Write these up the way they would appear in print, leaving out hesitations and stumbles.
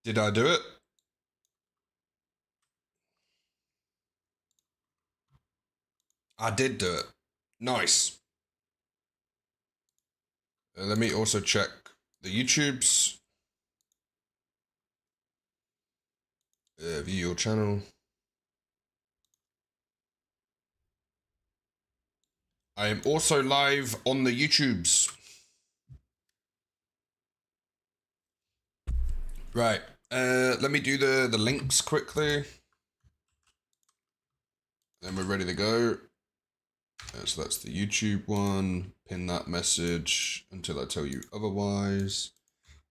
Did I do it? I did do it. Nice. Let me also check the YouTubes. View your channel. I am also live on the YouTubes. Right. Let me do the links quickly. Then we're ready to go. So that's the YouTube one. Pin that message until I tell you otherwise.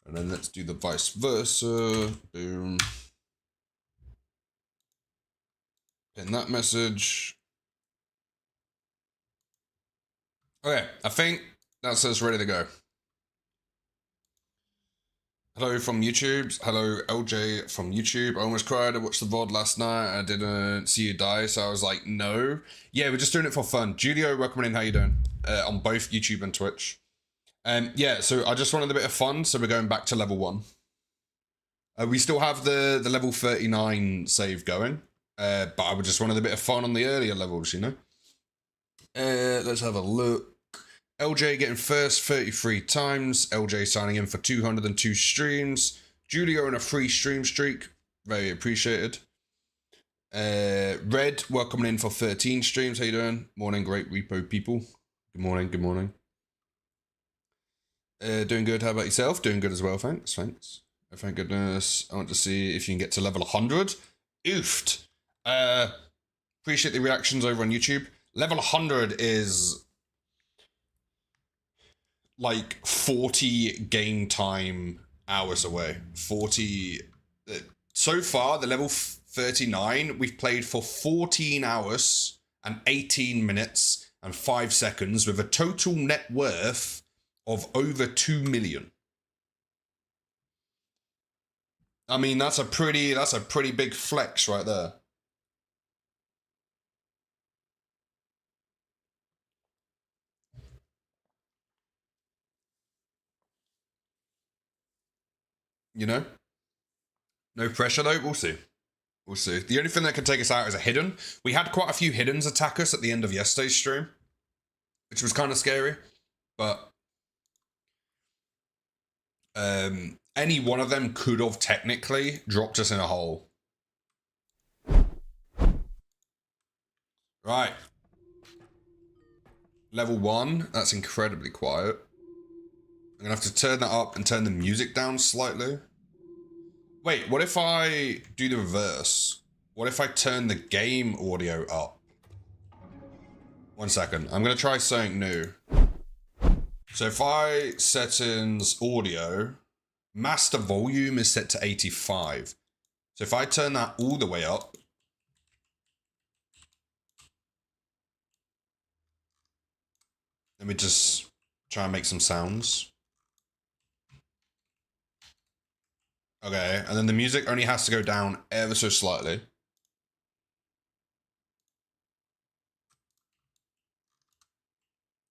And then let's do the vice versa. Boom. Pin that message. Okay, I think that says ready to go. Hello from YouTube. Hello, LJ from YouTube. I almost cried. I watched the VOD last night. I didn't see you die, so I was like, no. Yeah, we're just doing it for fun. Julio, welcome in. How you doing? On both YouTube and Twitch. Yeah, so I just wanted a bit of fun, so we're going back to level 1. We still have the level 39 save going, but I just wanted a bit of fun on the earlier levels, you know? Let's have a look. LJ getting first 33 times. LJ signing in for 202 streams. Julio on a free stream streak. Very appreciated. Red, welcoming in for 13 streams. How you doing? Morning, great Repo people. Good morning, good morning. Doing good. How about yourself? Doing good as well, thanks. Thanks. Oh, thank goodness. I want to see if you can get to level 100. Oofed. Appreciate the reactions over on YouTube. Level 100 is like 40 game time hours away. 40. So far, the level 39, we've played for 14 hours and 18 minutes and 5 seconds with a total net worth of over 2 million. I mean, that's a pretty big flex right there. You know? No pressure though, we'll see. We'll see. The only thing that can take us out is a hidden. We had quite a few hiddens attack us at the end of yesterday's stream, which was kind of scary, but any one of them could have technically dropped us in a hole. Right. Level 1, that's incredibly quiet. I'm gonna have to turn that up and turn the music down slightly. Wait, what if I do the reverse? What if I turn the game audio up? 1 second, I'm gonna try something new. So if I settings audio, master volume is set to 85. So if I turn that all the way up, let me just try and make some sounds. Okay, and then the music only has to go down ever so slightly.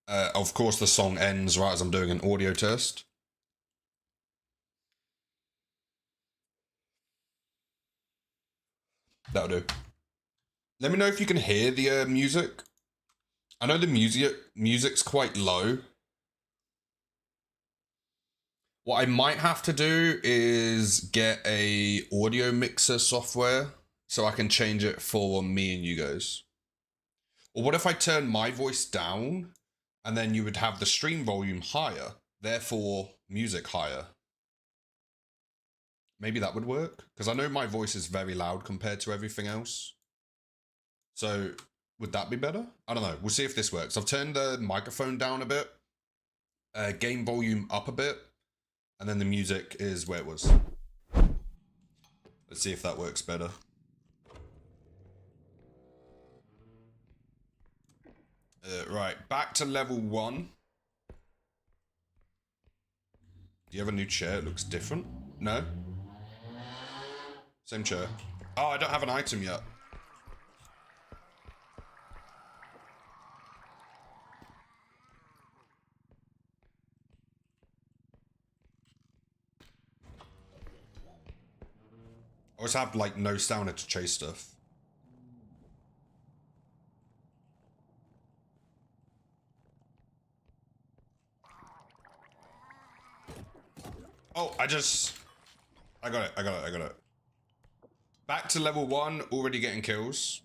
Of course, the song ends right as I'm doing an audio test. That'll do. Let me know if you can hear the music. I know the music's quite low. What I might have to do is get a audio mixer software so I can change it for me and you guys. Or what if I turn my voice down and then you would have the stream volume higher, therefore music higher? Maybe that would work, because I know my voice is very loud compared to everything else. So would that be better? I don't know. We'll see if this works. I've turned the microphone down a bit, game volume up a bit, and then the music is where it was. Let's see if that works better. Right, back to level 1. Do you have a new chair? It looks different. No? Same chair. Oh, I don't have an item yet. always have like no stamina to chase stuff. Oh, I got it. Back to level 1, already getting kills.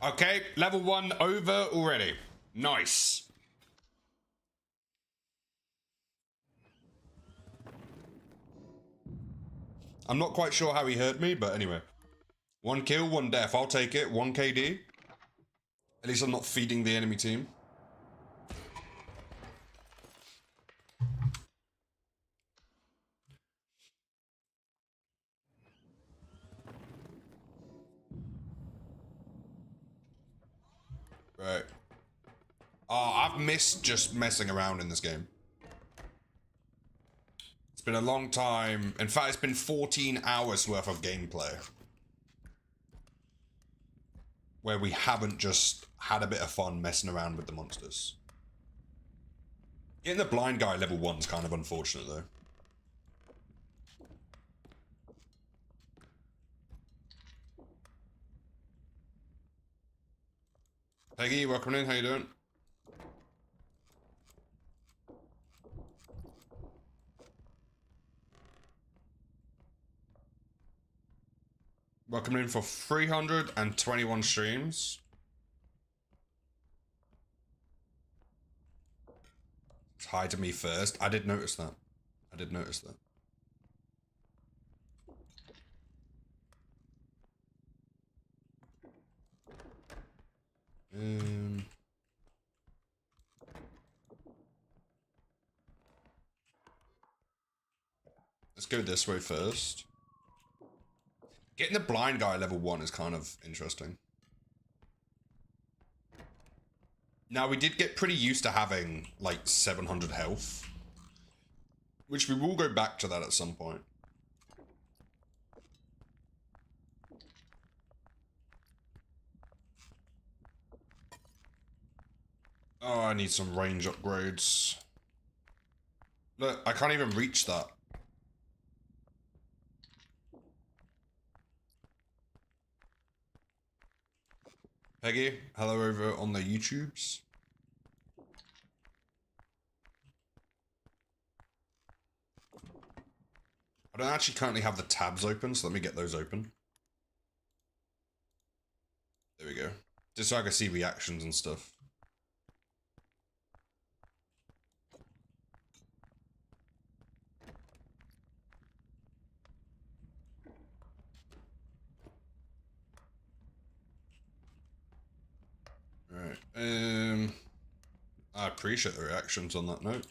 Okay, level 1 over already. Nice. I'm not quite sure how he hurt me, but anyway. 1 kill, 1 death. I'll take it. 1 KD. At least I'm not feeding the enemy team. Right. Oh, I've missed just messing around in this game. It's been a long time. In fact, it's been 14 hours worth of gameplay. Where we haven't just had a bit of fun messing around with the monsters. Getting the blind guy level 1 is kind of unfortunate, though. Peggy, welcome in. How you doing? Welcome in for 321 streams. Hi to me first. I did notice that. Let's go this way first. Getting the blind guy level 1 is kind of interesting. Now, we did get pretty used to having, like, 700 health. Which we will go back to that at some point. Oh, I need some range upgrades. Look, I can't even reach that. Peggy, hello over on the YouTubes. I don't actually currently have the tabs open, so let me get those open. There we go. Just so I can see reactions and stuff. Alright, I appreciate the reactions on that note.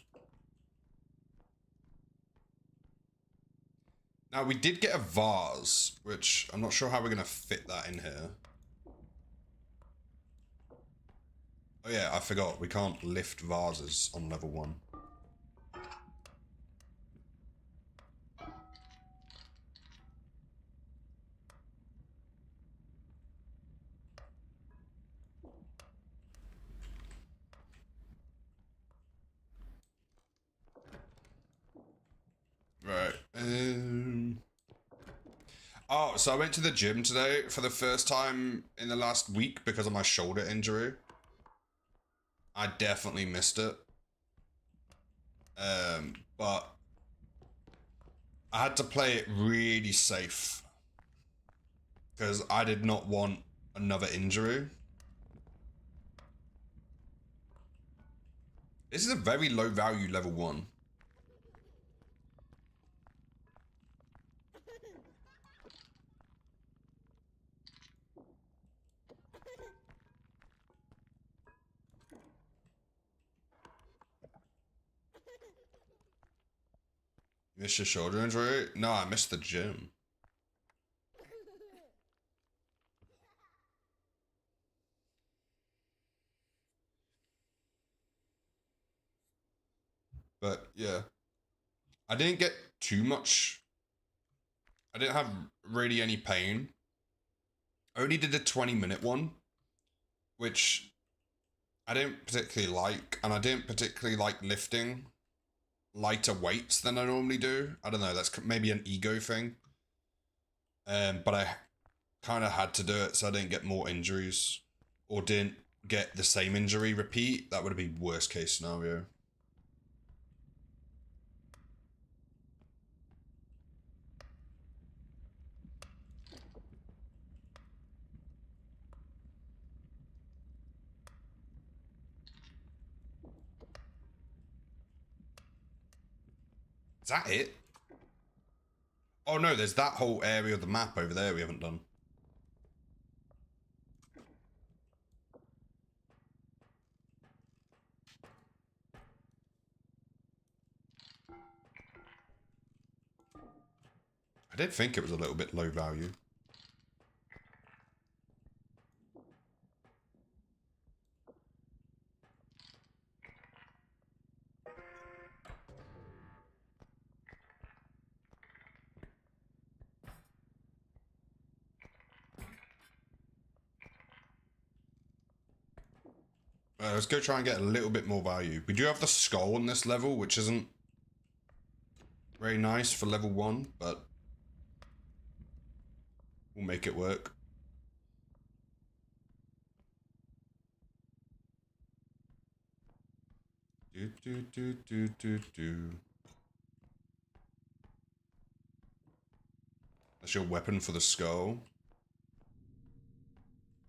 Now, we did get a vase, which I'm not sure how we're going to fit that in here. Oh yeah, I forgot. We can't lift vases on level 1. Right. Oh, so I went to the gym today for the first time in the last week because of my shoulder injury. I definitely missed it. But I had to play it really safe because I did not want another injury. This is a very low value level 1. Missed your shoulder injury? No, I missed the gym. But yeah, I didn't get too much. I didn't have really any pain. I only did a 20-minute one, which I didn't particularly like, and I didn't particularly like lifting lighter weights than I normally do. I don't know, that's maybe an ego thing. But I kind of had to do it so I didn't get more injuries or didn't get the same injury repeat. That would be worst case scenario. Is that it? Oh no, there's that whole area of the map over there we haven't done. I did think it was a little bit low value. Let's go try and get a little bit more value. We do have the skull on this level, which isn't very nice for level 1, but we'll make it work. That's your weapon for the skull.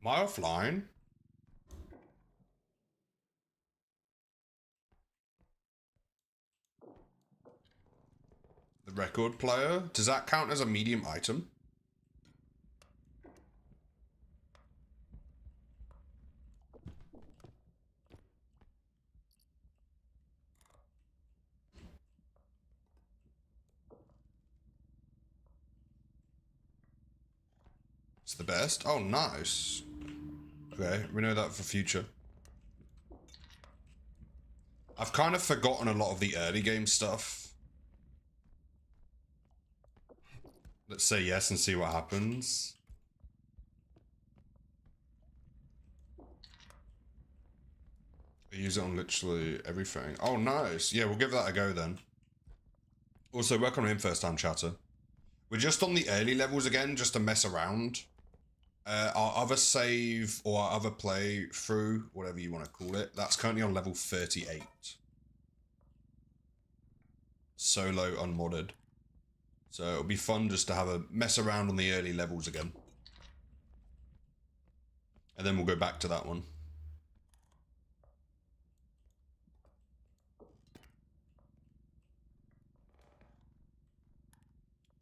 Am I offline? The record player? Does that count as a medium item? It's the best. Oh, nice. Okay, we know that for future. I've kind of forgotten a lot of the early game stuff. Let's say yes and see what happens. I use it on literally everything. Oh, nice. Yeah, we'll give that a go then. Also, welcome in first time chatter. We're just on the early levels again, just to mess around. Our other save or our other play through, whatever you want to call it, that's currently on level 38. Solo unmodded. So it'll be fun just to have a mess around on the early levels again. And then we'll go back to that one.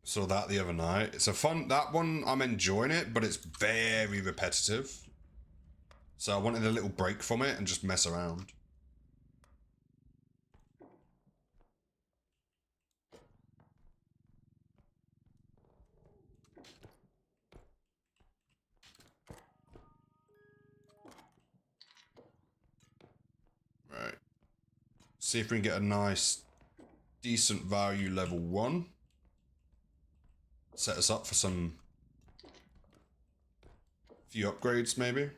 Saw that the other night. It's a fun, that one, I'm enjoying it, but it's very repetitive. So I wanted a little break from it and just mess around. Right. See if we can get a nice, decent value level 1. Set us up for some few upgrades, maybe.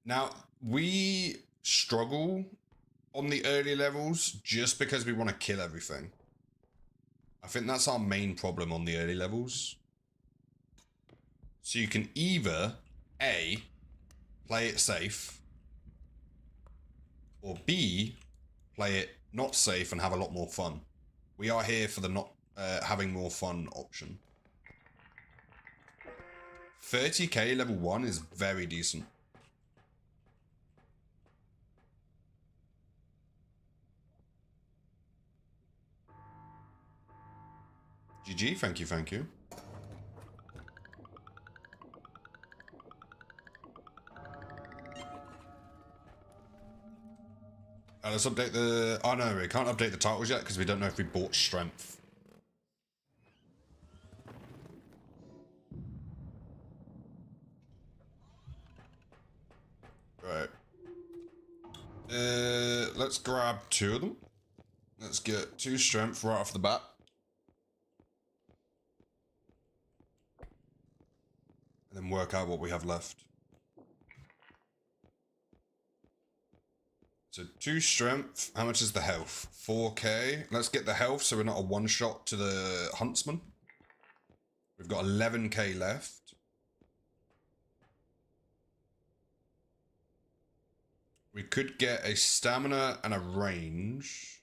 Now, we struggle on the early levels just because we want to kill everything. I think that's our main problem on the early levels. So you can either A, play it safe, or B, play it not safe and have a lot more fun. We are here for the not having more fun option. 30k level 1 is very decent. GG, thank you, thank you. Let's update the... Oh no, we can't update the titles yet because we don't know if we bought strength. Right. Let's grab 2 of them. Let's get 2 strength right off the bat. And then work out what we have left. So 2 strength. How much is the health? 4k. Let's get the health so we're not a one-shot to the huntsman. We've got 11k left. We could get a stamina and a range.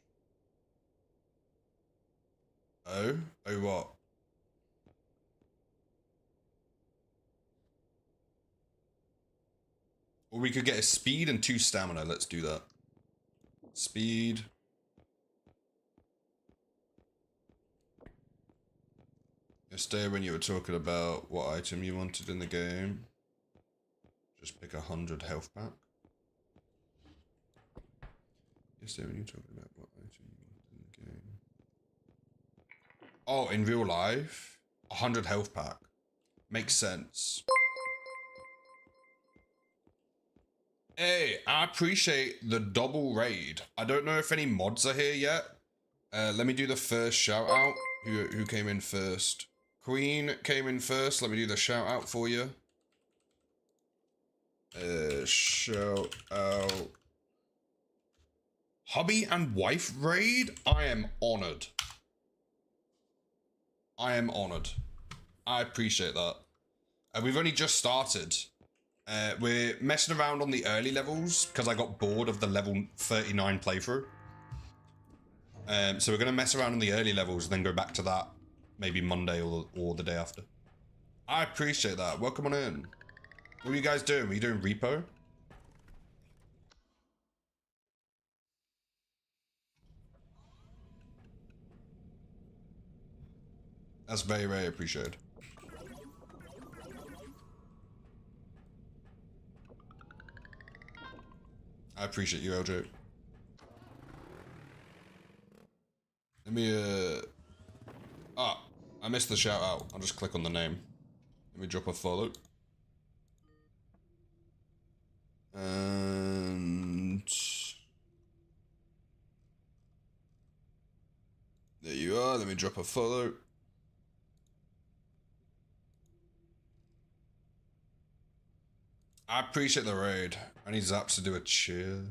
Oh? Oh what? Or we could get a speed and 2 stamina. Let's do that. Speed. Yesterday when you were talking about what item you wanted in the game, just pick 100 health pack. Yesterday when you were talking about what item you wanted in the game. Oh, in real life, 100 health pack. Makes sense. Hey, I appreciate the double raid. I don't know if any mods are here yet. Let me do the first shout out. Who came in first? Queen came in first. Let me do the shout out for you. Shout out. Hubby and wife raid? I am honored. I am honored. I appreciate that. We've only just started. We're messing around on the early levels because I got bored of the level 39 playthrough. So we're going to mess around on the early levels and then go back to that maybe Monday or the day after. I appreciate that. Welcome on in. What are you guys doing? Are you doing Repo? That's very, very appreciated. I appreciate you, LJ. Let me, I missed the shout out. I'll just click on the name. Let me drop a follow. And... there you are. Let me drop a follow. I appreciate the raid. I need Zaps to do a cheer.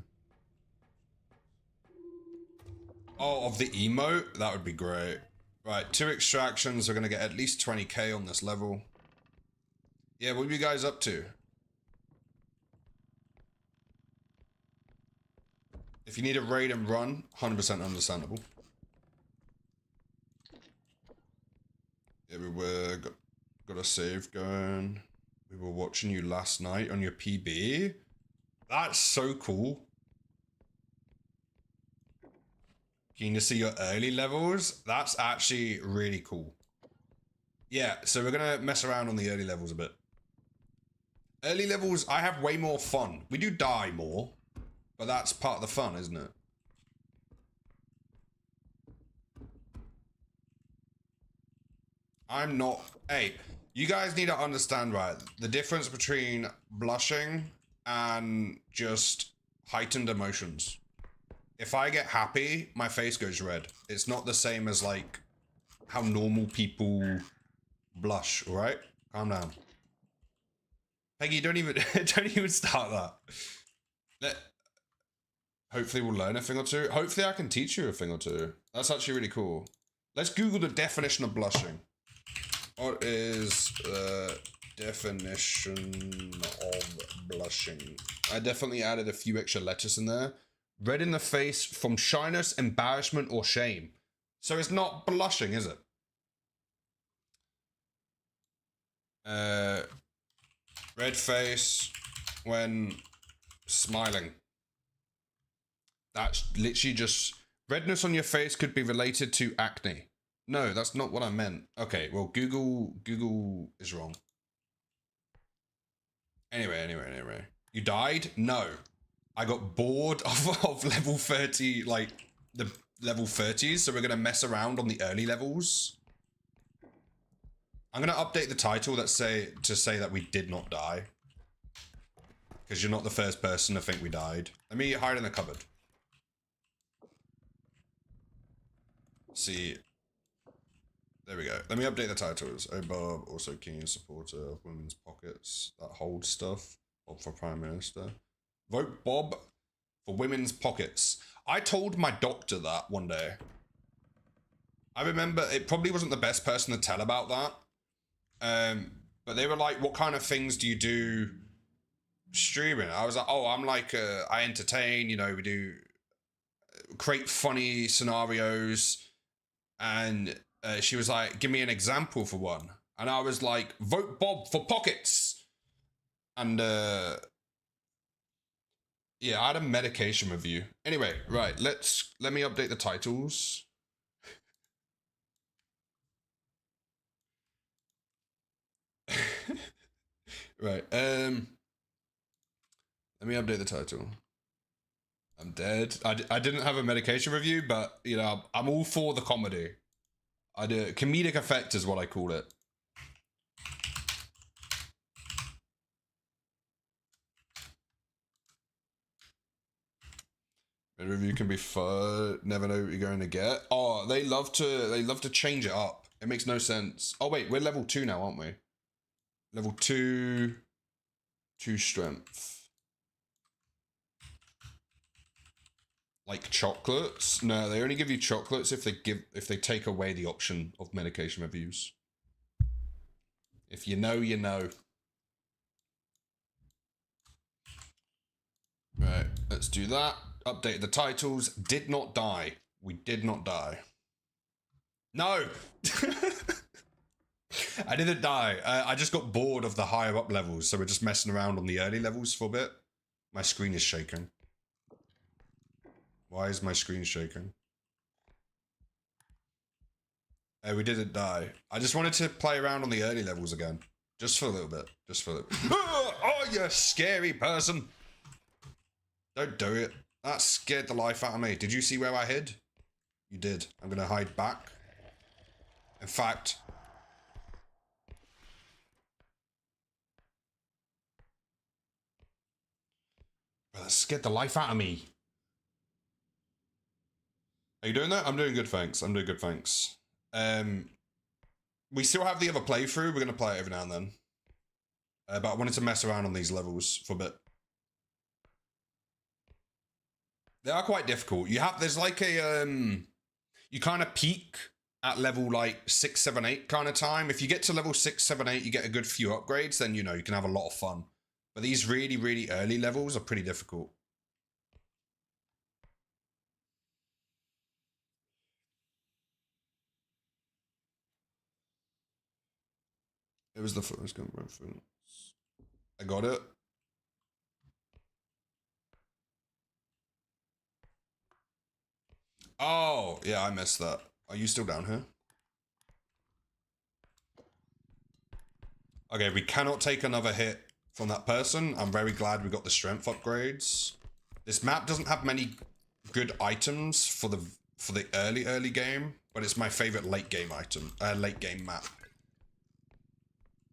Oh, of the emote? That would be great. Right, 2 extractions. We're going to get at least 20k on this level. Yeah, what are you guys up to? If you need a raid and run, 100% understandable. Yeah, we were... got a save going. We were watching you last night on your PB. That's so cool. Keen to see your early levels? That's actually really cool. Yeah, so we're gonna mess around on the early levels a bit. Early levels, I have way more fun. We do die more, but that's part of the fun, isn't it? I'm not... Hey, you guys need to understand, right, the difference between blushing and just heightened emotions. If I get happy, my face goes red. It's not the same as, like, how normal people blush, alright? Calm down. Peggy, don't even start that. Hopefully we'll learn a thing or two. Hopefully I can teach you a thing or two. That's actually really cool. Let's Google the definition of blushing. What is the definition of blushing? I definitely added a few extra letters in there. Red in the face from shyness, embarrassment, or shame. So it's not blushing, is it? Red face when smiling. That's literally just... redness on your face could be related to acne. No, that's not what I meant. Okay, well, Google is wrong. Anyway. You died? No. I got bored of level 30, like, the level 30s, so we're going to mess around on the early levels. I'm going to update the title to say that we did not die. Because you're not the first person to think we died. Let me hide in the cupboard. See. There we go. Let me update the titles. Oh, Bob, also keen supporter of women's pockets. That hold stuff. Bob for Prime Minister. Vote Bob for women's pockets. I told my doctor that one day. I remember it probably wasn't the best person to tell about that. But they were like, what kind of things do you do streaming? I was like, oh, I'm like, I entertain, you know, we do create funny scenarios. And she was like, give me an example for one. And I was like, vote Bob for pockets. And yeah, I had a medication review. Anyway, right, let me update the titles. Right, let me update the title. I'm dead. I didn't have a medication review, but, you know, I'm all for the comedy. I do. Comedic effect is what I call it. A review can be fun. Never know what you're going to get. Oh, they love to change it up. It makes no sense. Oh wait, we're level 2 now, aren't we? Level 2 strength. Like chocolates? No, they only give you chocolates if they take away the option of medication reviews. If you know, you know. Right, let's do that. Update the titles. Did not die. We did not die. No! I didn't die. I just got bored of the higher up levels, so we're just messing around on the early levels for a bit. My screen is shaking. Why is my screen shaking? We didn't die. I just wanted to play around on the early levels again. Just for a little bit. Just for a little bit. Oh, you scary person. Don't do it. That scared the life out of me. Did you see where I hid? You did. I'm going to hide back. In fact... Bro, that scared the life out of me. Are you doing that? I'm doing good, thanks. I'm doing good, thanks. We still have the other playthrough. We're going to play it every now and then. But I wanted to mess around on these levels for a bit. They are quite difficult. There's like a, you kind of peak at level like 6, 7, 8 kind of time. If you get to level 6, 7, 8, you get a good few upgrades, then, you know, you can have a lot of fun. But these really, really early levels are pretty difficult. It was the first reference. I got it. Oh, yeah, I missed that. Are you still down here? Okay, we cannot take another hit from that person. I'm very glad we got the strength upgrades. This map doesn't have many good items for the early game, but it's my favorite late game map.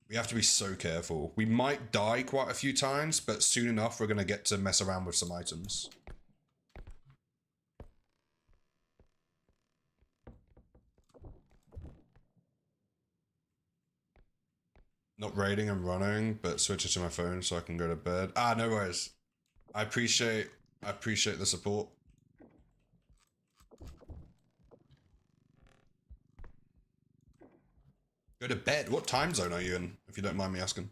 We have to be so careful. We might die quite a few times, but soon enough we're gonna get to mess around with some items. Not raiding, I'm running, but switch it to my phone so I can go to bed. Ah, no worries. I appreciate the support. Go to bed? What time zone are you in, if you don't mind me asking?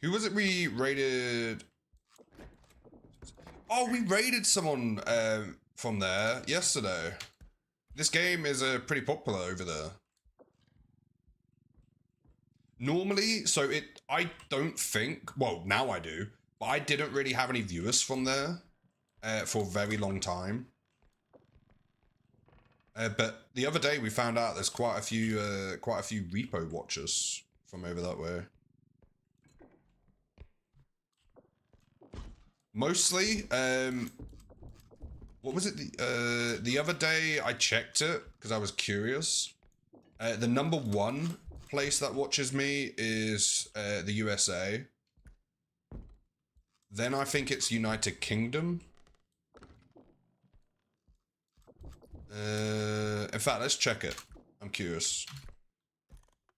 Who was it we raided? Oh, we raided someone from there yesterday. This game is pretty popular over there. Normally, I don't think, well, now I do, but I didn't really have any viewers from there for a very long time. But the other day we found out there's quite a few Repo watchers from over that way. Mostly, what was it? The other day I checked it because I was curious. The number 1 place that watches me is the USA. Then I think it's United Kingdom. In fact, let's check it. I'm curious.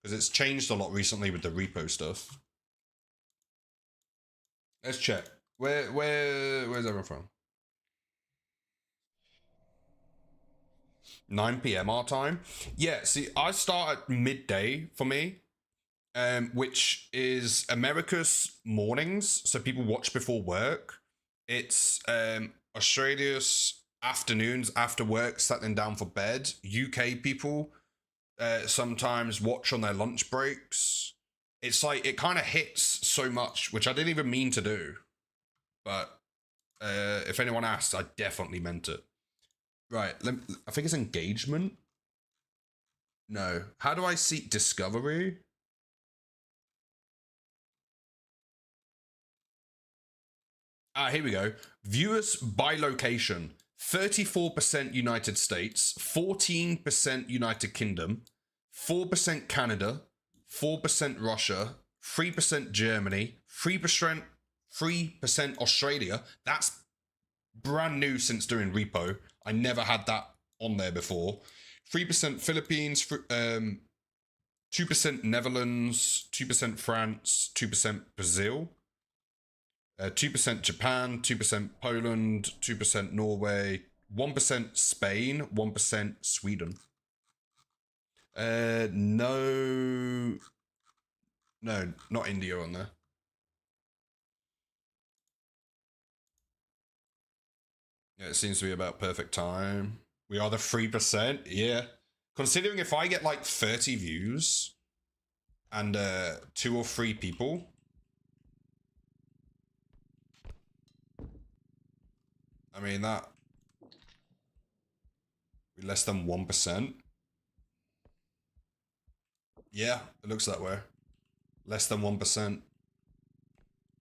Because it's changed a lot recently with the repo stuff. Let's check. Where's everyone from? 9 p.m. our time. Yeah, see, I start at midday for me, which is America's mornings, so people watch before work. It's Australia's afternoons after work, settling down for bed. UK people sometimes watch on their lunch breaks. It's like it kind of hits so much, which I didn't even mean to do, but if anyone asks, I definitely meant it. Right, I think it's engagement. No. How do I seek discovery? Here we go. Viewers by location. 34% United States, 14% United Kingdom, 4% Canada, 4% Russia, 3% Germany, 3% Australia. That's brand new since doing Repo. I never had that on there before. 3% Philippines, 2% Netherlands, 2% France, 2% Brazil, 2% Japan, 2% Poland, 2% Norway, 1% Spain, 1% Sweden. No, not India on there. Yeah, it seems to be about perfect time. We are the 3%. Yeah. Considering if I get like 30 views and 2 or 3 people, I mean that less than 1%. Yeah, it looks that way. Less than 1%.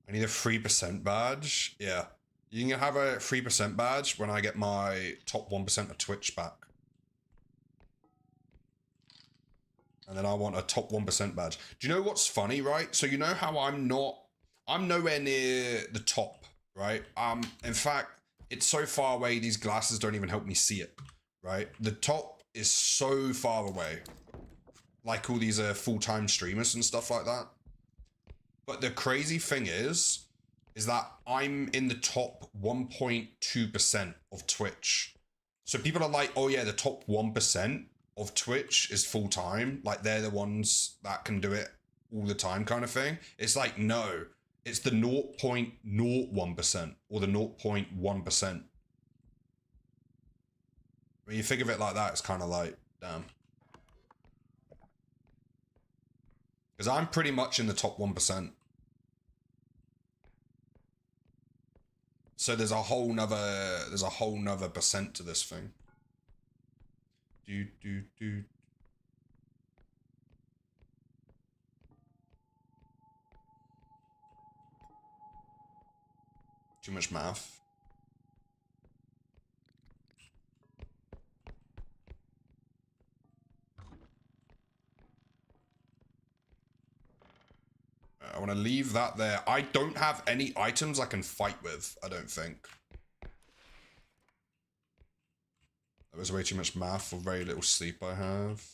I need a 3% badge. Yeah. You can have a 3% badge when I get my top 1% of Twitch back. And then I want a top 1% badge. Do you know what's funny, right? So you know how I'm nowhere near the top, right? In fact, it's so far away, these glasses don't even help me see it, right? The top is so far away. Like all these full-time streamers and stuff like that. But the crazy thing is that I'm in the top 1.2% of Twitch. So people are like, oh yeah, the top 1% of Twitch is full time. Like they're the ones that can do it all the time kind of thing. It's like, no, it's the 0.01% or the 0.1%. When you think of it like that, it's kind of like, damn. Because I'm pretty much in the top 1%. So there's a whole nother percent to this thing. Too much math. I want to leave that there. I don't have any items I can fight with, I don't think. That was way too much math for very little sleep I have.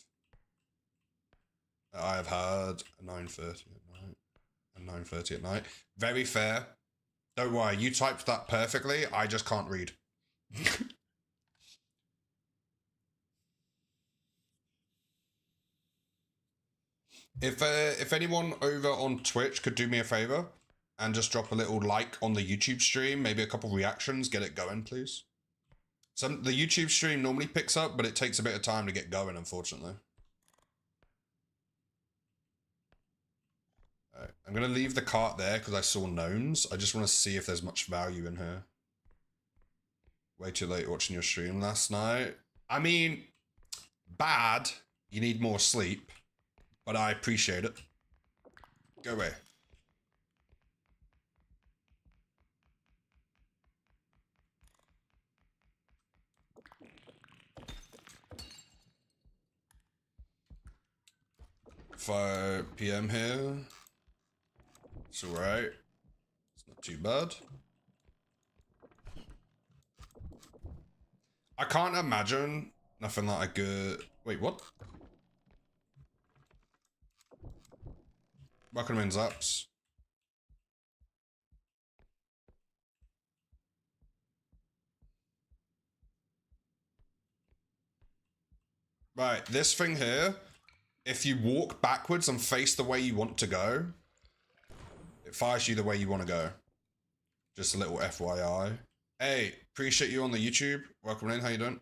I have had a 9:30 at night and 9:30 at night. Very fair. Don't worry, you typed that perfectly. I just can't read. If anyone over on Twitch could do me a favor and just drop a little like on the YouTube stream, maybe a couple reactions, get it going, please. The YouTube stream normally picks up, but it takes a bit of time to get going, unfortunately. Right, I'm gonna leave the cart there because I saw gnomes. I just want to see if there's much value in here. Way too late watching your stream last night. I mean, bad. You need more sleep, but I appreciate it. Go away. $5 p.m. here. It's alright. Not too bad. I can't imagine nothing like a good... Wait, what? Welcome in, Zaps. Right, this thing here, if you walk backwards and face the way you want to go, it fires you the way you want to go. Just a little FYI. Hey, appreciate you on the YouTube. Welcome in, how you doing?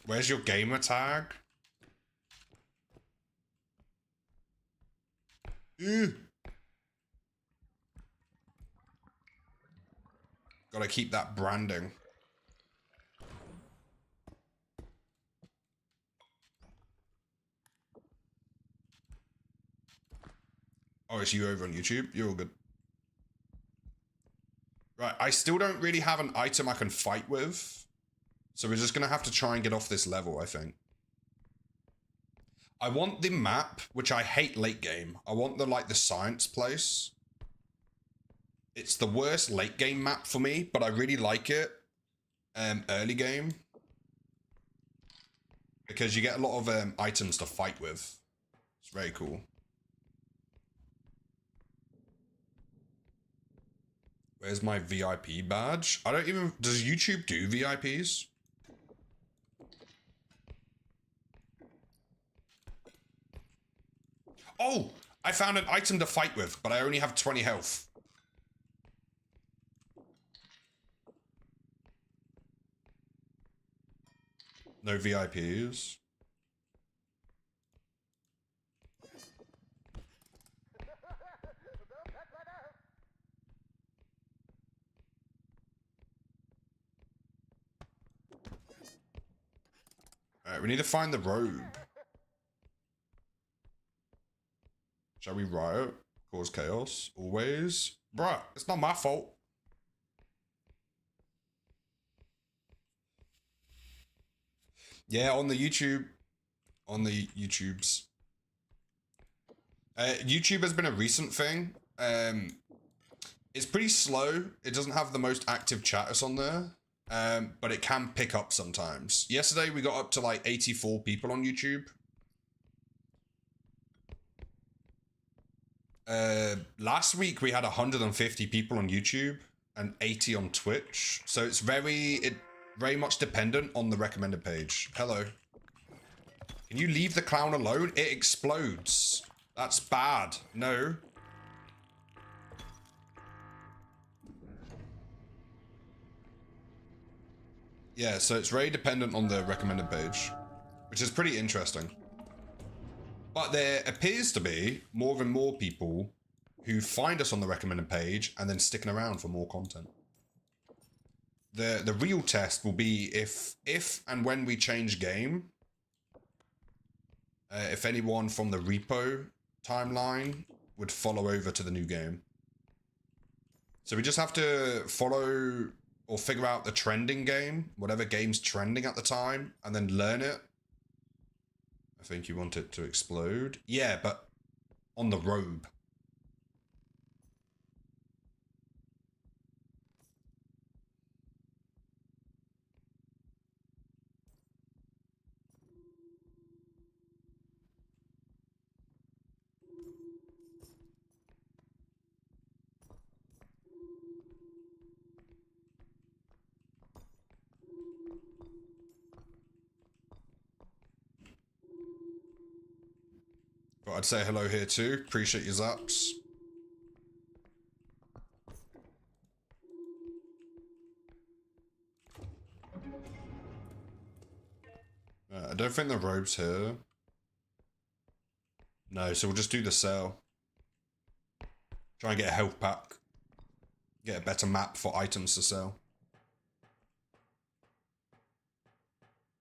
Where's your gamer tag? Ew. Gotta keep that branding. Oh, it's you over on YouTube? You're all good. Right, I still don't really have an item I can fight with. So we're just gonna have to try and get off this level, I think. I want the map, which I hate late game. I want the science place. It's the worst late game map for me, but I really like it early game. Because you get a lot of items to fight with. It's very cool. Where's my VIP badge? I don't even... Does YouTube do VIPs? Oh! I found an item to fight with, but I only have 20 health. No VIPs. Alright, we need to find the robe. Shall we riot? Cause chaos? Always? Bruh, it's not my fault. Yeah, on the YouTube. On the YouTubes. YouTube has been a recent thing. It's pretty slow. It doesn't have the most active chatters on there. But it can pick up sometimes. Yesterday we got up to like 84 people on YouTube. Last week we had 150 people on YouTube and 80 on Twitch. So it's very much dependent on the recommended page. Hello. Can you leave the clown alone? It explodes. That's bad. No. Yeah, so it's very dependent on the recommended page, which is pretty interesting. But there appears to be more and more people who find us on the recommended page and then sticking around for more content. The real test will be if and when we change game, if anyone from the Repo timeline would follow over to the new game. So we just have to follow or figure out the trending game, whatever game's trending at the time, and then learn it. I think you want it to explode. Yeah, but on the robe. But I'd say hello here too. Appreciate your zaps. I don't think the robe's here. No, so we'll just do the sell. Try and get a health pack. Get a better map for items to sell.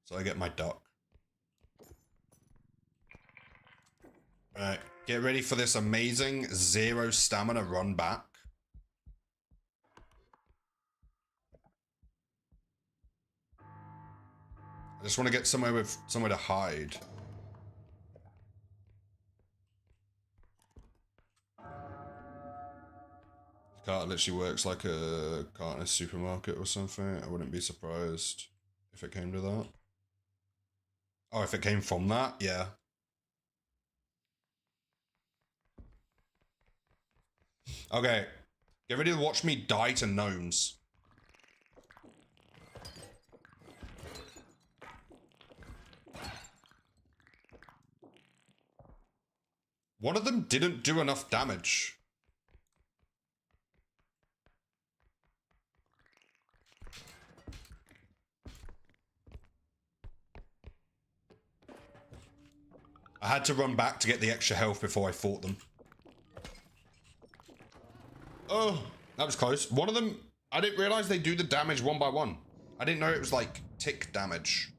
So I get my duck. Alright, get ready for this amazing 0 stamina run back. I just want to get somewhere to hide. Cart literally works like a cart in a supermarket or something. I wouldn't be surprised if it came to that. Oh, if it came from that, yeah. Okay. Get ready to watch me die to gnomes. One of them didn't do enough damage. I had to run back to get the extra health before I fought them. Oh, that was close. One of them, I didn't realize they do the damage one by one. I didn't know it was like tick damage.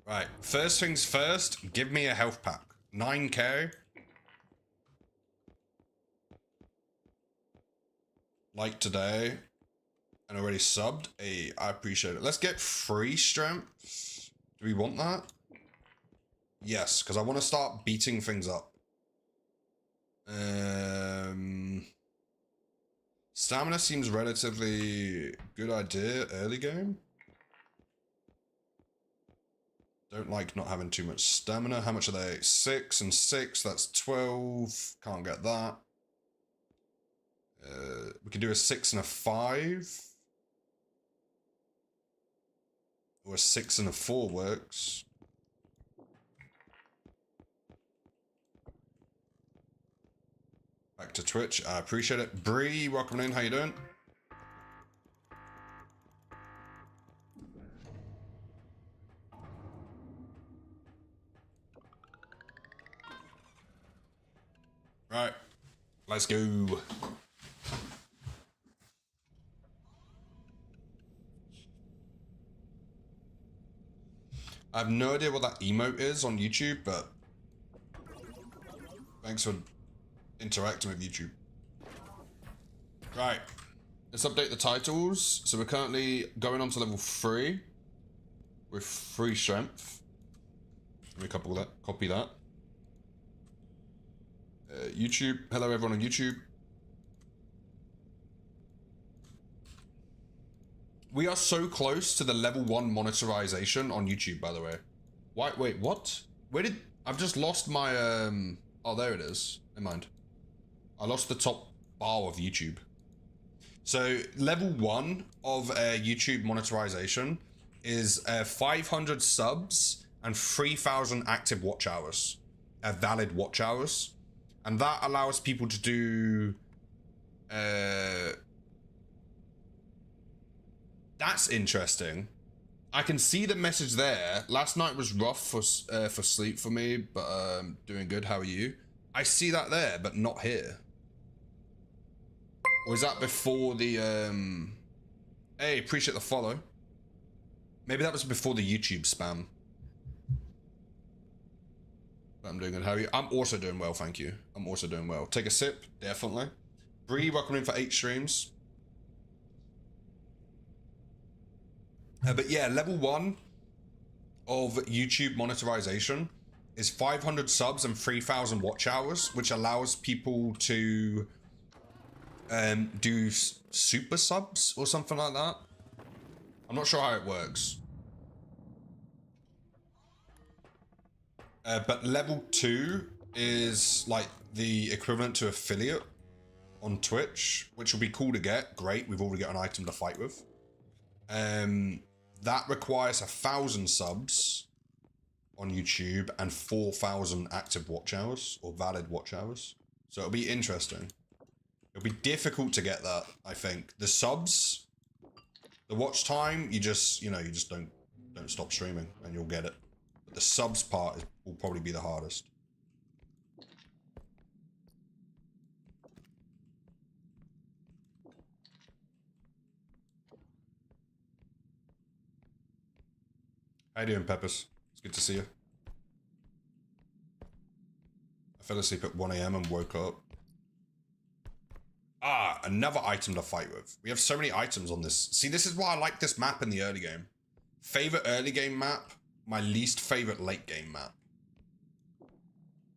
Right, first things first, give me a health pack. 9k. Like today. And already subbed. Hey, I appreciate it. Let's get free strength. Do we want that? Yes, because I want to start beating things up. Stamina seems relatively good idea early game. Don't like not having too much stamina. How much are they? 6 and 6, that's 12. Can't get that. We can do a 6 and a 5. Or a 6 and a 4 works. Back to Twitch. I appreciate it. Bree, welcome in. How you doing? Right. Let's go. I have no idea what that emote is on YouTube, but thanks for interacting with YouTube. Right, let's update the titles. So we're currently going on to level 3 with 3 strength. Let me copy that. YouTube, hello everyone on YouTube. We are so close to the level 1 monetization on YouTube, by the way. Wait, what? I've just lost my, oh, there it is. Never mind. I lost the top bar of YouTube. So, level 1 of YouTube monetization is 500 subs and 3,000 active watch hours. Valid watch hours. And that allows people to do, that's interesting. I can see the message there. Last night was rough for sleep for me, but doing good. How are you? I see that there, but not here. Or is that before the Hey, appreciate the follow. Maybe that was before the YouTube spam. But I'm doing good. How are you? I'm also doing well, thank you. I'm also doing well. Take a sip, definitely. Bree, welcome in for 8 streams. But yeah, level 1 of YouTube monetization is 500 subs and 3,000 watch hours, which allows people to do super subs or something like that. I'm not sure how it works. But level 2 is like the equivalent to affiliate on Twitch, which will be cool to get. Great, we've already got an item to fight with. That requires 1,000 subs on YouTube and 4,000 active watch hours or valid watch hours. So it'll be interesting. It'll be difficult to get that, I think. The subs, the watch time, you just don't stop streaming and you'll get it. But the subs part will probably be the hardest. How you doing, Peppers? It's good to see you. I fell asleep at 1 AM and woke up. Ah, another item to fight with. We have so many items on this. See, this is why I like this map in the early game. Favorite early game map, my least favorite late game map.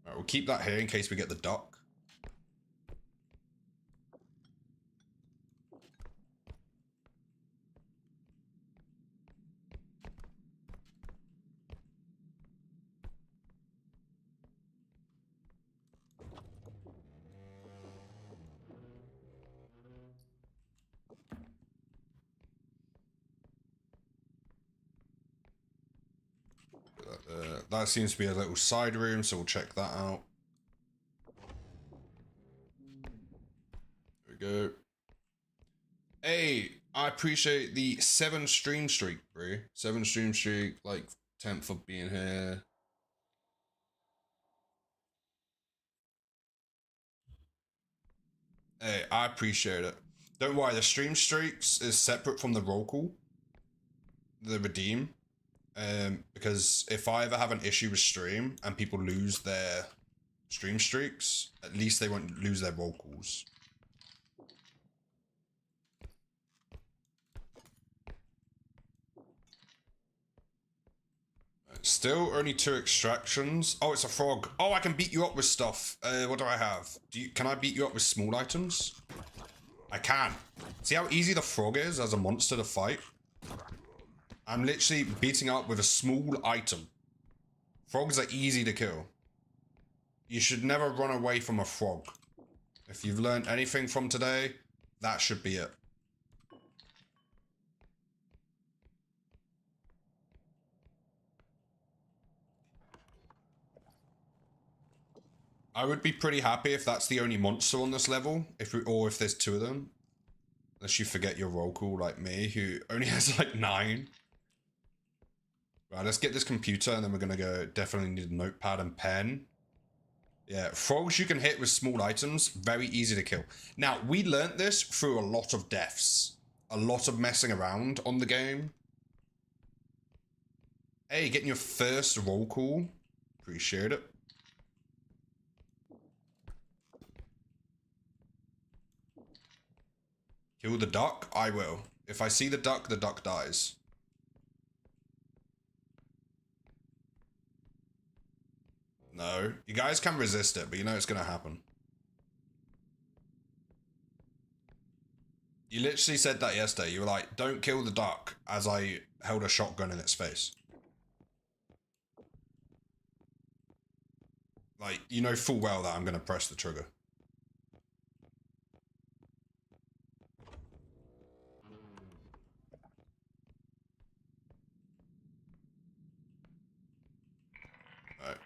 Alright, we'll keep that here in case we get the duck. that seems to be a little side room, so we'll check that out. There we go. Hey, I appreciate the 7 stream streak, bro. 7 stream streak, like 10th for being here. Hey, I appreciate it. Don't worry, the stream streaks is separate from the roll call, the redeem. Because if I ever have an issue with stream and people lose their stream streaks, at least they won't lose their roll calls. Still only 2 extractions. Oh, it's a frog. Oh, I can beat you up with stuff. What do I have? Can I beat you up with small items? I can. See how easy the frog is as a monster to fight? I'm literally beating up with a small item. Frogs are easy to kill. You should never run away from a frog. If you've learned anything from today, that should be it. I would be pretty happy if that's the only monster on this level, or if there's 2 of them. Unless you forget your roll call like me, who only has like 9. Right, let's get this computer and then we're gonna go, definitely need a notepad and pen. Yeah, frogs you can hit with small items, very easy to kill. Now, we learnt this through a lot of deaths. A lot of messing around on the game. Hey, getting your first roll call. Appreciate it. Kill the duck? I will. If I see the duck dies. No. You guys can resist it, but you know it's gonna happen. You literally said that yesterday. You were like, don't kill the duck, as I held a shotgun in its face. Like, you know full well that I'm gonna press the trigger. Alright.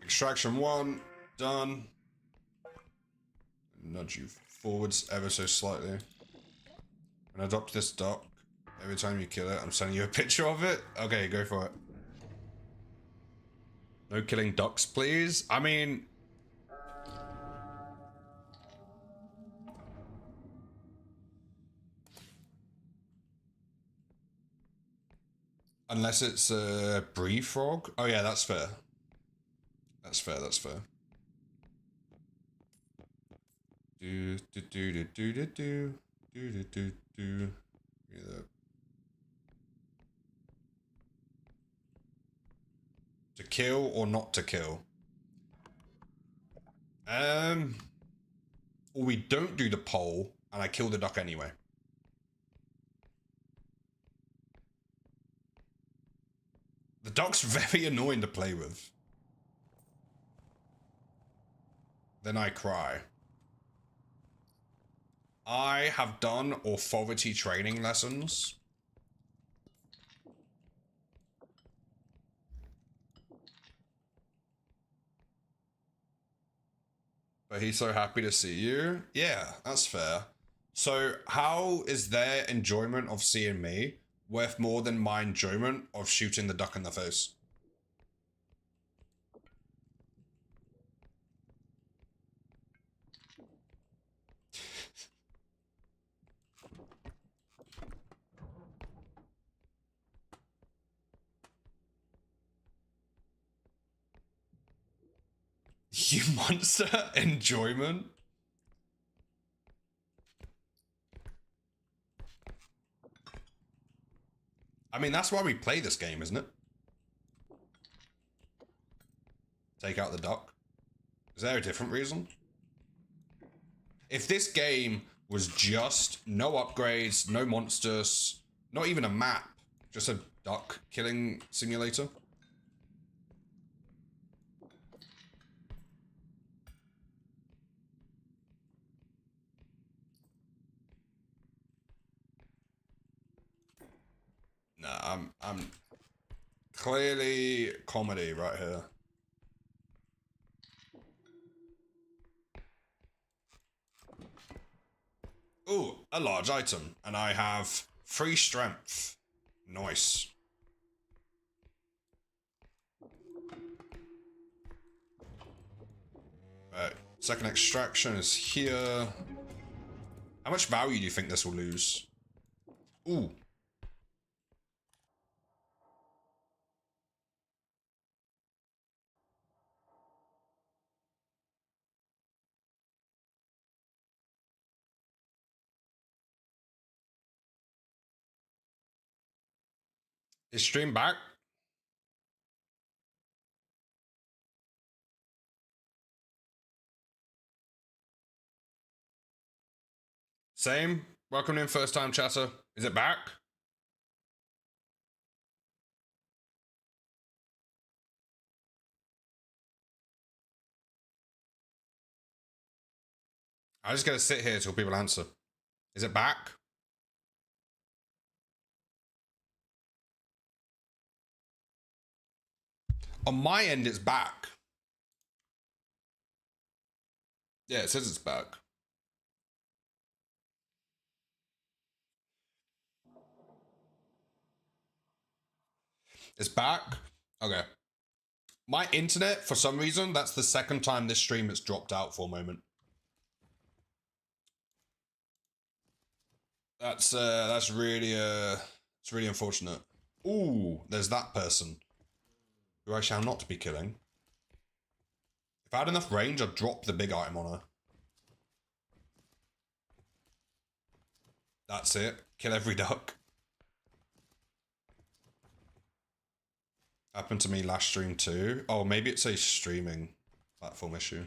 Extraction 1, done. Nudge you forwards ever so slightly. And adopt this duck. Every time you kill it, I'm sending you a picture of it. Okay, go for it. No killing ducks, please. I mean... Unless it's a brie frog. Oh yeah, that's fair. That's fair, that's fair. Do do do do do do do do do do. To kill or not to kill? Or we don't do the poll and I kill the duck anyway. The duck's very annoying to play with. Then I cry. I have done authority training lessons. But he's so happy to see you. Yeah, that's fair. So how is their enjoyment of seeing me worth more than my enjoyment of shooting the duck in the face? You monster enjoyment? I mean, that's why we play this game, isn't it? Take out the duck. Is there a different reason? If this game was just no upgrades, no monsters, not even a map, just a duck killing simulator. Nah, I'm Clearly comedy right here. Ooh, a large item. And I have 3 strength. Nice. Right, second extraction is here. How much value do you think this will lose? Ooh. Is stream back? Same. Welcome in, first time chatter. Is it back? I just gotta sit here till people answer. Is it back? On my end, it's back. Yeah, it says it's back. It's back? Okay. My internet, for some reason, that's the second time this stream has dropped out for a moment. That's really it's really unfortunate. Ooh, there's that person who I shall not be killing. If I had enough range, I'd drop the big item on her. That's it. Kill every duck. Happened to me last stream too. Oh, maybe it's a streaming platform issue.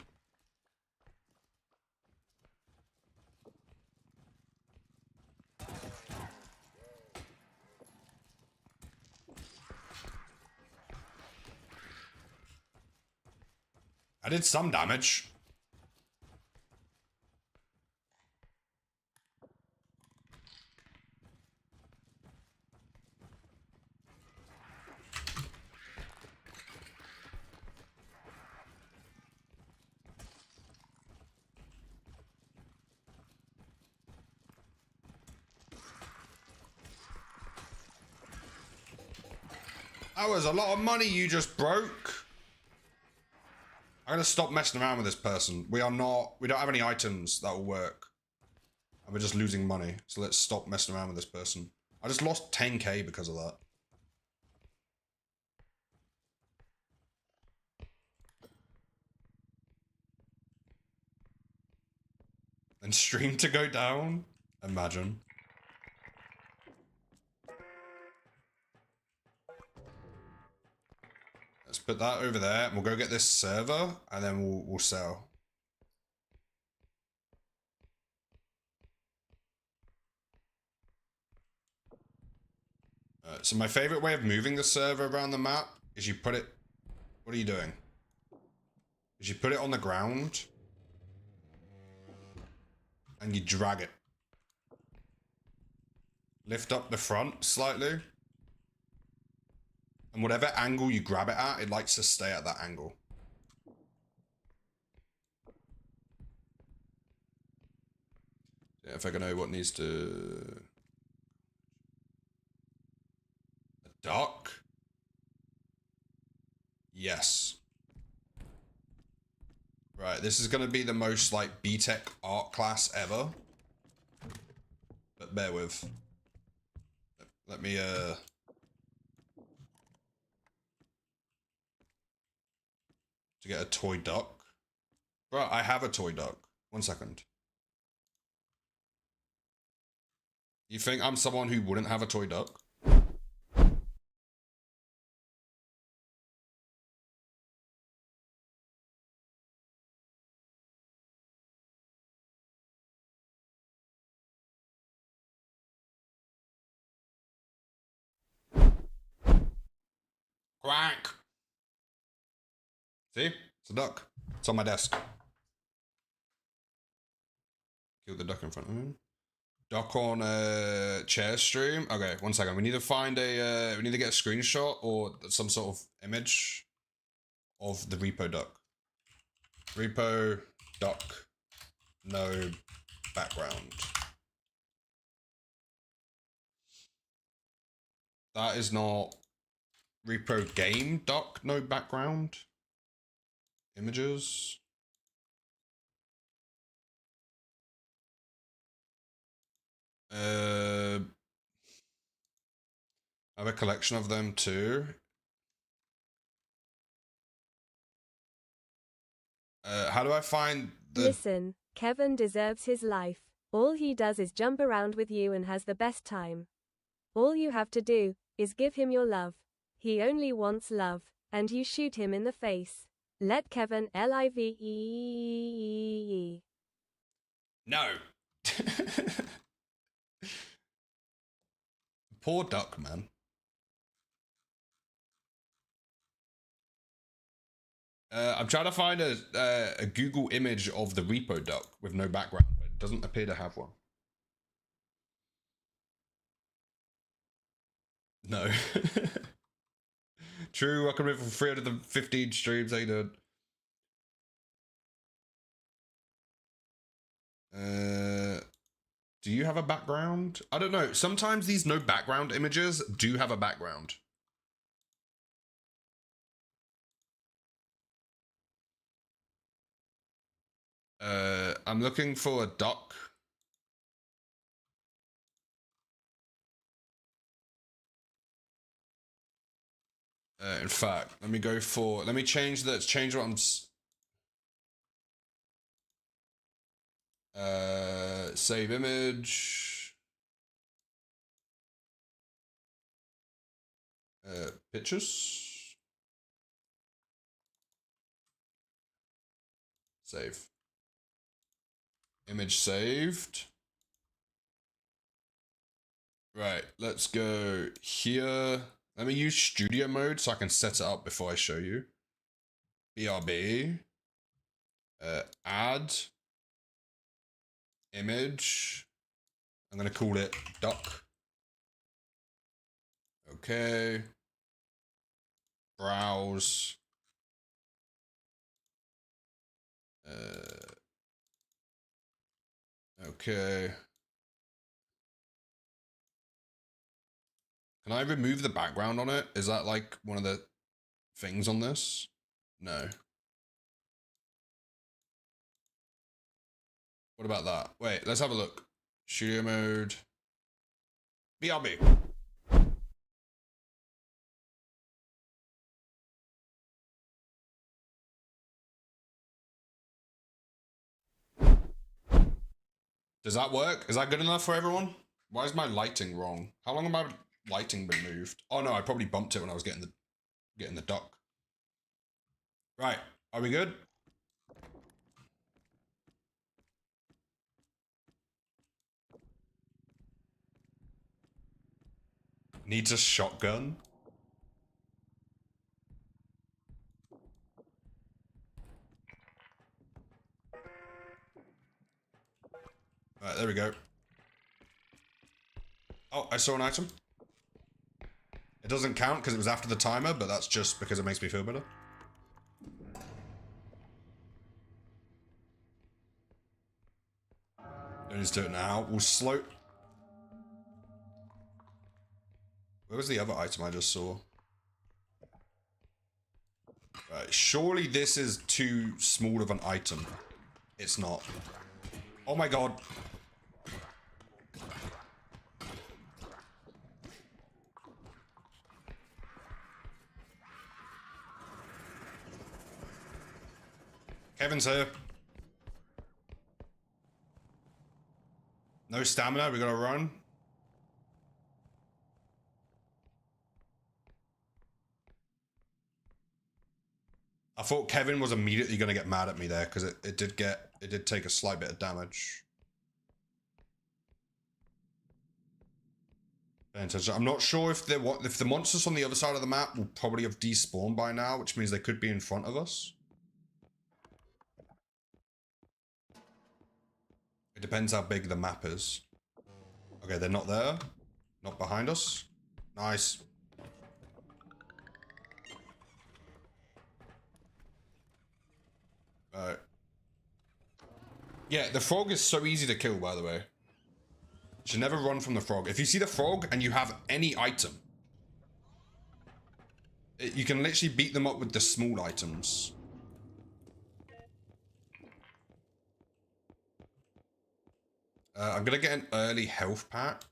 I did some damage. That was a lot of money you just broke. I'm gonna stop messing around with this person. We don't have any items that will work. And we're just losing money. So let's stop messing around with this person. I just lost 10k because of that. And stream to go down? Imagine. Let's put that over there, and we'll go get this server, and then we'll sell. So my favorite way of moving the server around the map is you put it... What are you doing? Is you put it on the ground, and you drag it. Lift up the front slightly. And whatever angle you grab it at, it likes to stay at that angle. Yeah, if I can know what needs to... A duck? Yes. Right, this is gonna be the most, like, B-Tech art class ever. But bear with. Let me, to get a toy duck. Bro, I have a toy duck. 1 second. You think I'm someone who wouldn't have a toy duck? Quack! See? It's a duck. It's on my desk. Kill the duck in front of him. Doc on a chair stream. Okay, 1 second. We need to find a. We need to get a screenshot or some sort of image of the repo doc. Repo doc, no background. That is not repo game doc, no background. Images. I have a collection of them too. How do I find the... Listen, Kevin deserves his life. All he does is jump around with you and has the best time. All you have to do is give him your love. He only wants love, and you shoot him in the face. Let Kevin live. No. Poor duck, man. I'm trying to find a Google image of the repo duck with no background, but it doesn't appear to have one. No. True, welcome in for 315 streams. How you doing? Do you have a background? I don't know. Sometimes these no background images do have a background. I'm looking for a duck. In fact, let me go for, let me change that, change what I'm, save image, pictures, save, image saved. Right, let's go here. Let me use studio mode so I can set it up before I show you. BRB, add, image. I'm gonna call it duck. Okay. Browse. Okay. Can I remove the background on it? Is that like one of the things on this? No. What about that? Wait, let's have a look. Studio mode. BRB. Does that work? Is that good enough for everyone? Why is my lighting wrong? How long have my lighting been moved? Oh no, I probably bumped it when I was getting the dock. Right, are we good? Needs a shotgun. Alright, there we go. Oh, I saw an item. It doesn't count because it was after the timer, but that's just because it makes me feel better. Don't need to do it now. We'll slow... Where was the other item I just saw? Right, surely this is too small of an item. It's not. Oh my god. Kevin's here. No stamina, we gotta run. I thought Kevin was immediately gonna get mad at me there because it did take a slight bit of damage. I'm not sure if the monsters on the other side of the map will probably have despawned by now, which means they could be in front of us. It depends how big the map is. Okay, they're not there. Not behind us. Nice. Alright. Yeah, the frog is so easy to kill, by the way. You should never run from the frog. If you see the frog and you have any item, you can literally beat them up with the small items. I'm gonna get an early health pack.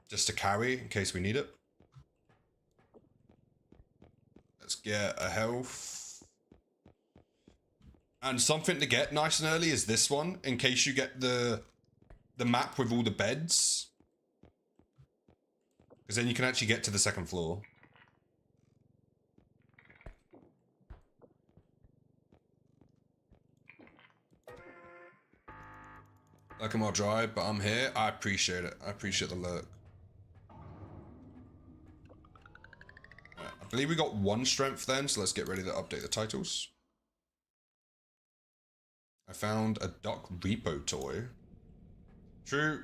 Just to carry, in case we need it. Let's get a health. And something to get nice and early is this one, in case you get the map with all the beds. Because then you can actually get to the second floor. Like I'm all dry, but I'm here. I appreciate it. I appreciate the lurk. Right, I believe we got 1 strength then, so let's get ready to update the titles. I found a Doc Repo toy. True.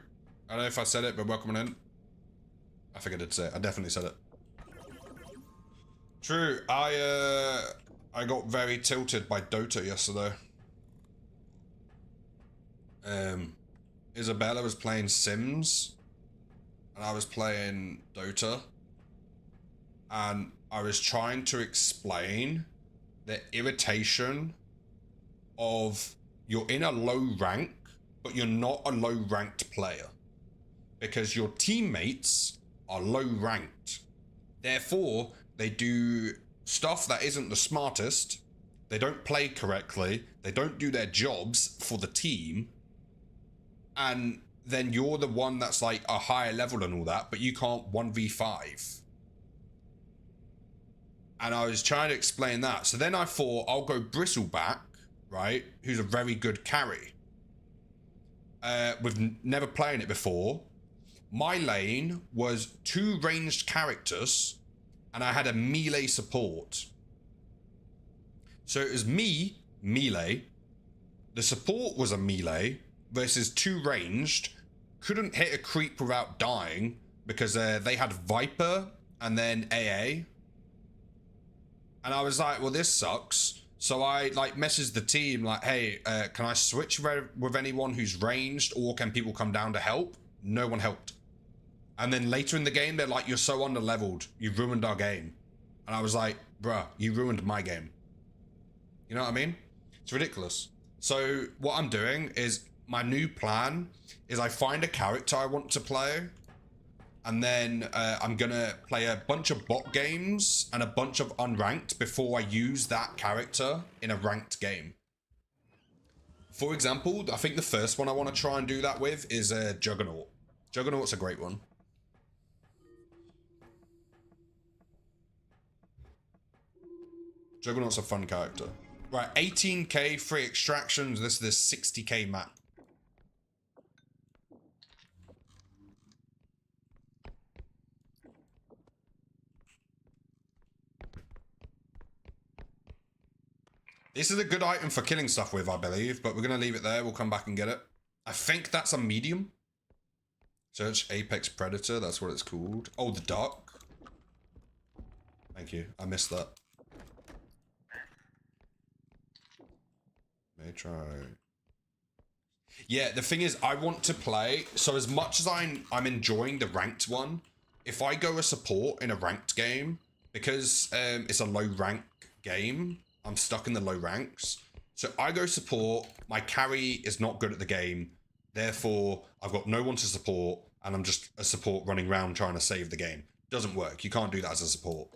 I don't know if I said it, but welcome in. I think I did say it. I definitely said it. True. I got very tilted by Dota yesterday. Isabella was playing Sims, and I was playing Dota, and I was trying to explain the irritation of you're in a low rank, but you're not a low ranked player because your teammates are low ranked. Therefore, they do stuff that isn't the smartest. They don't play correctly. They don't do their jobs for the team. And then you're the one that's like a higher level and all that, but you can't 1v5. And I was trying to explain that. So then I thought I'll go Bristleback, right? Who's a very good carry. With never playing it before. My lane was 2 ranged characters and I had a melee support. So it was me, melee. The support was a melee versus 2 ranged. Couldn't hit a creep without dying because they had Viper and then AA. And I was like, well, this sucks. So I like messaged the team like, hey, can I switch with anyone who's ranged, or can people come down to help? No one helped. And then later in the game, they're like, you're so underleveled. You've ruined our game. And I was like, bruh, you ruined my game. You know what I mean? It's ridiculous. So what I'm doing is my new plan is I find a character I want to play. And then I'm gonna play a bunch of bot games and a bunch of unranked before I use that character in a ranked game. For example, I think the first one I want to try and do that with is Juggernaut. Juggernaut's a great one. Juggernaut's a fun character. Right, 18k, 3 extractions. This is the 60k map. This is a good item for killing stuff with, I believe, but we're going to leave it there. We'll come back and get it. I think that's a medium. Search Apex Predator. That's what it's called. Oh, the Duck. Thank you. I missed that. May try. Yeah, the thing is, I want to play. So as much as I'm enjoying the ranked one, if I go a support in a ranked game, because it's a low rank game, I'm stuck in the low ranks. So I go support, my carry is not good at the game. Therefore, I've got no one to support, and I'm just a support running around trying to save the game. Doesn't work. You can't do that as a support.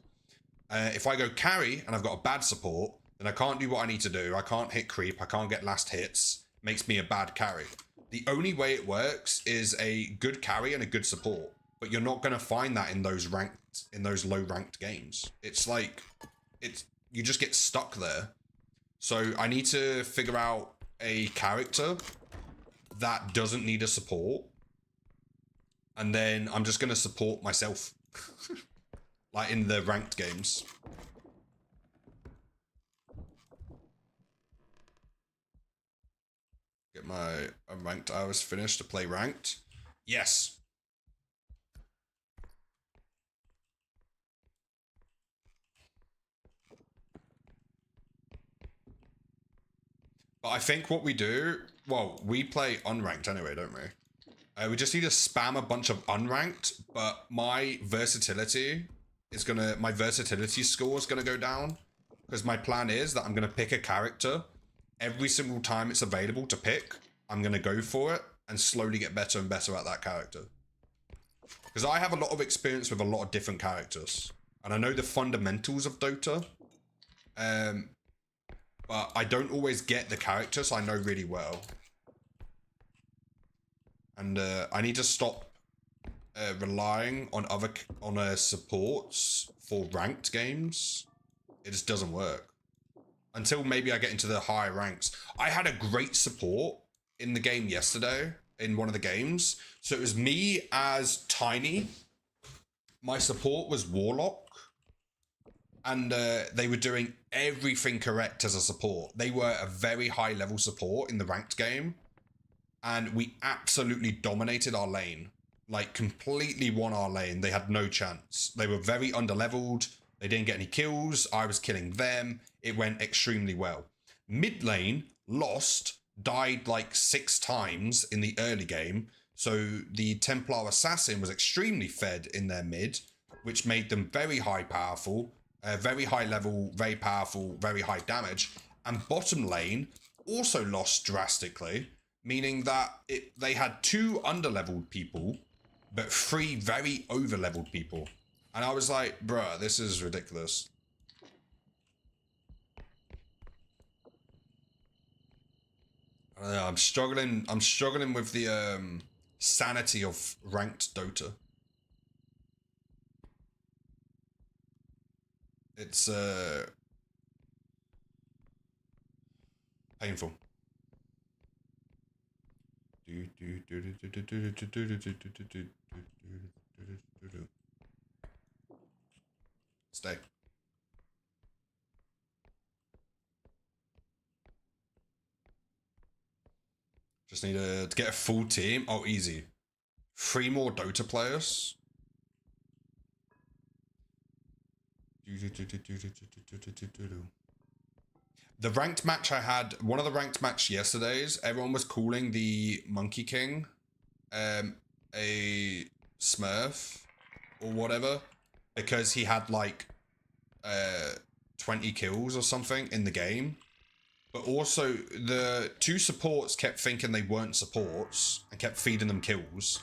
If I go carry and I've got a bad support, then I can't do what I need to do. I can't hit creep. I can't get last hits. Makes me a bad carry. The only way it works is a good carry and a good support. But you're not going to find that in those low ranked games. It's like, you just get stuck there. So I need to figure out a character that doesn't need a support. And then I'm just going to support myself. Like in the ranked games. Get my unranked hours finished to play ranked. Yes. But I think what we do, well, we play unranked anyway, don't we? We just need to spam a bunch of unranked, but my versatility score is gonna go down. Because my plan is that I'm gonna pick a character every single time it's available to pick. I'm gonna go for it and slowly get better and better at that character. Because I have a lot of experience with a lot of different characters. And I know the fundamentals of Dota. But I don't always get the characters I know really well. And I need to stop relying on supports for ranked games. It just doesn't work. Until maybe I get into the higher ranks. I had a great support in the game yesterday, in one of the games. So it was me as Tiny. My support was Warlock. And they were doing everything correct as a support. They were a very high level support in the ranked game. And we absolutely dominated our lane. Like, completely won our lane. They had no chance. They were very underleveled. They didn't get any kills. I was killing them. It went extremely well. Mid lane, lost, died like 6 times in the early game. So the Templar Assassin was extremely fed in their mid, which made them very high powerful. Very high level, very powerful, very high damage. And bottom lane also lost drastically, meaning that they had 2 underleveled people, but 3 very overleveled people. And I was like, bruh, this is ridiculous. I don't know, I'm struggling with the sanity of ranked Dota. It's painful. Stay. Just need to get a full team. Oh, easy. 3 more Dota players. The ranked match I had, one of the ranked match yesterdays, everyone was calling the Monkey King a Smurf or whatever, because he had like 20 kills or something in the game. But also the 2 supports kept thinking they weren't supports and kept feeding them kills.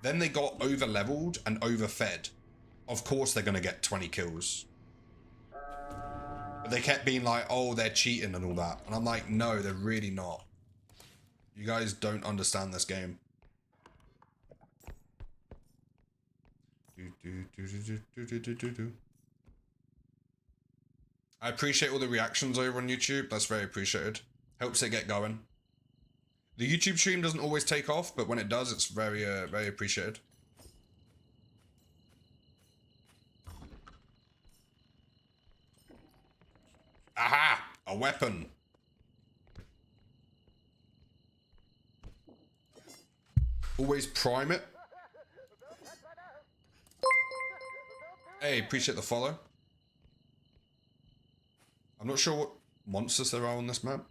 Then they got over leveled and overfed. Of course they're gonna get 20 kills. But they kept being like, oh, they're cheating and all that. And I'm like, no, they're really not. You guys don't understand this game. I appreciate all the reactions over on YouTube. That's very appreciated. Helps it get going. The YouTube stream doesn't always take off, but when it does, it's very, very appreciated. Aha! A weapon. Always prime it. Hey, appreciate the follow. I'm not sure what monsters there are on this map.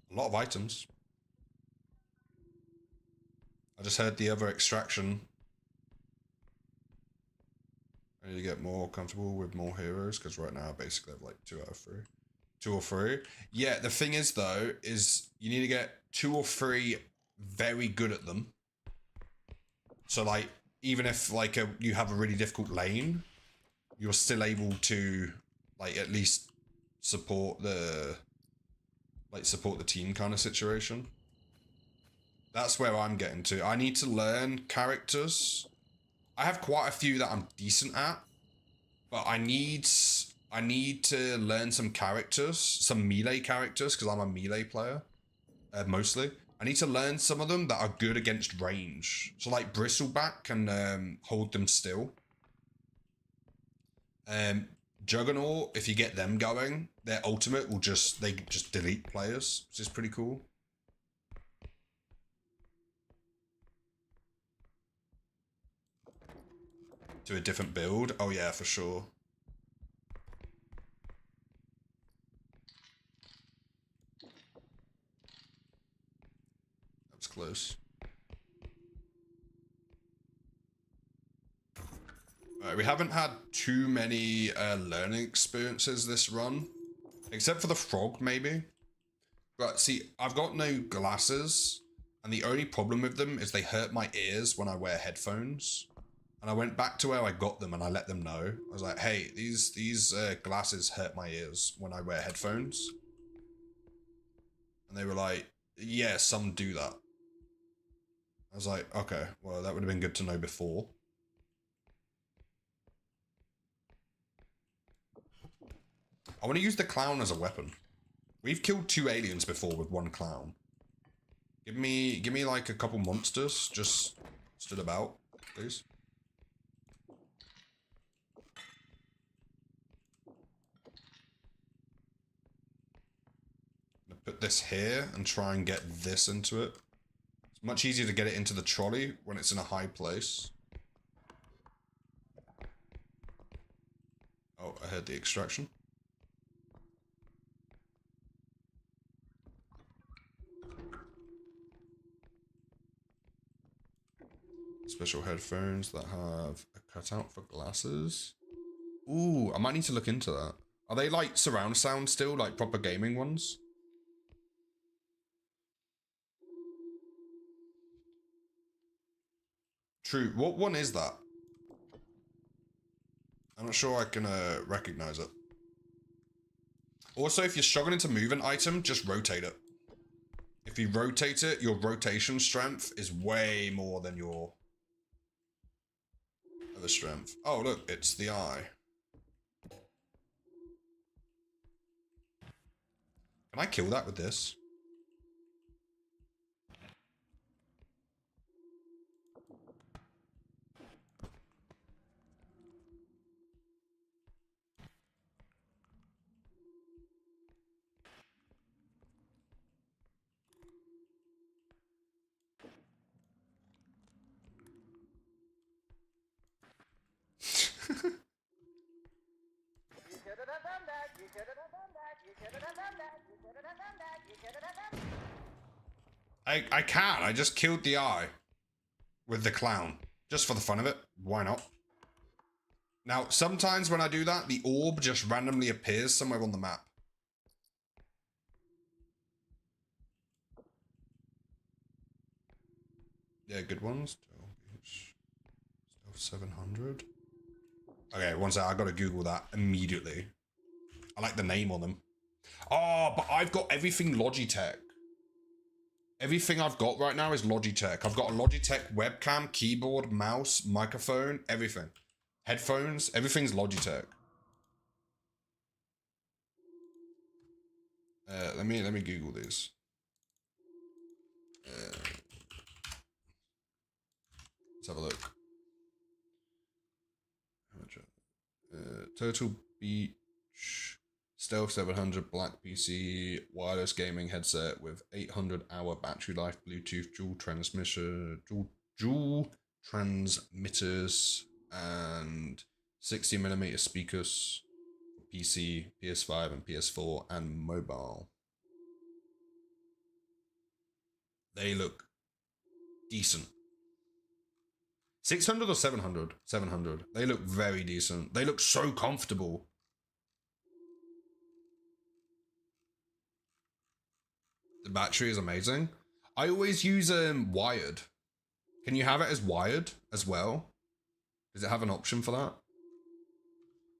A lot of items. I just heard the other extraction. I need to get more comfortable with more heroes, because right now I basically have like 2 out of 3. 2 or 3. Yeah, the thing is though, is you need to get 2 or 3 very good at them. So like, even if like you have a really difficult lane, you're still able to like at least support the team kind of situation. That's where I'm getting to. I need to learn characters. I have quite a few that I'm decent at, but I need to learn some characters, some melee characters, because I'm a melee player, mostly. I need to learn some of them that are good against range. So like Bristleback can hold them still. Juggernaut, if you get them going, their ultimate will just delete players, which is pretty cool. To a different build. Oh yeah, for sure. That was close. We haven't had too many learning experiences this run, except for the frog, maybe. But see, I've got no glasses, and the only problem with them is they hurt my ears when I wear headphones. And I went back to where I got them and I let them know. I was like, hey, these glasses hurt my ears when I wear headphones. And they were like, yeah, some do that. I was like, okay, well, that would have been good to know before. I want to use the clown as a weapon. We've killed 2 aliens before with 1 clown. Give me like a couple monsters just stood about, please. I'm gonna put this here and try and get this into it. It's much easier to get it into the trolley when it's in a high place. Oh, I heard the extraction. Special headphones that have a cutout for glasses. Ooh, I might need to look into that. Are they like surround sound still, like proper gaming ones? True. What one is that? I'm not sure I can recognize it. Also, if you're struggling to move an item, just rotate it. If you rotate it, your rotation strength is way more than your other strength. Oh, look, it's the eye. Can I kill that with this? I can. I just killed the eye with the clown. Just for the fun of it. Why not? Now, sometimes when I do that, the orb just randomly appears somewhere on the map. Yeah, good ones. Stealth 700. Okay, one sec. I gotta Google that immediately. I like the name on them. Oh, but I've got everything Logitech. Everything I've got right now is Logitech. I've got a Logitech webcam, keyboard, mouse, microphone, everything. Headphones, everything's Logitech. Let me Google this. Let's have a look. Total Beach Stealth 700 black PC wireless gaming headset with 800-hour battery life, Bluetooth dual transmitters, and 60mm speakers for PC, PS5, and PS4, and mobile. They look decent. 600 or 700? 700. They look very decent. They look so comfortable. The battery is amazing. I always use wired. Can you have it as wired as well? Does it have an option for that?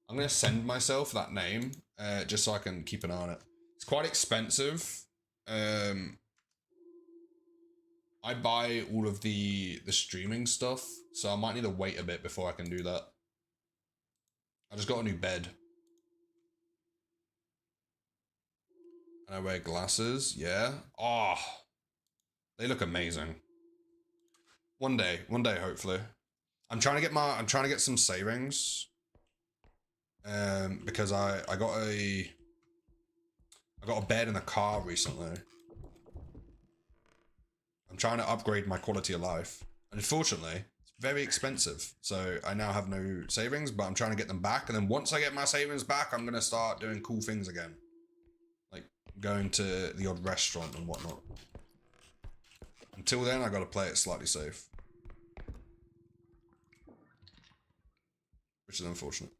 I'm going to send myself that name just so I can keep an eye on it. It's quite expensive. I buy all of the streaming stuff, so I might need to wait a bit before I can do that. I just got a new bed. And I wear glasses, yeah. Oh, they look amazing. One day, hopefully. I'm trying to get some savings. because I got a bed and a car recently. I'm trying to upgrade my quality of life. And unfortunately, it's very expensive. So I now have no savings, but I'm trying to get them back. And then once I get my savings back, I'm going to start doing cool things again. Like going to the odd restaurant and whatnot. Until then, I got to play it slightly safe. Which is unfortunate.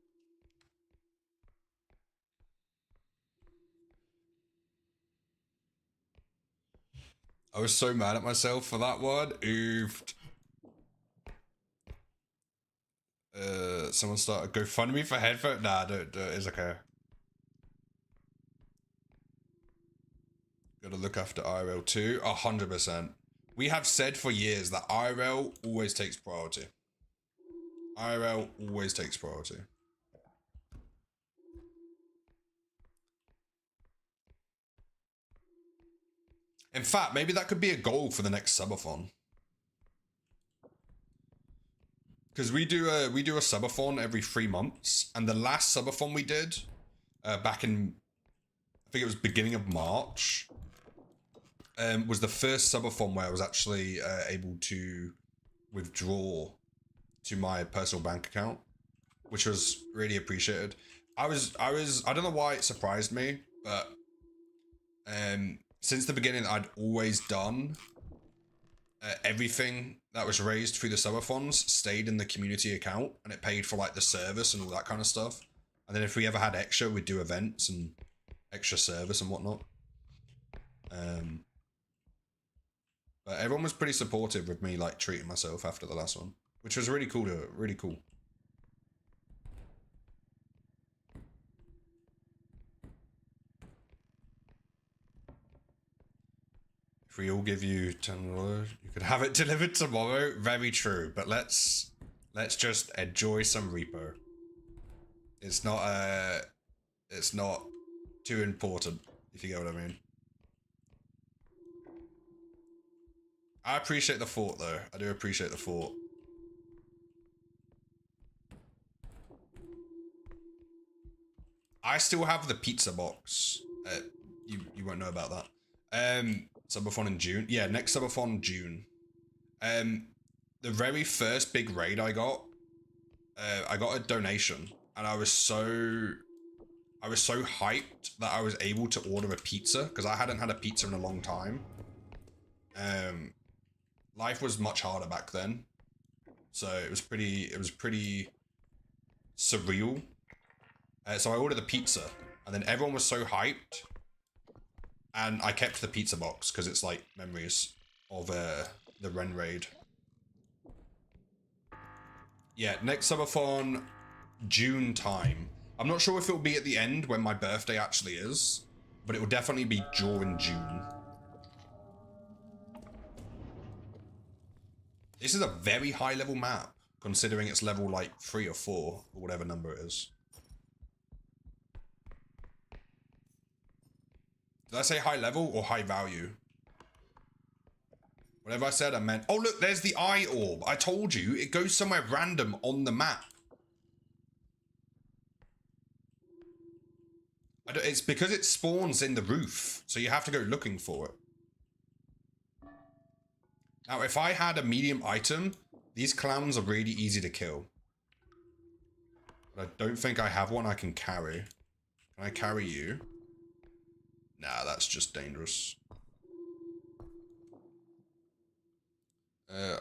I was so mad at myself for that one. Oofed. Someone started GoFundMe for headphone. Nah, don't. It's okay. Gotta look after IRL too. 100%. We have said for years that IRL always takes priority. IRL always takes priority. In fact, maybe that could be a goal for the next subathon. Because we do a subathon every 3 months, and the last subathon we did, back in, I think it was beginning of March, was the first subathon where I was actually able to withdraw to my personal bank account, which was really appreciated. I don't know why it surprised me, but since the beginning, I'd always done everything that was raised through the subathons stayed in the community account, and it paid for like the service and all that kind of stuff. And then if we ever had extra, we'd do events and extra service and whatnot. But everyone was pretty supportive with me like treating myself after the last one, which was really cool really cool. If we all give you $10, you could have it delivered tomorrow. Very true, but let's just enjoy some repo. It's not too important, if you get what I mean. I appreciate the thought though. I do appreciate the thought. I still have the pizza box. You won't know about that. Subathon in June. Yeah, next subathon June. The very first big raid I got a donation, and I was so hyped that I was able to order a pizza because I hadn't had a pizza in a long time. Life was much harder back then, so it was pretty surreal. So I ordered the pizza, and then everyone was so hyped. And I kept the pizza box because it's like memories of the Ren raid. Yeah, next subathon, June time. I'm not sure if it'll be at the end when my birthday actually is, but it will definitely be during June. This is a very high level map, considering it's level like 3 or 4, or whatever number it is. Did I say high level or high value? Whatever I said, I meant... Oh, look, there's the eye orb. I told you, it goes somewhere random on the map. It's because it spawns in the roof, so you have to go looking for it. Now, if I had a medium item, these clowns are really easy to kill. But I don't think I have one I can carry. Can I carry you? Nah, that's just dangerous.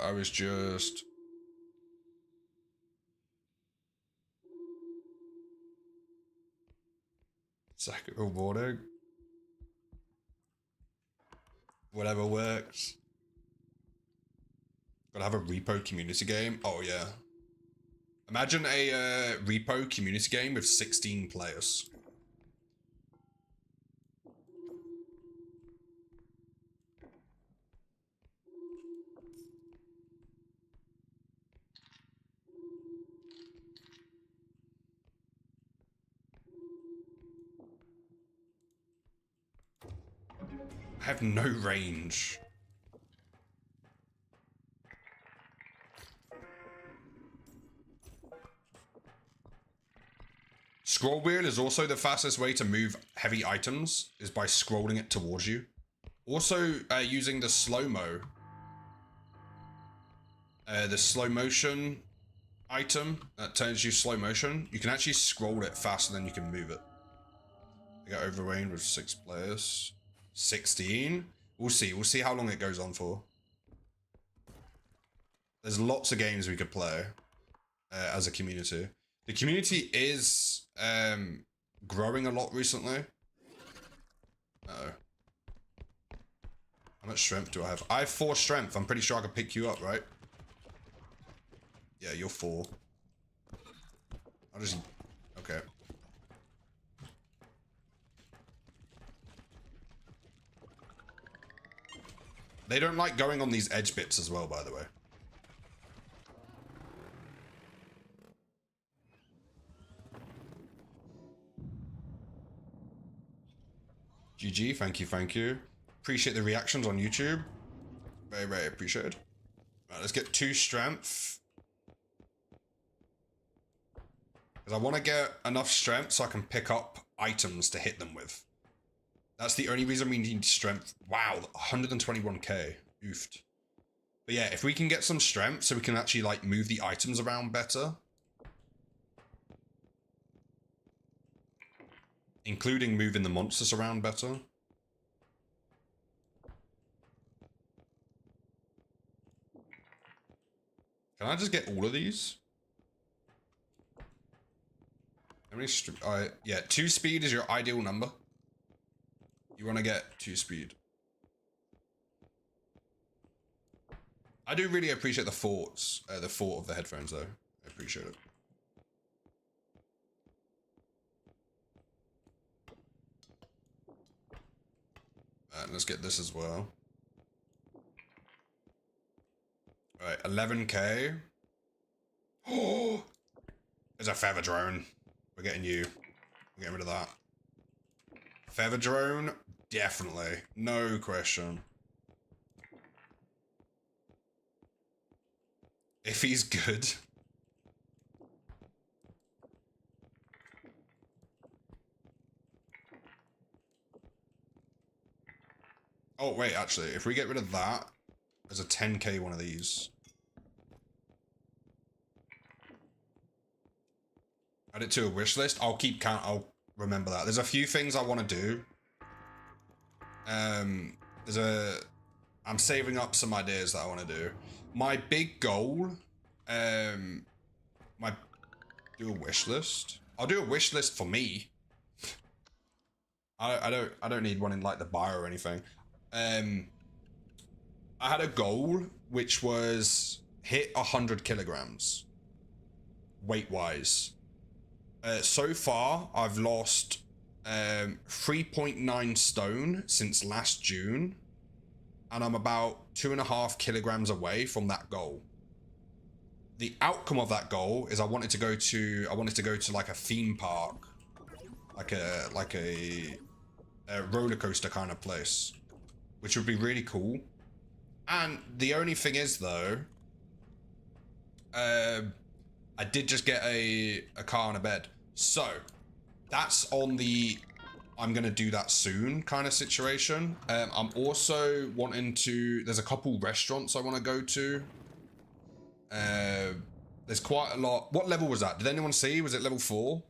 I was just... Second rewarding. Whatever works. Gotta have a Repo community game. Oh, yeah. Imagine a Repo community game with 16 players. I have no range. Scroll wheel is also the fastest way to move heavy items, is by scrolling it towards you. Also, using the slow-mo. The slow motion item that turns you slow motion. You can actually scroll it faster than you can move it. I got overrange with 6 players. 16? We'll see. We'll see how long it goes on for. There's lots of games we could play as a community. The community is growing a lot recently. Uh-oh. How much strength do I have? I have 4 strength. I'm pretty sure I can pick you up, right? Yeah, you're 4. I'll just... Okay. They don't like going on these edge bits as well, by the way. GG, thank you, thank you. Appreciate the reactions on YouTube. Very, very appreciated. Right, let's get 2 strength. Because I want to get enough strength so I can pick up items to hit them with. That's the only reason we need strength. Wow, 121k. Oofed. But yeah, if we can get some strength so we can actually like move the items around better. Including moving the monsters around better. Can I just get all of these? How many yeah, 2 speed is your ideal number. You want to get 2 speed. I do really appreciate the thought of the headphones though. I appreciate it. Let's get this as well. Alright, 11k. Oh! There's a feather drone. We're getting you. We're getting rid of that. Feather drone? Definitely. No question. If he's good. Oh, wait, actually, if we get rid of that, there's a 10k one of these. Add it to a wish list. I'll keep count. I'll remember that. There's a few things I want to do. I'm saving up some ideas that I want to do. My big goal, do a wish list. I'll do a wish list for me. I don't need one in like the bio or anything. I had a goal which was hit 100 kilograms weight wise. So far I've lost 3.9 stone since last June, and I'm about 2.5 kilograms away from that goal. The outcome of that goal is I wanted to go to like a theme park, like a roller coaster kind of place, which would be really cool. And the only thing is though, I did just get a car and a bed, so that's on the I'm gonna do that soon kind of situation. I'm also wanting to, there's a couple restaurants I want to go to. There's quite a lot. What level was that? Did anyone see? Was it level 4?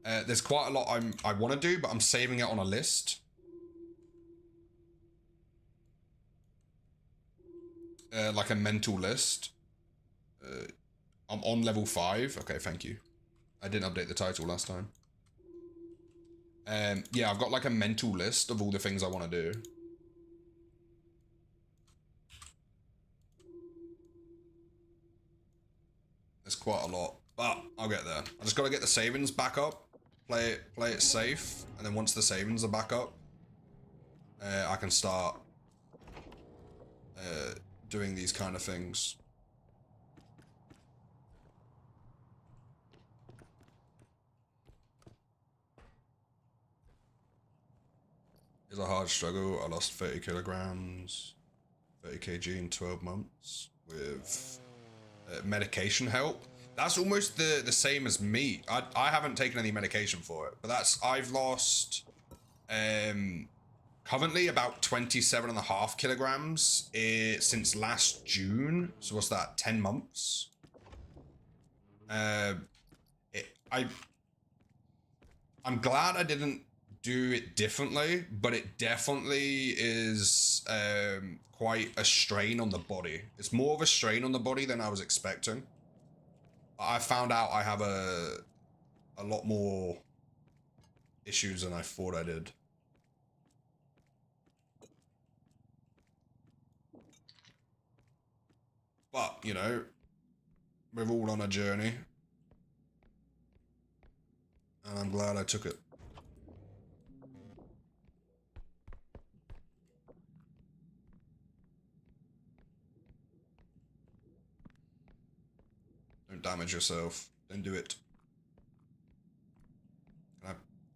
There's quite a lot I want to do, but I'm saving it on a list. Like a mental list. I'm on level 5. Okay, thank you. I didn't update the title last time. Yeah, I've got like a mental list of all the things I want to do. There's quite a lot, but I'll get there. I just got to get the savings back up, play it safe, and then once the savings are back up, I can start doing these kind of things. It's a hard struggle. I lost 30 kilograms, 30 kg in 12 months with medication help. That's almost the same as me. I haven't taken any medication for it, but I've lost currently about 27.5 kilograms since last June. So what's that? 10 months. I'm glad I didn't do it differently, but it definitely is quite a strain on the body. It's more of a strain on the body than I was expecting. I found out I have a lot more issues than I thought I did. But, you know, we're all on a journey. And I'm glad I took it. Don't damage yourself. Don't do it.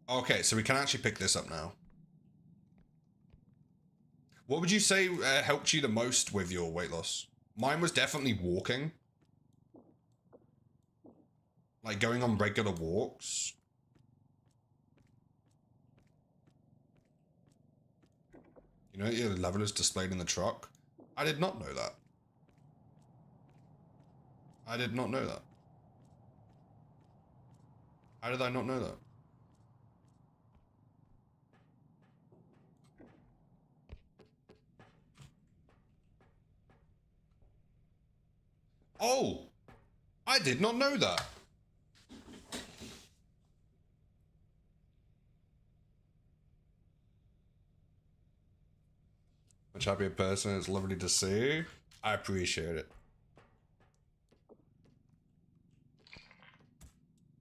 Okay, so we can actually pick this up now. What would you say helped you the most with your weight loss? Mine was definitely walking. Like going on regular walks. You know, your level is displayed in the truck. I did not know that. I did not know that. How did I not know that? Oh! I did not know that. Much happier person. It's lovely to see. I appreciate it.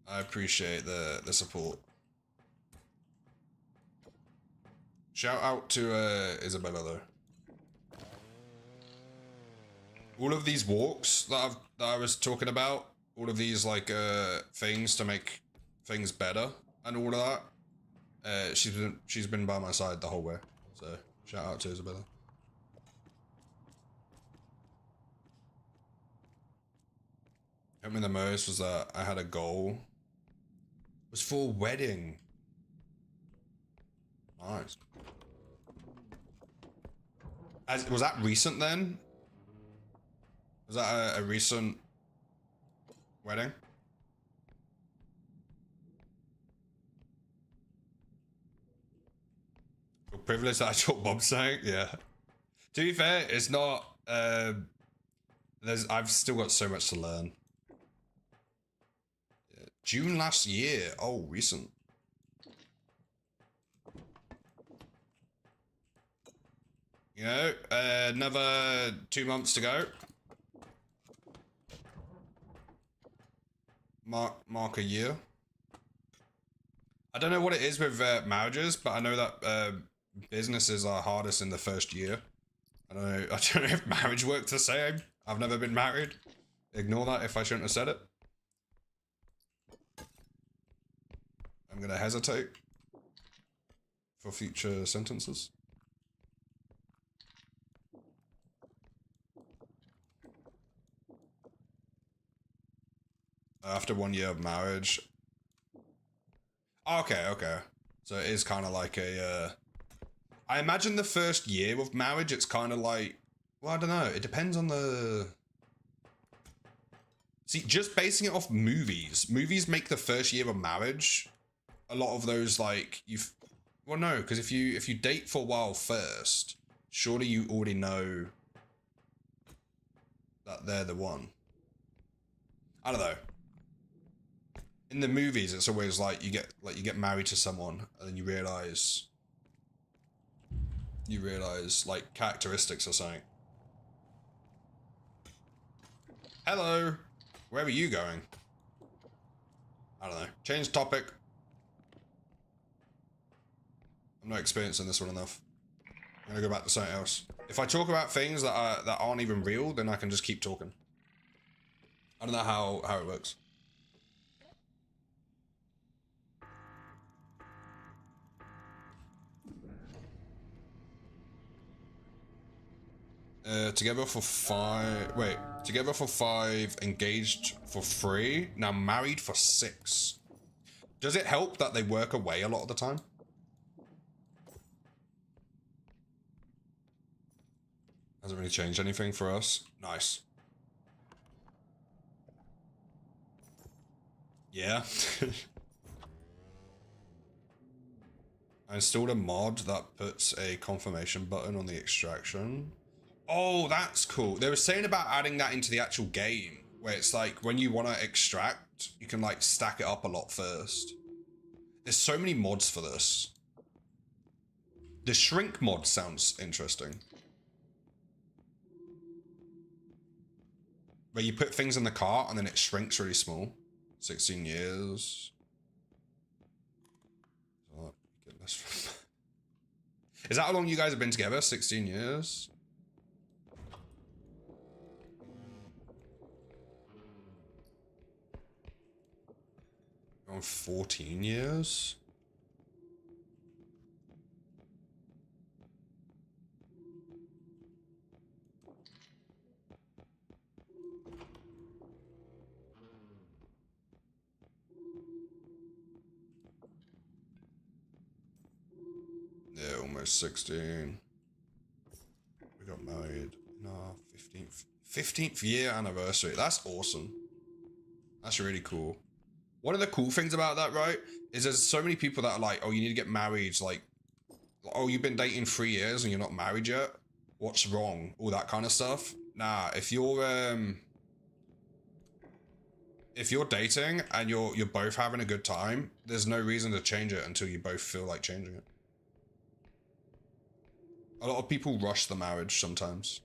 I appreciate the support. Shout out to Isabella though. All of these walks that I was talking about, all of these like things to make things better and all of that. She's been by my side the whole way. So shout out to Isabella. Helped me the most was that I had a goal. It was for a wedding. Nice. Was that recent then? Was that a recent wedding? Your privilege, that's what Bob's saying? Yeah. To be fair, it's not, I've still got so much to learn. Yeah. June last year. Oh, recent. You know, another 2 months to go. Mark a year. I don't know what it is with marriages, but I know that businesses are hardest in the first year. I don't know if marriage works the same. I've never been married. Ignore that if I shouldn't have said it. I'm gonna hesitate for future sentences. After 1 year of marriage. Okay. So it is kind of like a, I imagine the first year of marriage, it's kind of like, well, I don't know. It depends on the... See, just basing it off movies. Movies make the first year of marriage, a lot of those, like, well, no, because if you date for a while first, surely you already know that they're the one. I don't know. In the movies, it's always like you get married to someone and then you realize like characteristics or something. Hello, where are you going? I don't know. Change topic. I'm not experienced in this one enough. I'm gonna go back to something else. If I talk about things that aren't even real, then I can just keep talking. I don't know how it works. Together for 5... Wait. Together for 5, engaged for 3, now married for 6. Does it help that they work away a lot of the time? Hasn't really changed anything for us. Nice. Yeah. I installed a mod that puts a confirmation button on the extraction. Oh, that's cool. They were saying about adding that into the actual game, where it's like when you want to extract, you can like stack it up a lot first. There's so many mods for this. The shrink mod sounds interesting. Where you put things in the cart and then it shrinks really small. 16 years. Oh, get less. Is that how long you guys have been together? 16 years? On 14 years? Yeah, almost 16. We got married in our 15th year anniversary. That's awesome. That's really cool. One of the cool things about that, right, is there's so many people that are like, oh, you need to get married. Like, oh, you've been dating 3 years and you're not married yet? What's wrong? All that kind of stuff. Nah, if you're dating and you're both having a good time, there's no reason to change it until you both feel like changing it. A lot of people rush the marriage sometimes.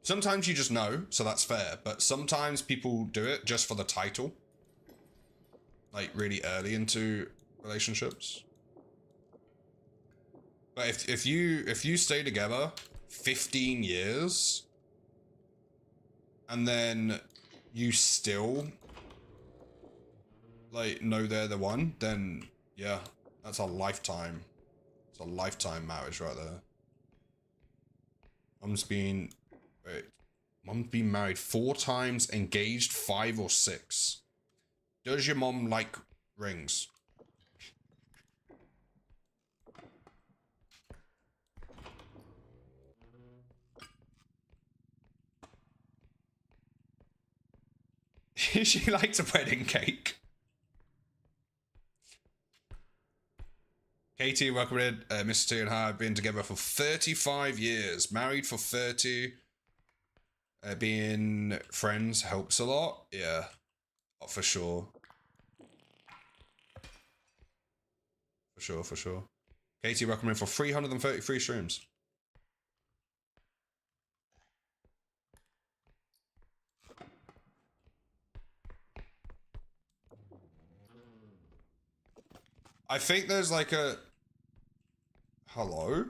Sometimes you just know, so that's fair. But sometimes people do it just for the title. Like really early into relationships. But if you stay together 15 years and then you still like know they're the one, then yeah, that's a lifetime. It's a lifetime marriage right there. Mum's been married 4 times, engaged 5 or 6. Does your mom like rings? She likes a wedding cake. Katie, welcome in. Mr. T and I have been together for 35 years. Married for 30. Being friends helps a lot. Yeah, for sure. For sure. Katie, welcome in for 333 streams. I think there's like a... Hello?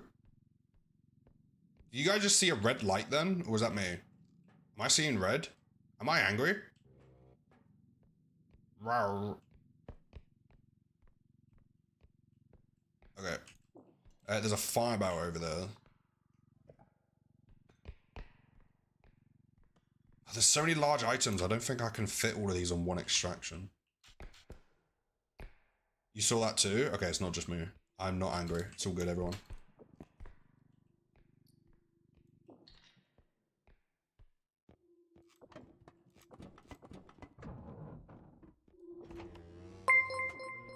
You guys just see a red light then? Or was that me? Am I seeing red? Am I angry? Rawr. Okay. There's a fire barrel over there. Oh, there's so many large items. I don't think I can fit all of these on one extraction. You saw that too? Okay, it's not just me. I'm not angry. It's all good, everyone.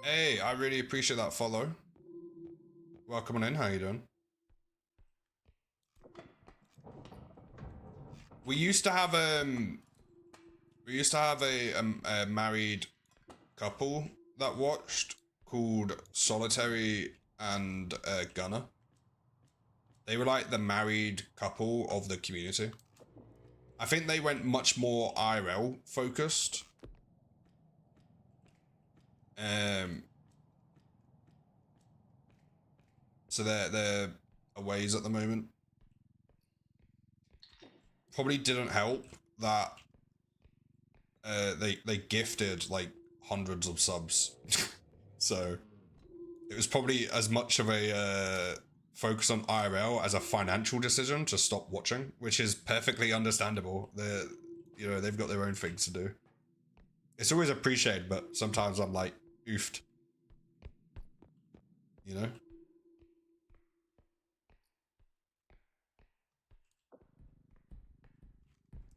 Hey, I really appreciate that follow. Welcome on in. How you doing? We used to have a married couple that watched called Solitary and Gunner. They were like the married couple of the community. I think they went much more IRL focused. So they're aways at the moment. Probably didn't help that they gifted like hundreds of subs. So it was probably as much of a focus on IRL as a financial decision to stop watching, which is perfectly understandable. you know, they've got their own things to do. It's always appreciated, but sometimes I'm like, oofed. You know?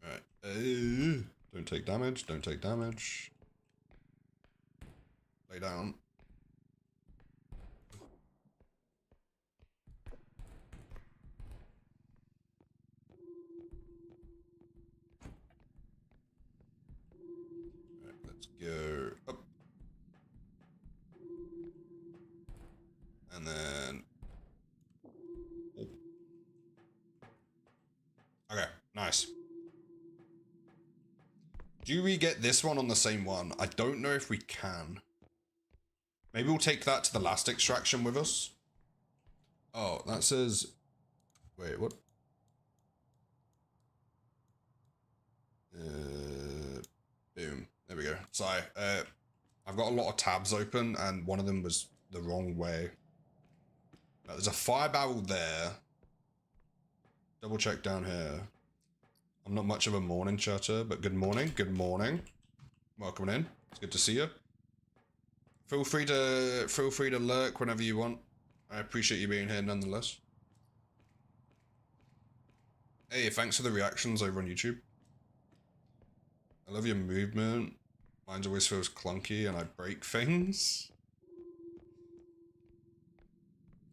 Alright. Don't take damage, don't take damage. Lay down. Alright, let's go up. And then... Oh. Okay, nice. Do we get this one on the same one? I don't know if we can. Maybe we'll take that to the last extraction with us. Oh, that says... Wait, what? Boom. There we go. Sorry. I've got a lot of tabs open, and one of them was the wrong way. There's a fire barrel there. Double check down here. I'm not much of a morning chatter, but good morning. Good morning. Welcome in. It's good to see you. Feel free to lurk whenever you want. I appreciate you being here nonetheless. Hey, thanks for the reactions over on YouTube. I love your movement. Mine always feels clunky and I break things.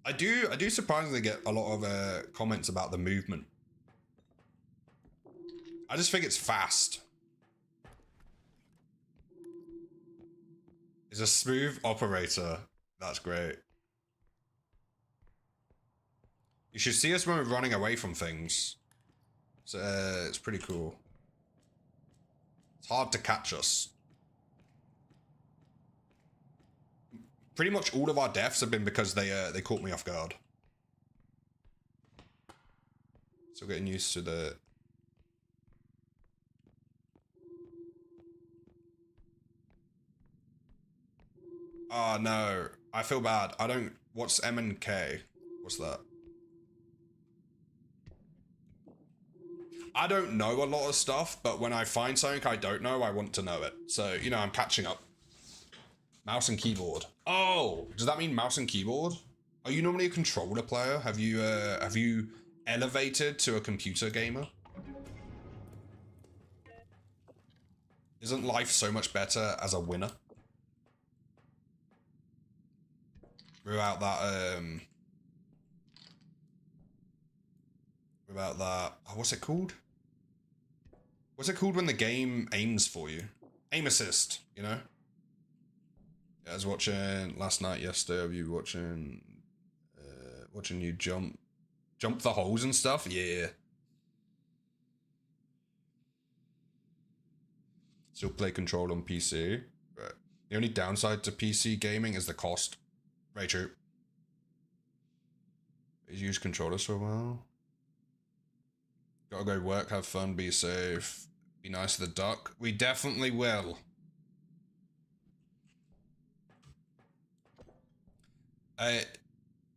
I do surprisingly get a lot of comments about the movement. I just think it's fast. It's a smooth operator. That's great. You should see us when we're running away from things. So, it's pretty cool. It's hard to catch us. Pretty much all of our deaths have been because they caught me off guard. Still getting used to the... Oh no, I feel bad. I don't... What's M and K? What's that? I don't know a lot of stuff, but when I find something I don't know, I want to know it. So, you know, I'm catching up. Mouse and keyboard. Oh, does that mean mouse and keyboard? Are you normally a controller player? Have you elevated to a computer gamer? Isn't life so much better as a winner? Without that, oh, what's it called? What's it called when the game aims for you? Aim assist, you know? Yeah, I was watching last night, yesterday, of you watching you jump the holes and stuff. Yeah. Still play Control on PC. Right. The only downside to PC gaming is the cost. Very true. Use controllers for a while. Gotta go work, have fun, be safe, be nice to the duck. We definitely will.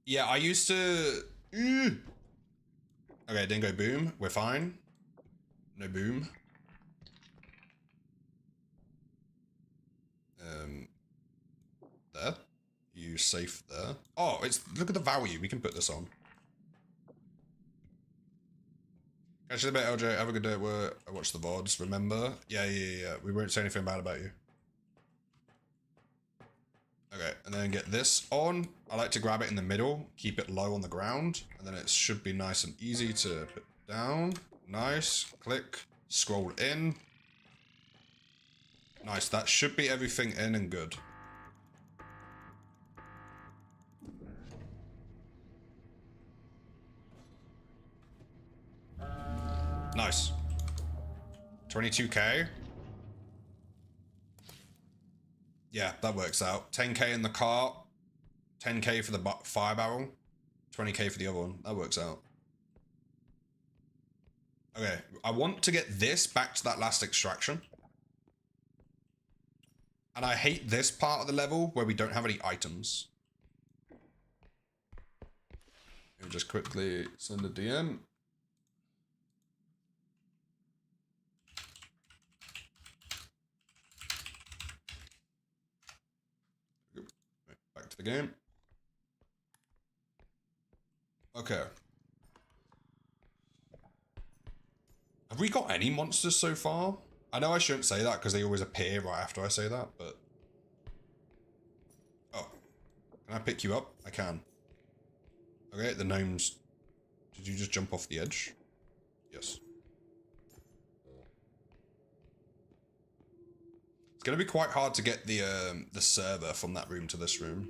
Yeah, I used to... Okay, didn't go boom. We're fine. No boom. There. You safe there. Oh, it's... Look at the value. We can put this on. Catch you in a bit, LJ. Have a good day at work. I watch the VODs, remember? Yeah. We won't say anything bad about you. Okay, and then get this on. I like to grab it in the middle, keep it low on the ground, and then it should be nice and easy to put down. Nice. Click. Scroll in. Nice. That should be everything in and good. Nice. 22k. Yeah, that works out. 10k in the cart. 10k for the fire barrel. 20k for the other one. That works out. Okay, I want to get this back to that last extraction. And I hate this part of the level where we don't have any items. Let me just quickly send a DM. game. Okay. Have we got any monsters so far? I know I shouldn't say that because they always appear right after I say that, but... Oh. Can I pick you up? I can. Okay, the gnomes... Did you just jump off the edge? Yes. It's gonna be quite hard to get the server from that room to this room.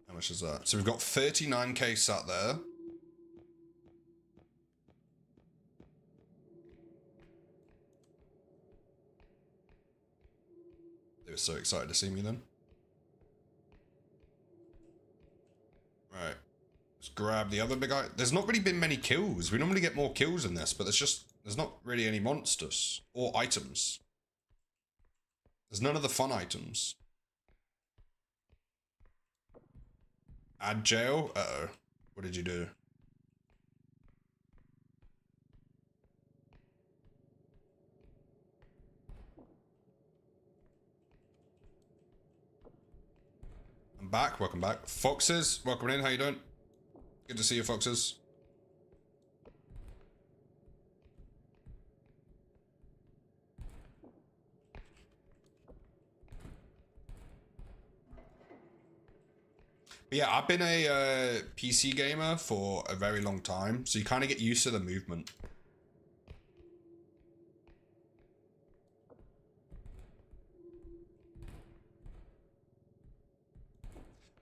How much is that? So we've got 39k sat there. They were so excited to see me then. Right. Let's grab the other big guy. There's not really been many kills. We normally get more kills in this, but there's not really any monsters or items. There's none of the fun items. Add jail? Uh-oh. What did you do? I'm back. Welcome back. Foxes, welcome in. How you doing? Good to see you, Foxes. But yeah, I've been a PC gamer for a very long time, so you kind of get used to the movement.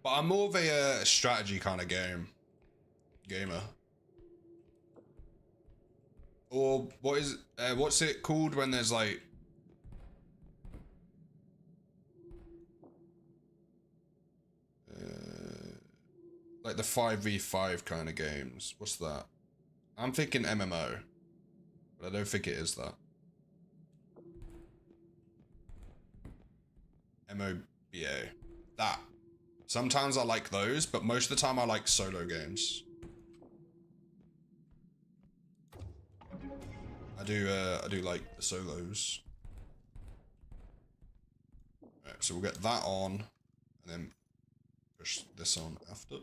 But I'm more of a strategy kind of gamer. Or what's it called when there's like the 5v5 kind of games? What's that? I'm thinking MMO, but I don't think it is that. MOBA. That. Sometimes I like those, but most of the time I like solo games. I do like the solos. Right, so we'll get that on, and then push this on after.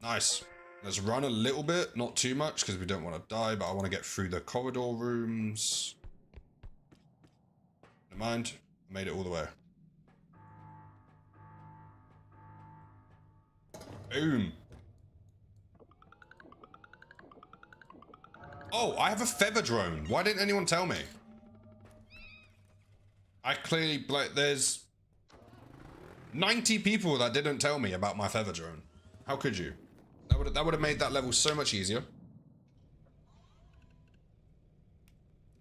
Nice. Let's run a little bit, not too much, because we don't want to die, but I want to get through the corridor rooms. Never mind. I made it all the way. Boom. Oh, I have a feather drone. Why didn't anyone tell me? I clearly, like, there's 90 people that didn't tell me about my feather drone. How could you? That would have made that level so much easier.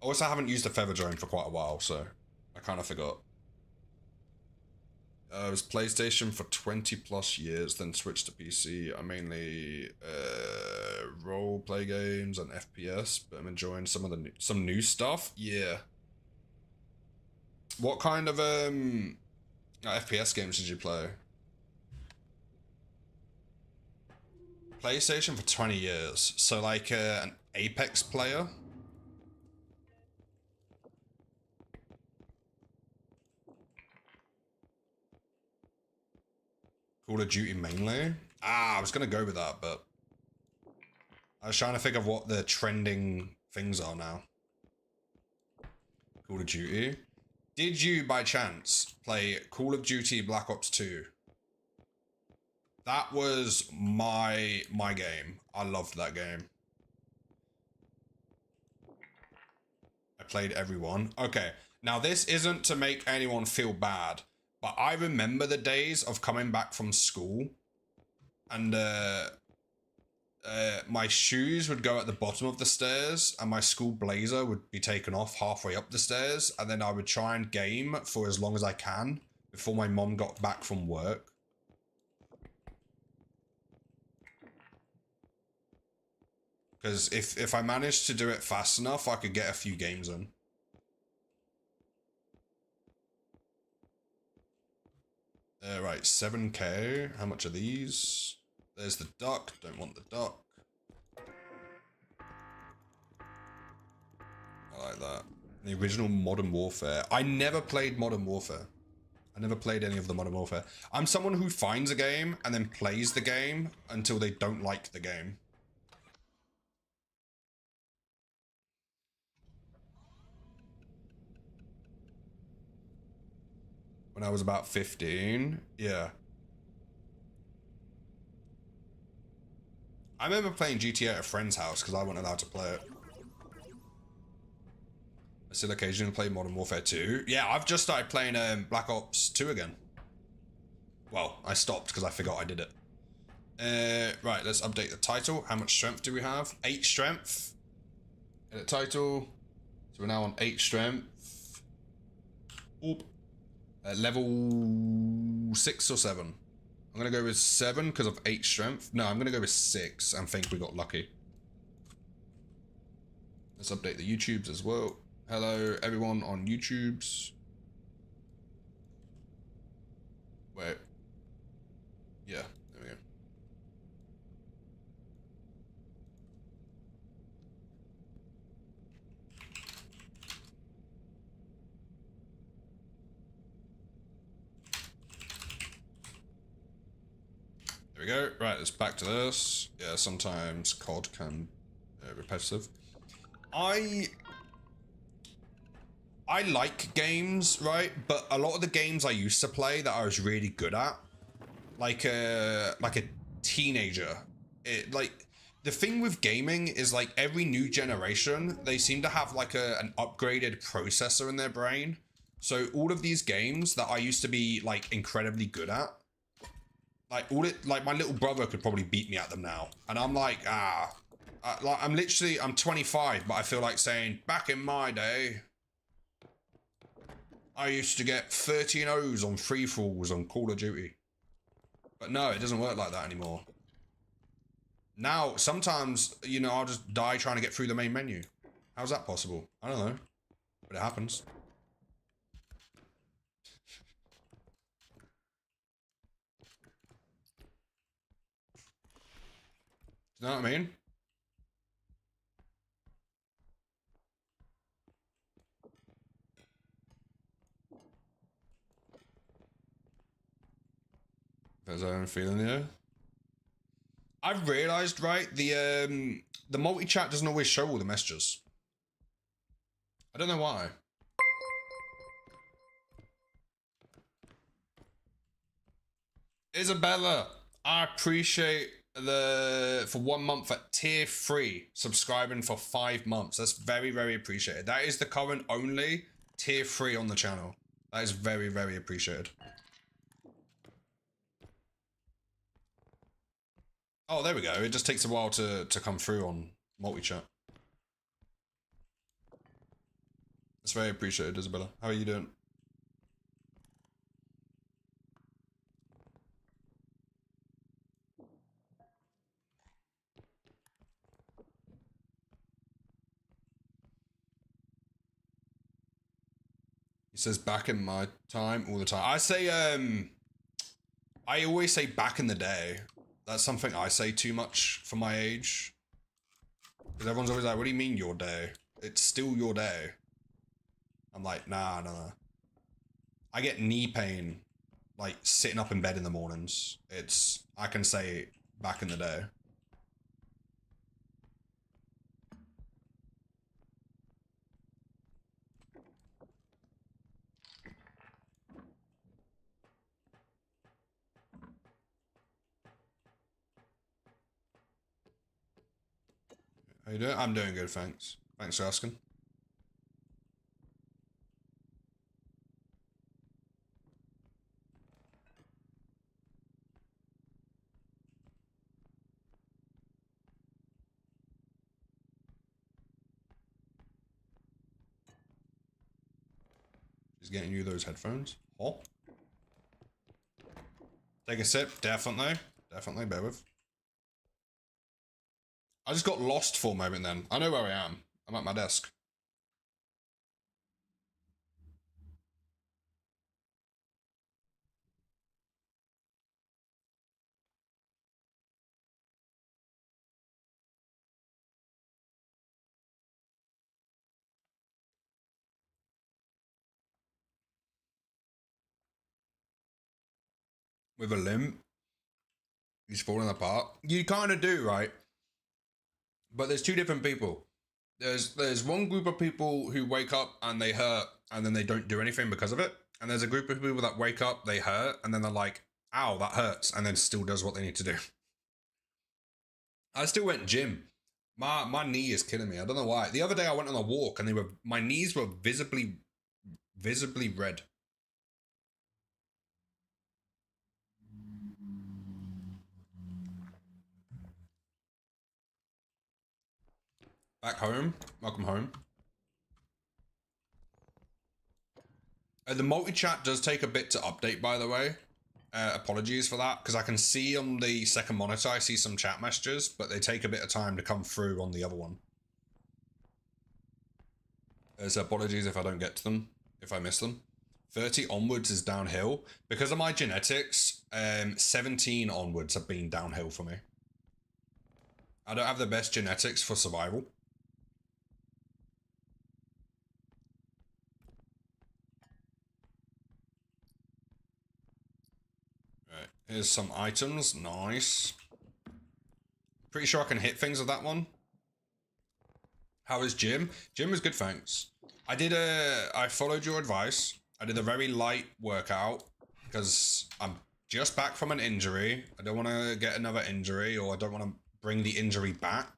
Also, I haven't used a feather drone for quite a while, so I kind of forgot. It was PlayStation for 20 plus years, then switched to PC. I mainly role play games and FPS, but I'm enjoying some of the some new stuff. Yeah. What kind of FPS games did you play? PlayStation for 20 years. So like an Apex player? Call of Duty mainly? Ah, I was gonna go with that, but I was trying to think of what the trending things are now. Call of Duty. Did you, by chance, play Call of Duty Black Ops 2? That was my game. I loved that game. I played everyone. Okay, now this isn't to make anyone feel bad, but I remember the days of coming back from school and my shoes would go at the bottom of the stairs and my school blazer would be taken off halfway up the stairs, and then I would try and game for as long as I can before my mom got back from work. Because if I managed to do it fast enough, I could get a few games in. Right, 7k. How much are these? There's the duck. Don't want the duck. I like that. The original Modern Warfare. I never played Modern Warfare. I never played any of the Modern Warfare. I'm someone who finds a game and then plays the game until they don't like the game. When I was about 15, yeah. I remember playing GTA at a friend's house because I wasn't allowed to play it. I still occasionally play Modern Warfare 2. Yeah, I've just started playing Black Ops 2 again. Well, I stopped because I forgot I did it. Right, let's update the title. How much strength do we have? 8 strength. Edit title. So we're now on 8 strength. Oop. Level 6 or 7? I'm gonna go with 7 because of 8 strength. No, I'm gonna go with 6 and think we got lucky. Let's update the YouTubes as well. Hello, everyone on YouTubes. Wait. Yeah, there we go. There we go. Right, let's back to this. Yeah, sometimes COD can repetitive. I like games, right? But a lot of the games I used to play that I was really good at, like a teenager, the thing with gaming is like every new generation, they seem to have like an upgraded processor in their brain. So all of these games that I used to be like incredibly good at, like my little brother could probably beat me at them now, and I'm like I'm 25, but I feel like saying back in my day. I used to get 13 O's on free falls on Call of Duty. But no, it doesn't work like that anymore. Now, sometimes, you know, I'll just die trying to get through the main menu. How's that possible? I don't know. But it happens. Do you know what I mean? There's own feeling there. I've realized, right, the multi-chat doesn't always show all the messages. I don't know why. Isabella, I appreciate for 1 month at tier 3, subscribing for 5 months. That's very, very appreciated. That is the current only tier 3 on the channel. That is very, very appreciated. Oh, there we go. It just takes a while to come through on multi-chat. That's very appreciated, Isabella. How are you doing? He says back in my time all the time. I always say back in the day. That's something I say too much for my age. Because everyone's always like, what do you mean your day? It's still your day. I'm like, nah. I get knee pain, like sitting up in bed in the mornings. I can say back in the day. How you doing? I'm doing good, thanks. Thanks for asking. She's getting you those headphones. Oh. Take a sip, definitely. Definitely, bear with. I just got lost for a moment then. I know where I am. I'm at my desk. with a limp. He's falling apart. You kind of do, right? But there's two different people. There's one group of people who wake up and they hurt and then they don't do anything because of it. And there's a group of people that wake up, they hurt, and then they're like, ow, that hurts, and then still does what they need to do. I still went gym. My knee is killing me. I don't know why. The other day I went on a walk and my knees were visibly red. Back home. Welcome home. The multi-chat does take a bit to update, by the way. Apologies for that, because I can see on the second monitor, I see some chat messages, but they take a bit of time to come through on the other one. So apologies if I don't get to them, if I miss them. 30 onwards is downhill. Because of my genetics, 17 onwards have been downhill for me. I don't have the best genetics for survival. Right, here's some items. Nice. Pretty sure I can hit things with that one. How is gym? Gym was good, thanks. I followed your advice. I did a very light workout because I'm just back from an injury. I don't want to get another injury, or I don't want to bring the injury back.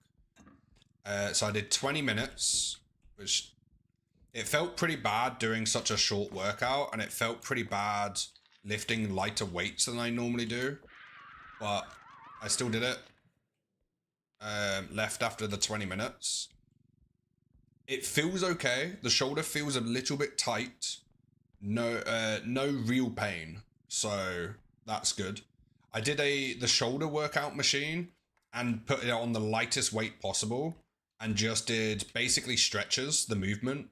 So I did 20 minutes, which it felt pretty bad doing such a short workout, and it felt pretty bad lifting lighter weights than I normally do, but I still did it. Left after the 20 minutes. It feels okay. The shoulder feels a little bit tight. No real pain, so that's good. I did the shoulder workout machine and put it on the lightest weight possible, and just did basically stretches, the movement.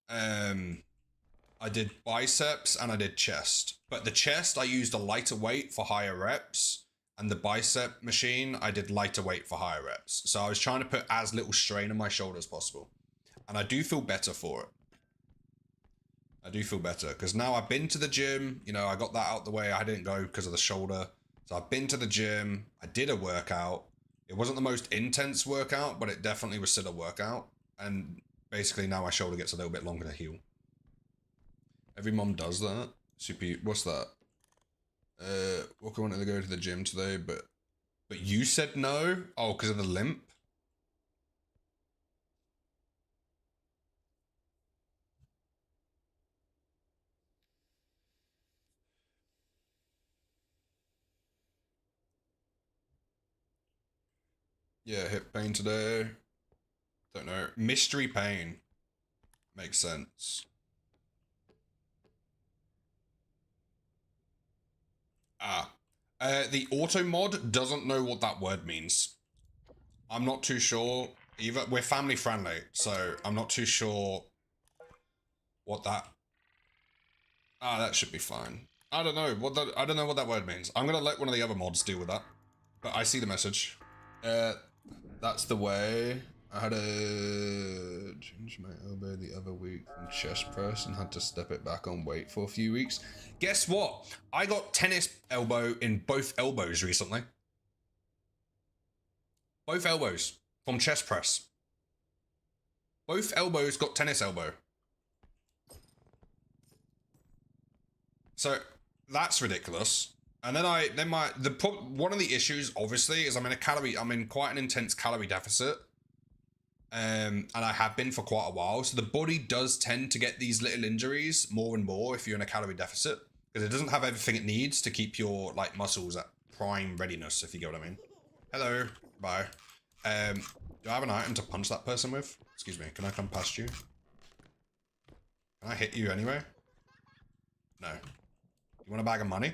I did biceps and I did chest, but the chest I used a lighter weight for higher reps, and the bicep machine I did lighter weight for higher reps. So I was trying to put as little strain on my shoulder as possible, and I do feel better for it. I do feel better because now I've been to the gym. You know, I got that out the way. I didn't go because of the shoulder, so I've been to the gym. I did a workout. It wasn't the most intense workout, but it definitely was still a workout. And basically now my shoulder gets a little bit longer to heal. Every mom does that. Super. What's that? Walker wanted to go to the gym today, but you said no. Oh, because of the limp. Yeah, hip pain today. Don't know. Mystery pain. Makes sense. The auto mod doesn't know what that word means. I'm not too sure either. We're family friendly, so I'm not too sure what that. That should be fine. I don't know what that. I don't know what that word means. I'm gonna let one of the other mods deal with that. But I see the message. That's the way. I had to change my elbow the other week from chest press and had to step it back on weight for a few weeks. Guess what? I got tennis elbow in both elbows recently. Both elbows from chest press. Both elbows got tennis elbow. So that's ridiculous. And then one of the issues obviously is I'm in quite an intense calorie deficit. And I have been for quite a while. So the body does tend to get these little injuries more and more if you're in a calorie deficit, because it doesn't have everything it needs to keep your like muscles at prime readiness, if you get what I mean. Hello, bye. Do I have an item to punch that person with? Excuse me, can I come past you? Can I hit you anyway? No. You want a bag of money?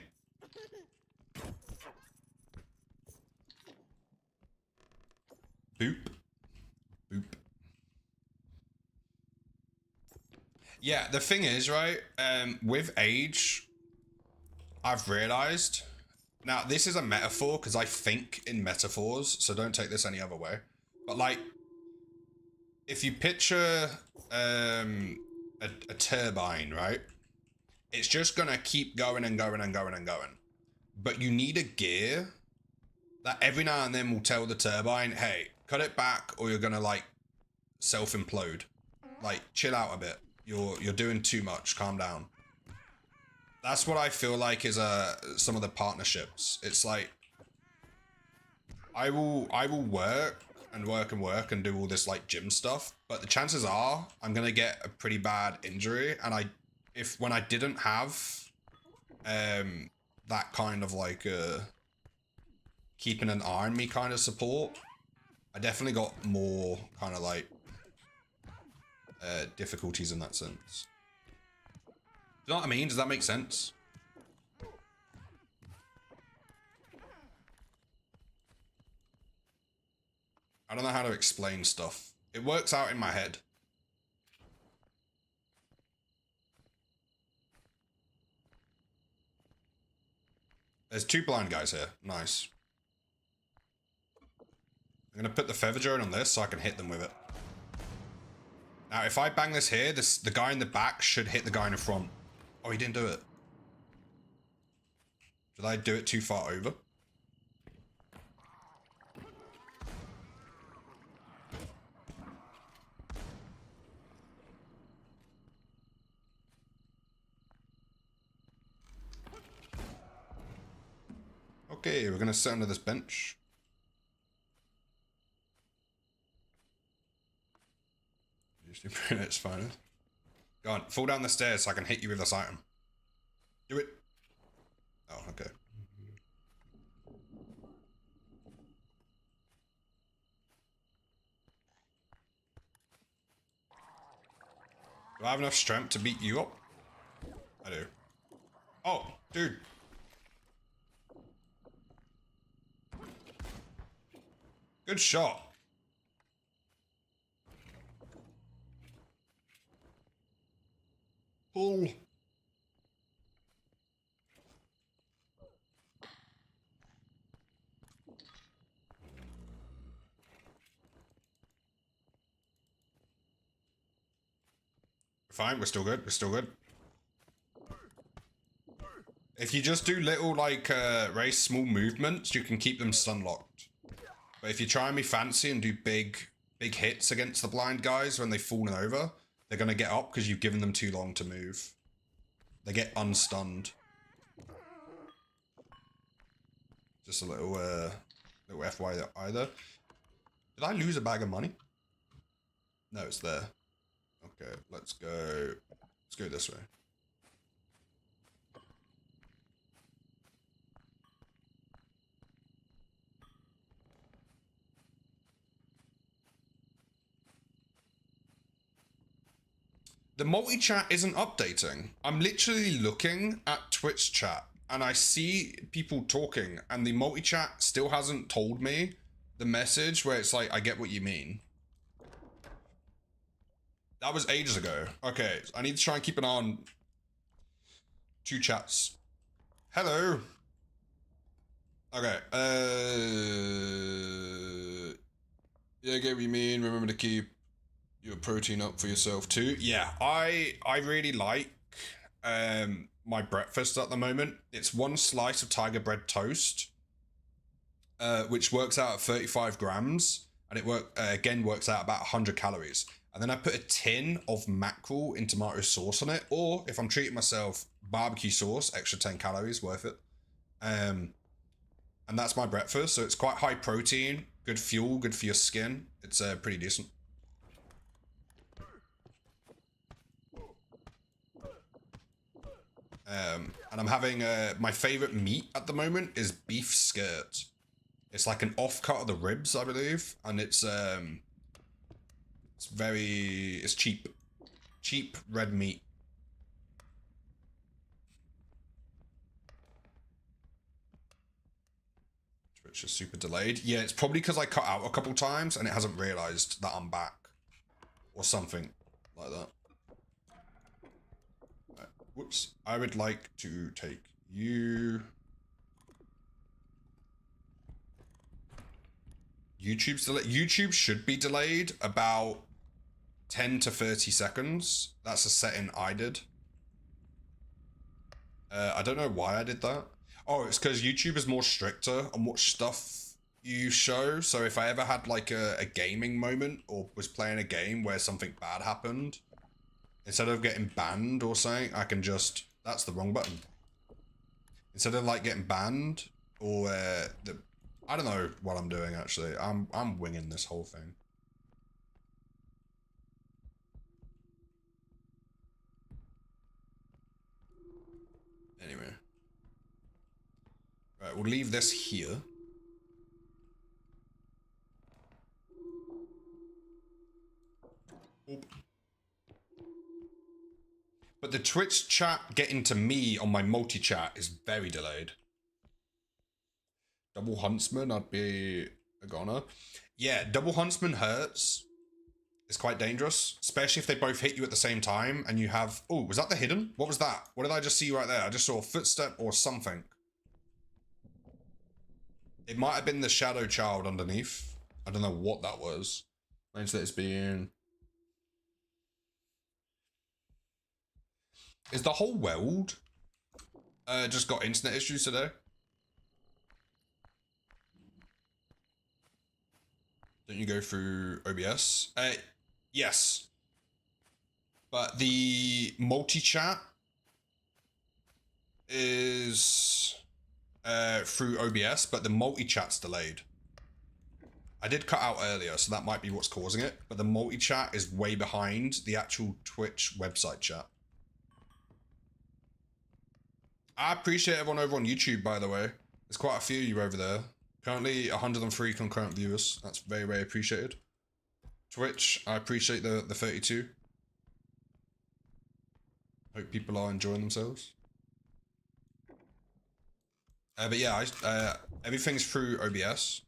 Boop. Boop. Yeah, the thing is, right, with age, I've realized, now this is a metaphor because I think in metaphors, so don't take this any other way, but like, if you picture a turbine, right, it's just gonna keep going and going and going and going. but you need a gear that every now and then will tell the turbine, hey, cut it back or you're gonna like self-implode. Like, chill out a bit. You're doing too much, calm down. That's what I feel like is some of the partnerships. It's like I will work and do all this like gym stuff, but the chances are I'm gonna get a pretty bad injury, and when I didn't have that kind of like keeping an eye on me kind of support, I definitely got more kind of like difficulties in that sense. Do you know what I mean? Does that make sense? I don't know how to explain stuff. It works out in my head. There's 2 blind guys here. Nice. I'm gonna put the feather drone on this so I can hit them with it. Now, if I bang this here, the guy in the back should hit the guy in the front. Oh, he didn't do it. Did I do it too far over? Okay, we're gonna sit under this bench. It's fine. Go on, fall down the stairs so I can hit you with this item. Do it. Oh, okay. Do I have enough strength to beat you up? I do. Oh, dude. Good shot. Pull. Fine, we're still good. We're still good. If you just do little, like, very small movements, you can keep them stun locked. But if you try and be fancy and do big hits against the blind guys when they've fallen over, they're gonna get up because you've given them too long to move. They get unstunned. Just a little FYI there. Did I lose a bag of money? No, it's there. Okay, let's go this way. The multi-chat isn't updating. I'm literally looking at Twitch chat and I see people talking and the multi-chat still hasn't told me the message where it's like, I get what you mean. That was ages ago. Okay, I need to try and keep an eye on 2 chats. Hello. Okay, yeah, I get what you mean. Remember to keep your protein up for yourself too. Yeah, I really like my breakfast at the moment. It's 1 slice of tiger bread toast, which works out at 35 grams, and it works out about 100 calories. And then I put a tin of mackerel in tomato sauce on it, or if I'm treating myself, barbecue sauce, extra 10 calories, worth it. And that's my breakfast. So it's quite high protein, good fuel, good for your skin. It's pretty decent. And I'm having my favorite meat at the moment is beef skirt. It's like an offcut of the ribs, I believe, and it's cheap red meat. Twitch is super delayed. Yeah, it's probably because I cut out a couple times and it hasn't realized that I'm back, or something like that. Whoops. I would like to take you. YouTube should be delayed about 10 to 30 seconds. That's a setting I did. I don't know why I did that. Oh, it's because YouTube is more stricter on what stuff you show. So if I ever had like a gaming moment or was playing a game where something bad happened, instead of getting banned or something, I can just, that's the wrong button. Instead of like getting banned or I don't know what I'm doing actually. I'm winging this whole thing. Anyway. Right, we'll leave this here. Oop. But the Twitch chat getting to me on my multi-chat is very delayed. Double Huntsman, I'd be a goner. Yeah, double Huntsman hurts. It's quite dangerous, especially if they both hit you at the same time and you have... Oh, was that the hidden? What was that? What did I just see right there? I just saw a footstep or something. It might have been the Shadow Child underneath. I don't know what that was. Means that it's being... Is the whole world just got internet issues today? Don't you go through OBS? Yes. But the multi-chat is through OBS, but the multi-chat's delayed. I did cut out earlier, so that might be what's causing it, but the multi-chat is way behind the actual Twitch website chat. I appreciate everyone over on YouTube, by the way. There's quite a few of you over there. Currently 103 concurrent viewers. That's very, very appreciated. Twitch, I appreciate the 32. Hope people are enjoying themselves. But yeah, everything's through OBS.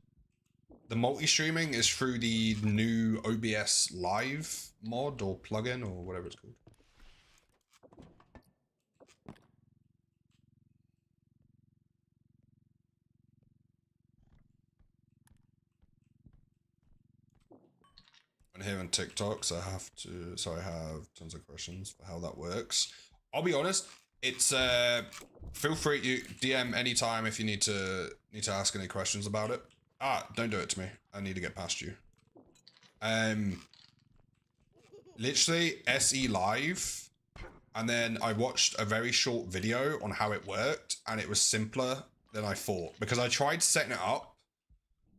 The multi-streaming is through the new OBS Live mod or plugin or whatever it's called. I'm here on TikTok, so I have tons of questions for how that works. I'll be honest, it's feel free to DM anytime if you need to ask any questions about it. Don't do it to me. I need to get past you. Literally SE Live, and then I watched a very short video on how it worked, and it was simpler than I thought because I tried setting it up,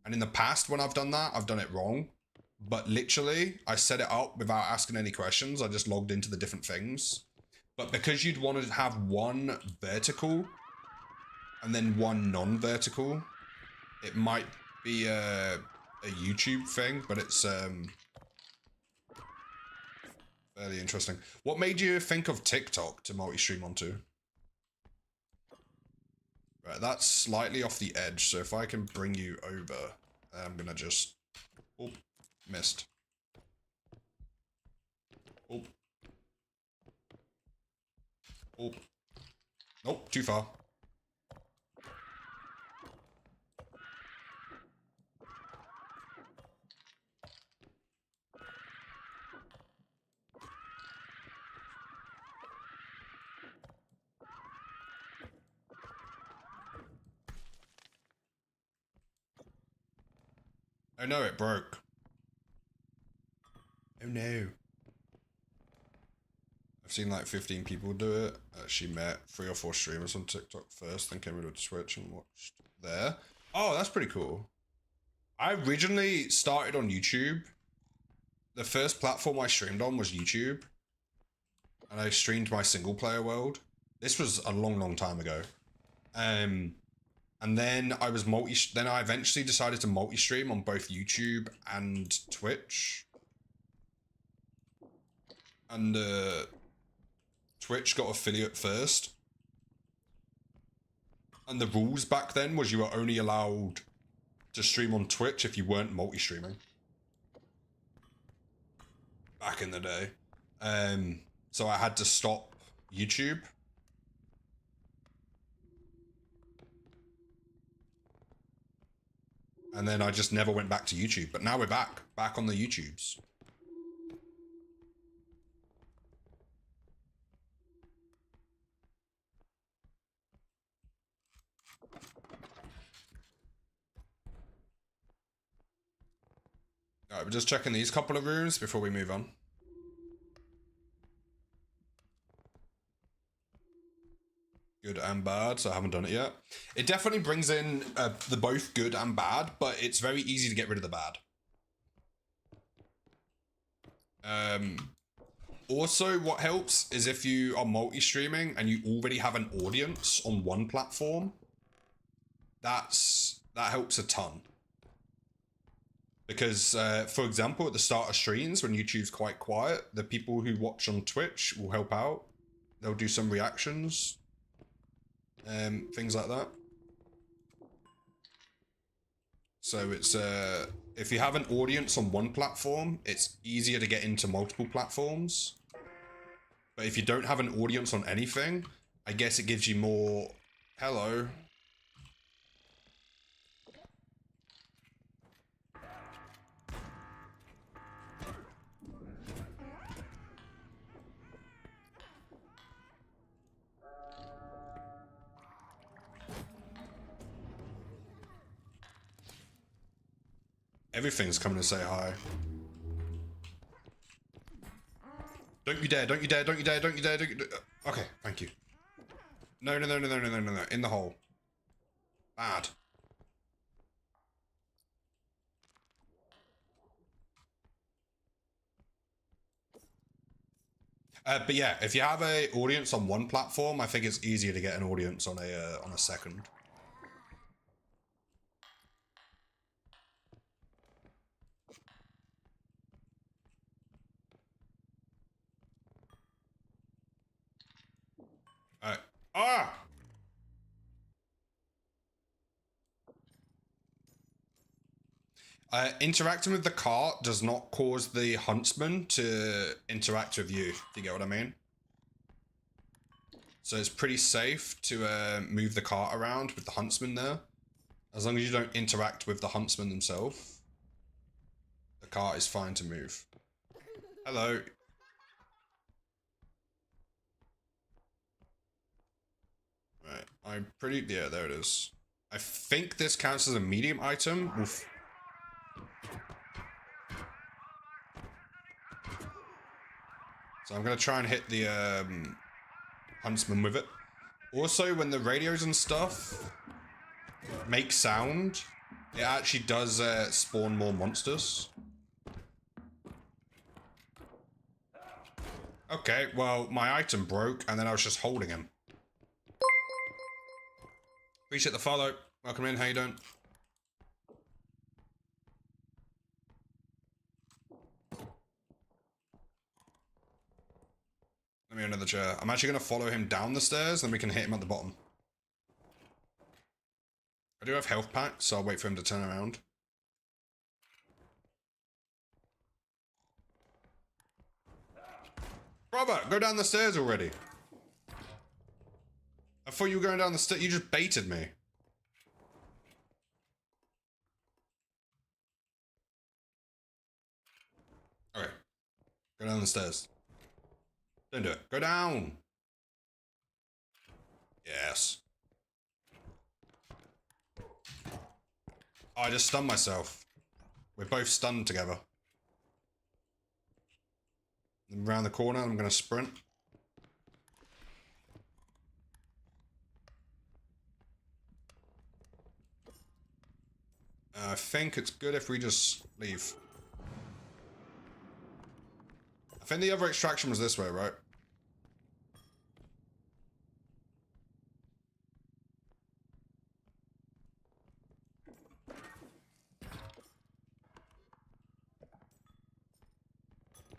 and in the past when I've done that, I've done it wrong. But literally, I set it up without asking any questions. I just logged into the different things. But because you'd want to have one vertical and then one non-vertical, it might be a YouTube thing, but it's fairly interesting. What made you think of TikTok to multi-stream onto? Right, that's slightly off the edge, so if I can bring you over, I'm gonna just... Oh, missed. Oh. Oh. Nope, too far. Oh no, it broke. Oh no. I've seen like 15 people do it. She met 3 or 4 streamers on TikTok first, then came over to Twitch and watched there. Oh, that's pretty cool. I originally started on YouTube. The first platform I streamed on was YouTube. And I streamed my single player world. This was a long, long time ago. And then I eventually decided to multi-stream on both YouTube and Twitch. And Twitch got affiliate first. And the rules back then was you were only allowed to stream on Twitch if you weren't multi-streaming. Back in the day. So I had to stop YouTube. And then I just never went back to YouTube. But now we're back on the YouTubes. Alright, we're just checking these couple of rooms before we move on. Good and bad, so I haven't done it yet. It definitely brings in the both good and bad, but it's very easy to get rid of the bad. Also, what helps is if you are multi-streaming and you already have an audience on one platform, that helps a ton. Because, for example, at the start of streams, when YouTube's quite quiet, the people who watch on Twitch will help out. They'll do some reactions. Things like that. So it's if you have an audience on one platform, it's easier to get into multiple platforms. But if you don't have an audience on anything, I guess it gives you more. Hello. Everything's coming to say hi. Don't you dare, don't you dare, don't you dare, don't you dare, don't you dare. Okay, thank you. No, no, no, no, no, no, no, no, no. In the hole. Bad. But yeah, if you have an audience on one platform, I think it's easier to get an audience on a second. Alright. Ah! Interacting with the cart does not cause the huntsman to interact with you, if you get what I mean. So it's pretty safe to move the cart around with the huntsman there. As long as you don't interact with the huntsman themselves, the cart is fine to move. Hello. Right, I'm pretty, yeah, there it is. I think this counts as a medium item. Oof. So I'm gonna try and hit the huntsman with it. Also, when the radios and stuff make sound, it actually does spawn more monsters. Okay, well, my item broke and then I was just holding him. Appreciate the follow. Welcome in, how you doing? Let me another chair. I'm actually going to follow him down the stairs, then we can hit him at the bottom. I do have health packs, so I'll wait for him to turn around. Brother, go down the stairs already. I thought you were going down the stairs. You just baited me. Okay. Go down the stairs. Don't do it. Go down. Yes. Oh, I just stunned myself. We're both stunned together. Around the corner, I'm going to sprint. I think it's good if we just leave. I think the other extraction was this way, right?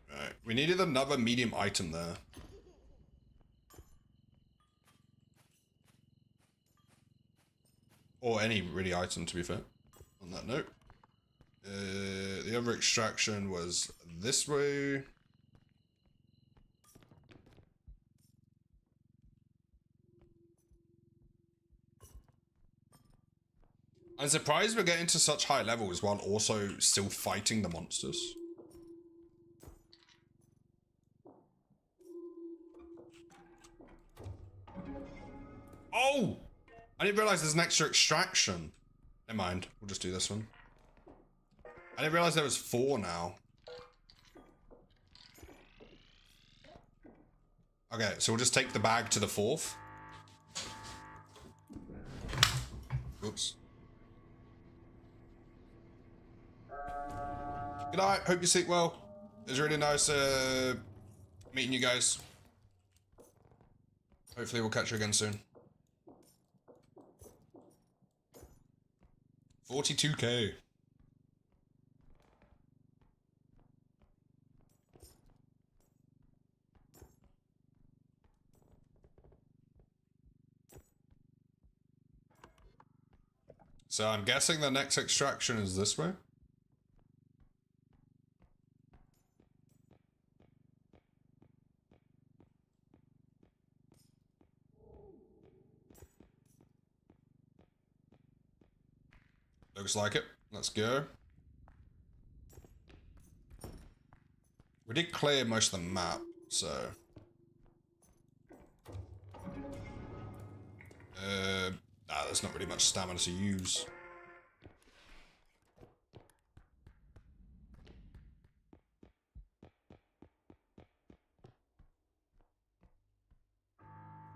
Right. We needed another medium item there. Or any really item, to be fair. On that note. The other extraction was this way. I'm surprised we're getting to such high levels while also still fighting the monsters. Oh! I didn't realize there's an extra extraction. Never mind. We'll just do this one. I didn't realize there was 4 now. Okay, so we'll just take the bag to the 4th. Oops. Good night. Hope you sleep well. It was really nice meeting you guys. Hopefully we'll catch you again soon. 42k. So I'm guessing the next extraction is this way. Looks like it. Let's go. We did clear most of the map, so... there's not really much stamina to use.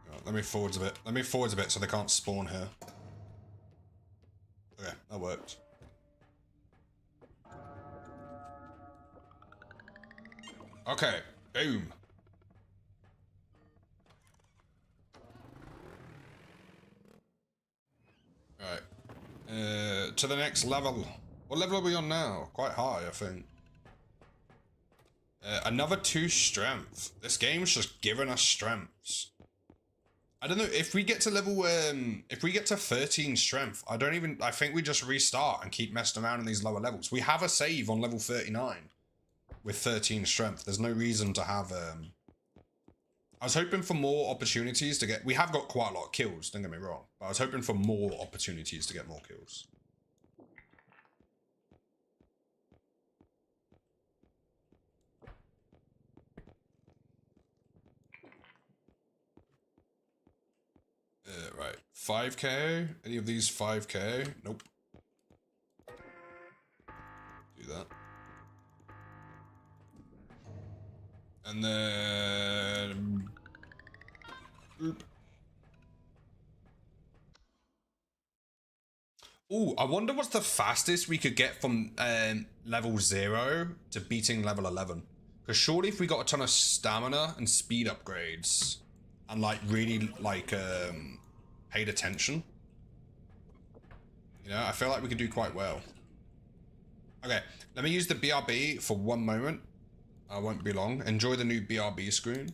Right, let me forwards a bit. Let me forwards a bit so they can't spawn here. Okay, that worked. Okay, boom. Alright. To the next level. What level are we on now? Quite high, I think. Another 2 strength. This game's just giving us strengths. I don't know, if we get to level, if we get to 13 strength, I think we just restart and keep messing around in these lower levels. We have a save on level 39 with 13 strength. There's no reason to have, I was hoping for more opportunities to get, we have got quite a lot of kills, don't get me wrong, but I was hoping for more opportunities to get more kills. Right, 5k? Any of these 5k? Nope. Do that. And then... Oop. Ooh, I wonder what's the fastest we could get from level 0 to beating level 11. Because surely if we got a ton of stamina and speed upgrades and like really like paid attention, you know, I feel like we could do quite well. Okay, let me use the BRB for 1 moment. I won't be long. Enjoy the new BRB screen.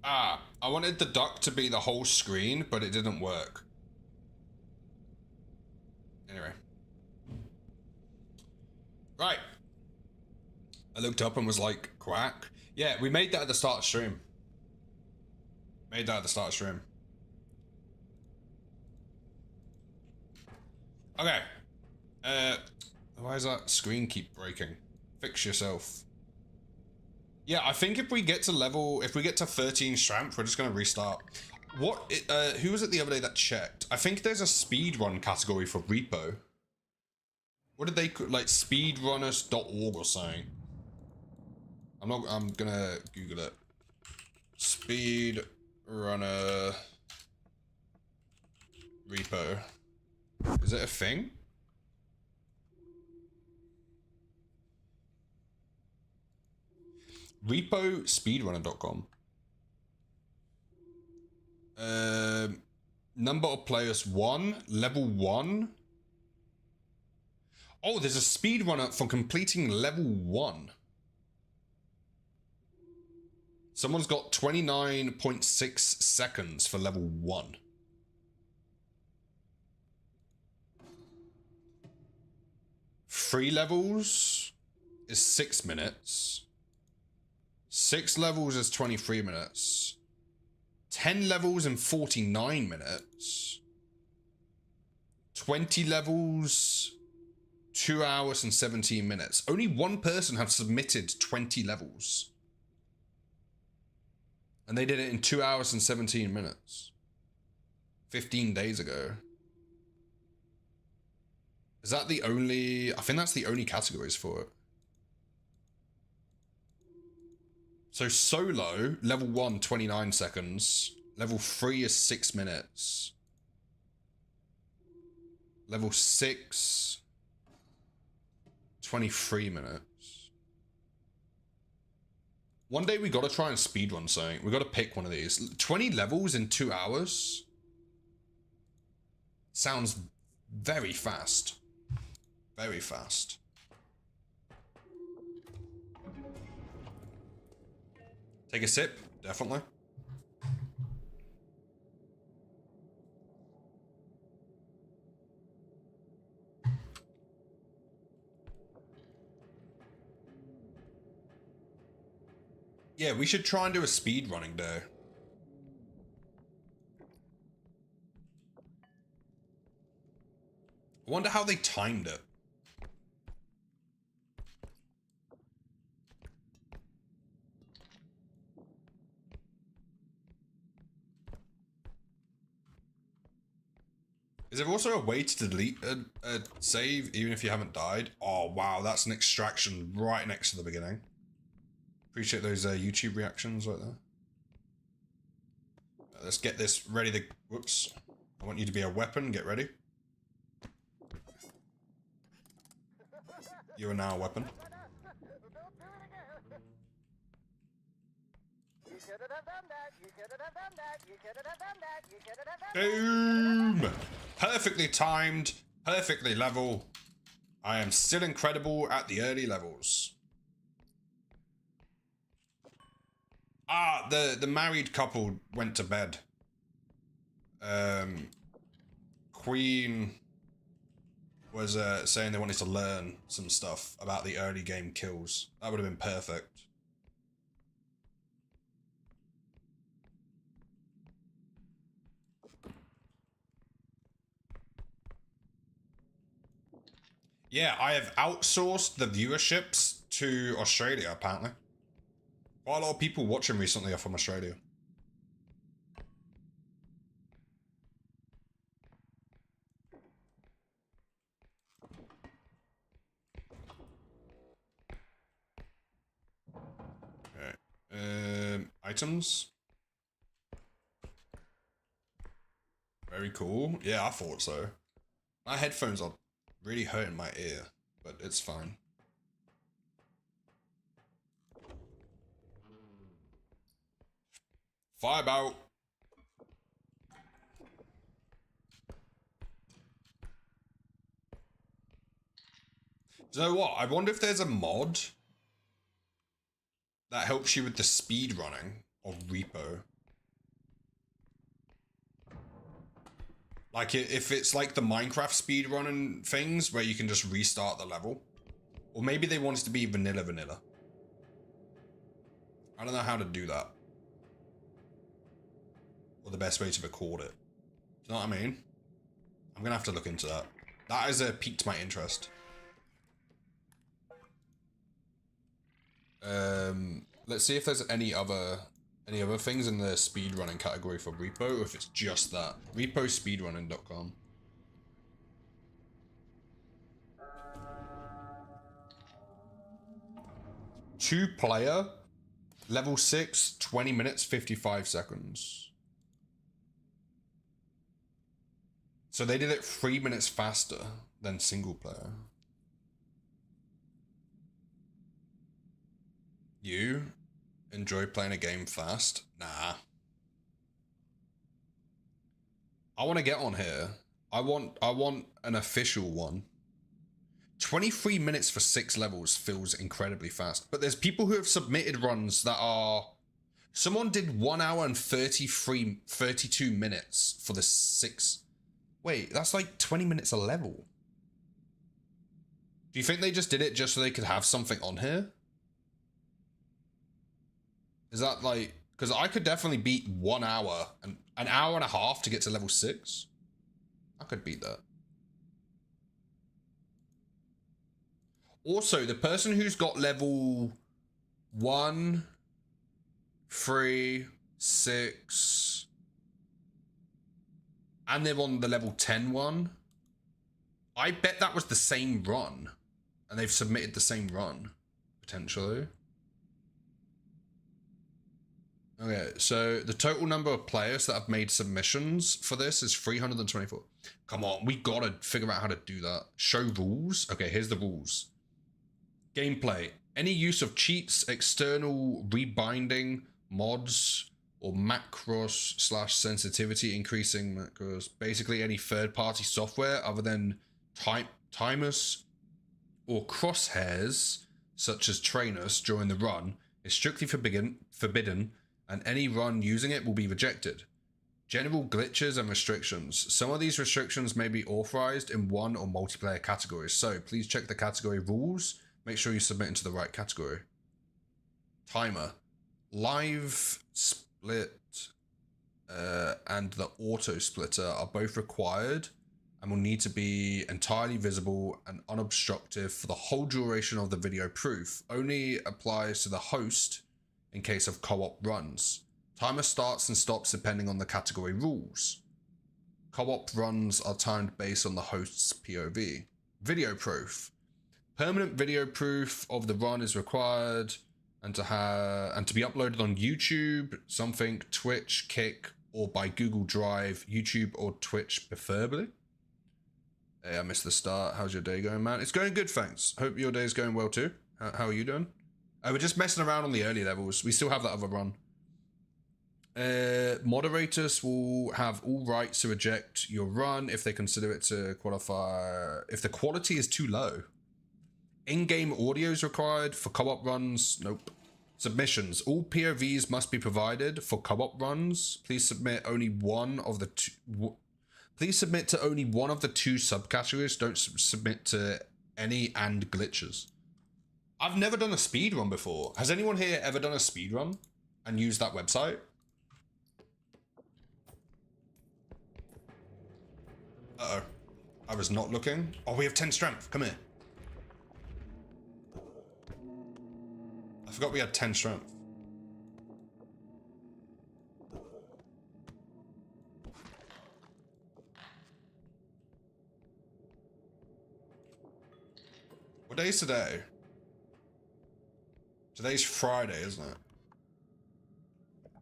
Ah, I wanted the duck to be the whole screen, but it didn't work. Anyway. Right. I looked up and was like, quack. Yeah, we made that at the start of stream. Made that at the start of stream. Okay. Why does that screen keep breaking? Fix yourself. Yeah, I think if we get to 13 strength, we're just gonna restart. Who was it the other day that checked? I think there's a speedrun category for Repo. What did they, like speedrunners.org or something? I'm gonna Google it. Speedrunner Repo. Is it a thing? Repo number of players 1, level 1. Oh, there's a speedrunner for completing level 1. Someone's got 29.6 seconds for level 1. Three levels is 6 minutes. 6 levels is 23 minutes. 10 levels in 49 minutes. 20 levels, 2 hours and 17 minutes. Only one person had submitted 20 levels. And they did it in 2 hours and 17 minutes. 15 days ago. Is that the only... I think that's the only categories for it. So solo, level 1, 29 seconds. Level 3 is 6 minutes. Level 6, 23 minutes. One day we gotta try and speedrun something. We gotta pick one of these. 20 levels in 2 hours? Sounds very fast. Very fast. Take a sip, definitely. Yeah, we should try and do a speedrunning day. I wonder how they timed it. Is there also a way to delete a save even if you haven't died? Oh, wow, that's an extraction right next to the beginning. Appreciate those YouTube reactions right there. Let's get this ready to... Whoops. I want you to be a weapon. Get ready. You are now a weapon. Boom! Perfectly timed, perfectly level. I am still incredible at the early levels. Ah, the married couple went to bed. Queen was saying they wanted to learn some stuff about the early game kills. That would have been perfect. Yeah, I have outsourced the viewerships to Australia, apparently. Quite a lot of people watching recently are from Australia. Okay. Items. Very cool. Yeah, I thought so. My headphones are really hurting my ear, but it's fine. Fire out. Do you know what? I wonder if there's a mod that helps you with the speed running of Repo. Like, if it's like the Minecraft speedrunning things where you can just restart the level. Or maybe they want it to be vanilla. I don't know how to do that. Or the best way to record it. Do you know what I mean? I'm gonna have to look into that. That has piqued my interest. Let's see if there's any other things in the speedrunning category for Repo, or if it's just that. Repospeedrunning.com. Two player, level 6, 20 minutes, 55 seconds. So they did it 3 minutes faster than single player. You enjoy playing a game fast? Nah. I want to get on here. I want an official one. 23 minutes for 6 levels feels incredibly fast. But there's people who have submitted runs that are... Someone did 1 hour and 32 minutes for the 6... Wait, that's like 20 minutes a level. Do you think they just did it just so they could have something on here? Is that like... Because I could definitely beat 1 hour and an hour and a half to get to level 6. I could beat that. Also, the person who's got level 1, 3, 6, and they're on the level 10 one, I bet that was the same run. And they've submitted the same run, potentially. Okay, so the total number of players that have made submissions for this is 324. Come on, we gotta figure out how to do that. Show rules. Okay, here's the rules. Gameplay. Any use of cheats, external rebinding, mods, or macros / sensitivity increasing macros. Basically any third-party software other than timers or crosshairs, such as trainers during the run, is strictly forbidden, and any run using it will be rejected. General glitches and restrictions. Some of these restrictions may be authorized in one or multiplayer categories, so please check the category rules. Make sure you submit into the right category. Timer. Live split and the auto splitter are both required and will need to be entirely visible and unobstructive for the whole duration of the video proof. Only applies to the host in case of co-op runs. Timer starts and stops depending on the category rules. Co-op runs are timed based on the host's POV. Video proof. Permanent video proof of the run is required and to be uploaded on YouTube, something, Twitch, Kick, or by Google Drive, YouTube or Twitch preferably. Hey, I missed the start. How's your day going, man? It's going good, thanks. Hope your day's going well too. How are you doing? We're just messing around on the early levels. We still have that other run. Moderators will have all rights to reject your run if they consider it to qualify. If the quality is too low. In-game audio is required for co-op runs. Nope. Submissions. All POVs must be provided for co-op runs. Please submit only one of the two. Please submit to only one of the 2 subcategories. Don't submit to any and glitches. I've never done a speedrun before. Has anyone here ever done a speedrun and used that website? Uh-oh. I was not looking. Oh, we have 10 strength. Come here. I forgot we had 10 strength. What day is today? Today's Friday, isn't it?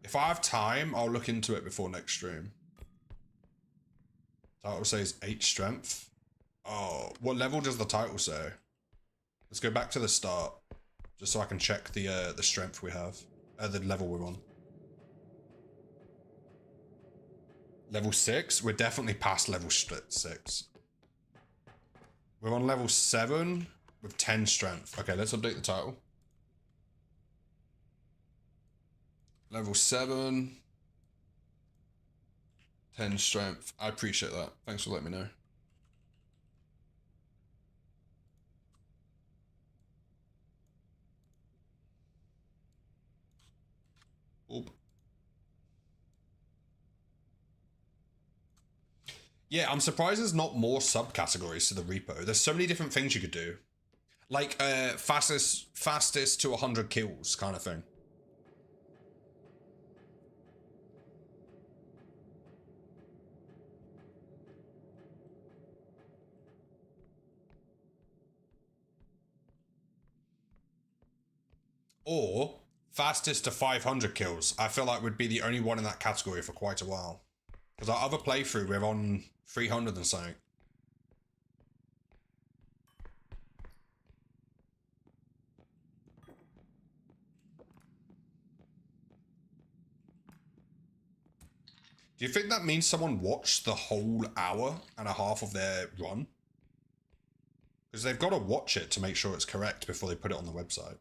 If I have time, I'll look into it before next stream. Title says 8 strength. Oh, what level does the title say? Let's go back to the start. Just so I can check the strength we have. The level we're on. Level 6? We're definitely past level 6. We're on level 7 with 10 strength. Okay, let's update the title. Level 7. 10 strength. I appreciate that. Thanks for letting me know. Oop. Yeah, I'm surprised there's not more subcategories to the repo. There's so many different things you could do. Like fastest to 100 kills kind of thing. Or fastest to 500 kills. I feel like would be the only one in that category for quite a while. Because our other playthrough, we're on 300 and something. Do you think that means someone watched the whole hour and a half of their run? Because they've got to watch it to make sure it's correct before they put it on the website.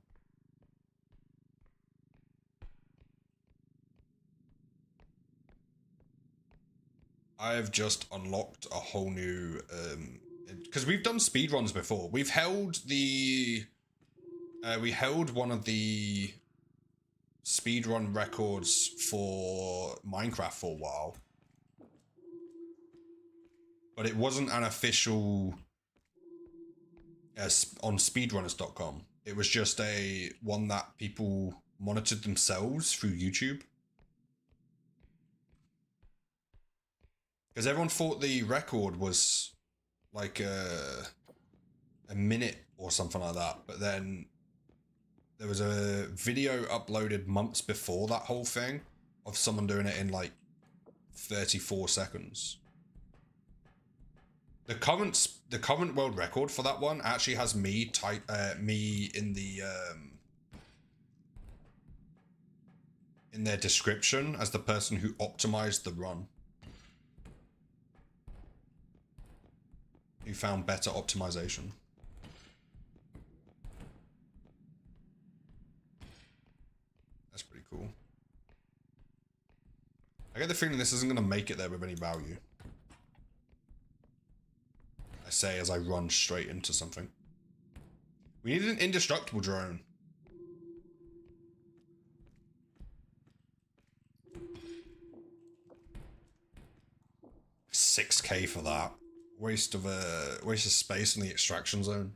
I've just unlocked a whole new... because we've done speedruns before. We've held the... we held one of the speedrun records for Minecraft for a while. But it wasn't an official on speedrunners.com. It was just a one that people monitored themselves through YouTube. Because everyone thought the record was like a minute or something like that. But then there was a video uploaded months before that whole thing of someone doing it in like 34 seconds. The current world record for that one actually has me in their description as the person who optimized the run. Who found better optimization. That's pretty cool. I get the feeling this isn't going to make it there with any value. I say as I run straight into something. We needed an indestructible drone. $6K for that. Waste of space in the extraction zone.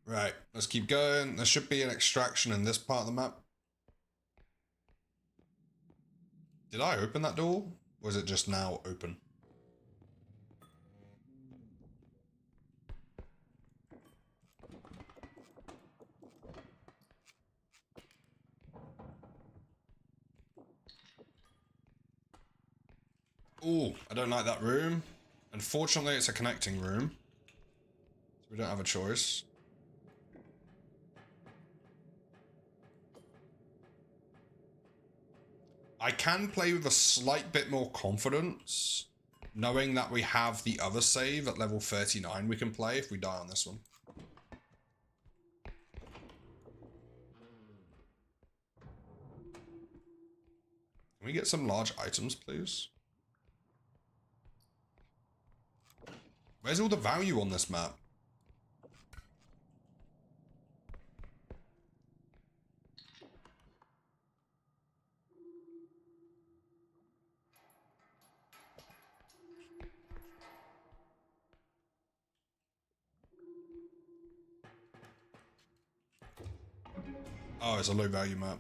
Right, let's keep going. There should be an extraction in this part of the map. Did I open that door? Or is it just now open? Ooh, I don't like that room. Unfortunately, it's a connecting room. So we don't have a choice. I can play with a slight bit more confidence, knowing that we have the other save at level 39 we can play if we die on this one. Can we get some large items, please? Where's all the value on this map? Oh, it's a low value map.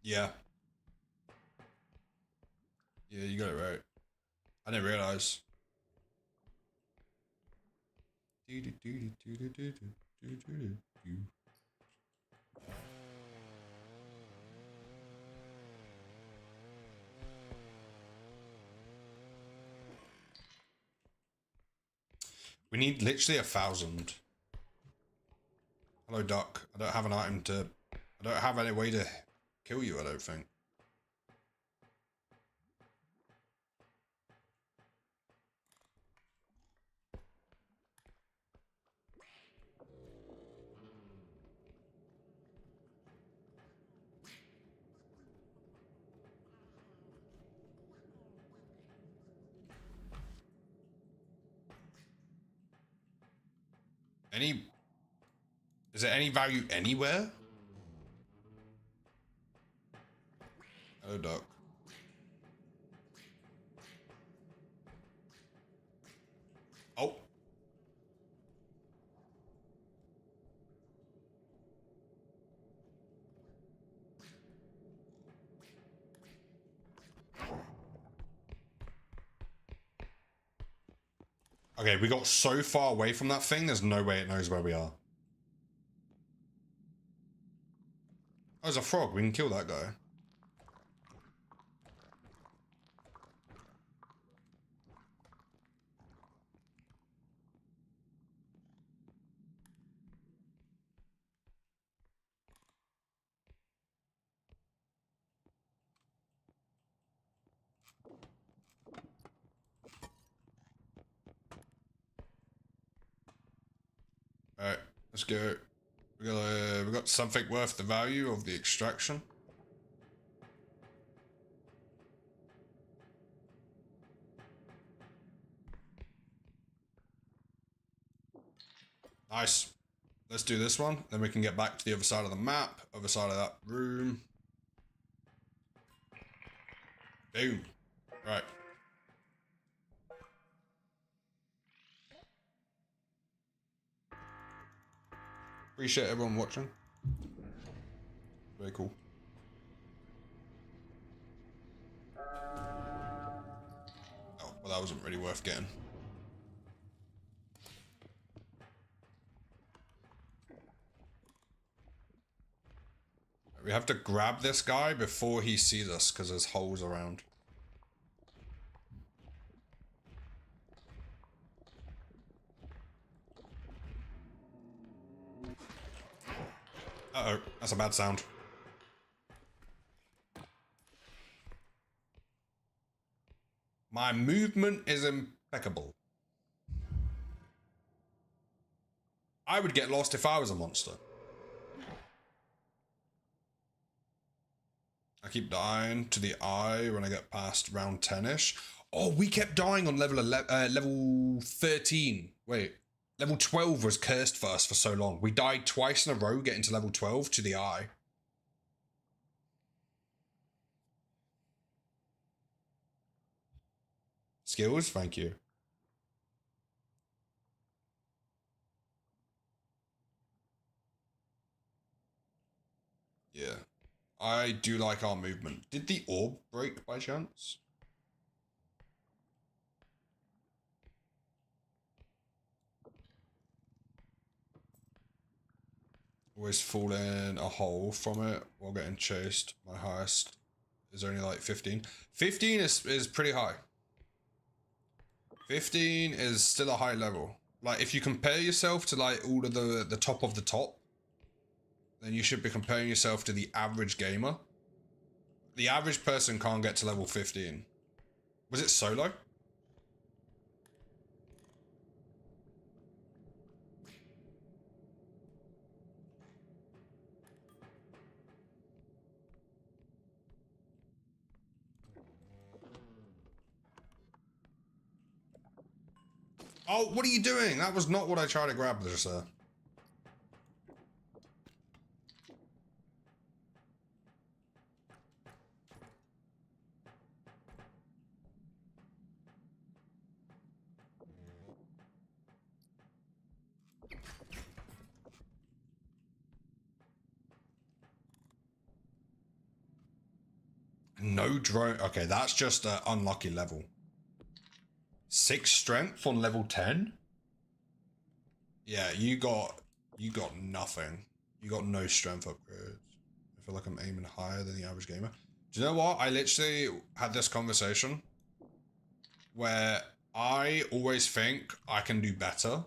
Yeah. Yeah, you got it right. I didn't realize. We need literally 1,000. Hello, Duck. I don't have an item to... I don't have any way to kill you, I don't think. Any... Is there any value anywhere? Oh, duck. Oh. Okay, we got so far away from that thing, there's no way it knows where we are. Oh, there's a frog. We can kill that guy. Alright, let's go. We got something worth the value of the extraction. Nice. Let's do this one. Then we can get back to the other side of the map, other side of that room. Boom. Right. Appreciate everyone watching. Very cool. Oh, well, that wasn't really worth getting. We have to grab this guy before he sees us because there's holes around. Uh-oh, that's a bad sound. My movement is impeccable. I would get lost if I was a monster. I keep dying to the eye when I get past round 10-ish. Oh, we kept dying on level 13. Wait, level 12 was cursed for us for so long. We died twice in a row getting to level 12 to the eye. Skills, thank you. Yeah. I do like our movement. Did the orb break by chance? Always fall in a hole from it while getting chased. My highest is only like 15. 15 is pretty high. 15 is still a high level. Like, if you compare yourself to like all of the top of the top, then you should be comparing yourself to the average gamer. The average person can't get to level 15. Was it solo? Oh, what are you doing? That was not what I tried to grab there, sir. No drone. Okay, that's just an unlucky level. 6 strength on level 10? Yeah, you got nothing. You got no strength upgrades. I feel like I'm aiming higher than the average gamer. Do you know what? I literally had this conversation where I always think I can do better,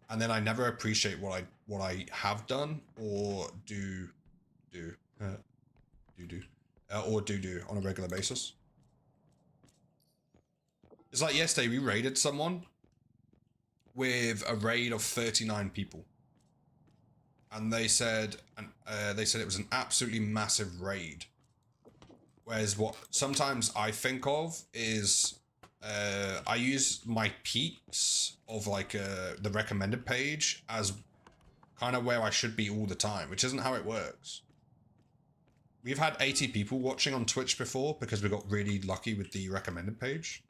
and then I never appreciate what I have done or do on a regular basis. It's like yesterday we raided someone with a raid of 39 people, and they said it was an absolutely massive raid. Whereas what sometimes I think of is I use my peaks of like the recommended page as kind of where I should be all the time, which isn't how it works. We've had 80 people watching on Twitch before because we got really lucky with the recommended page.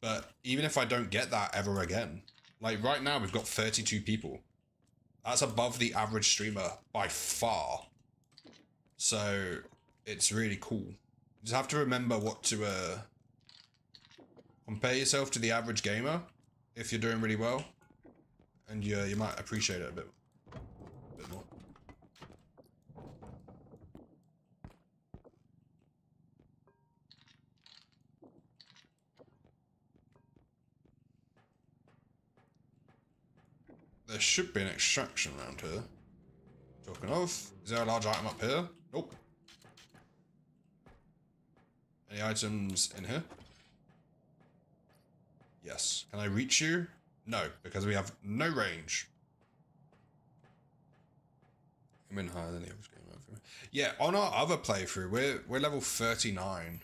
But even if I don't get that ever again, like right now we've got 32 people. That's above the average streamer by far. So it's really cool. You just have to remember what to compare yourself to the average gamer if you're doing really well, and you might appreciate it a bit more. There should be an extraction around here. Talking of, is there a large item up here? Nope. Any items in here? Yes. Can I reach you? No, because we have no range. I'm in higher than the average game. Yeah, on our other playthrough, we're level 39.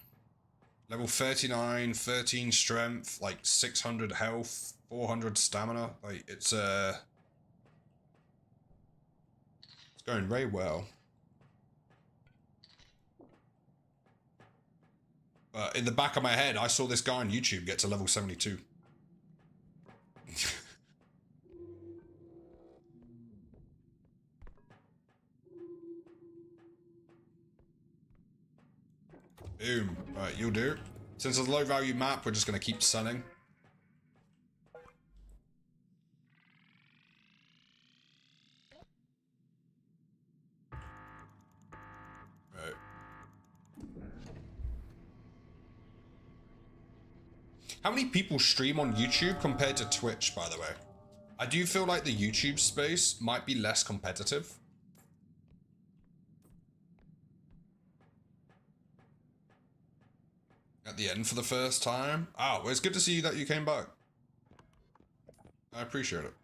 Level 39, 13 strength, like 600 health, 400 stamina. Like it's going very well. But in the back of my head, I saw this guy on YouTube get to level 72. Boom. Right, you'll do. Since it's a low value map, we're just going to keep selling. Right. How many people stream on YouTube compared to Twitch, by the way? I do feel like the YouTube space might be less competitive. At the end for the first time. Oh, well, it's good to see that you came back. I appreciate it.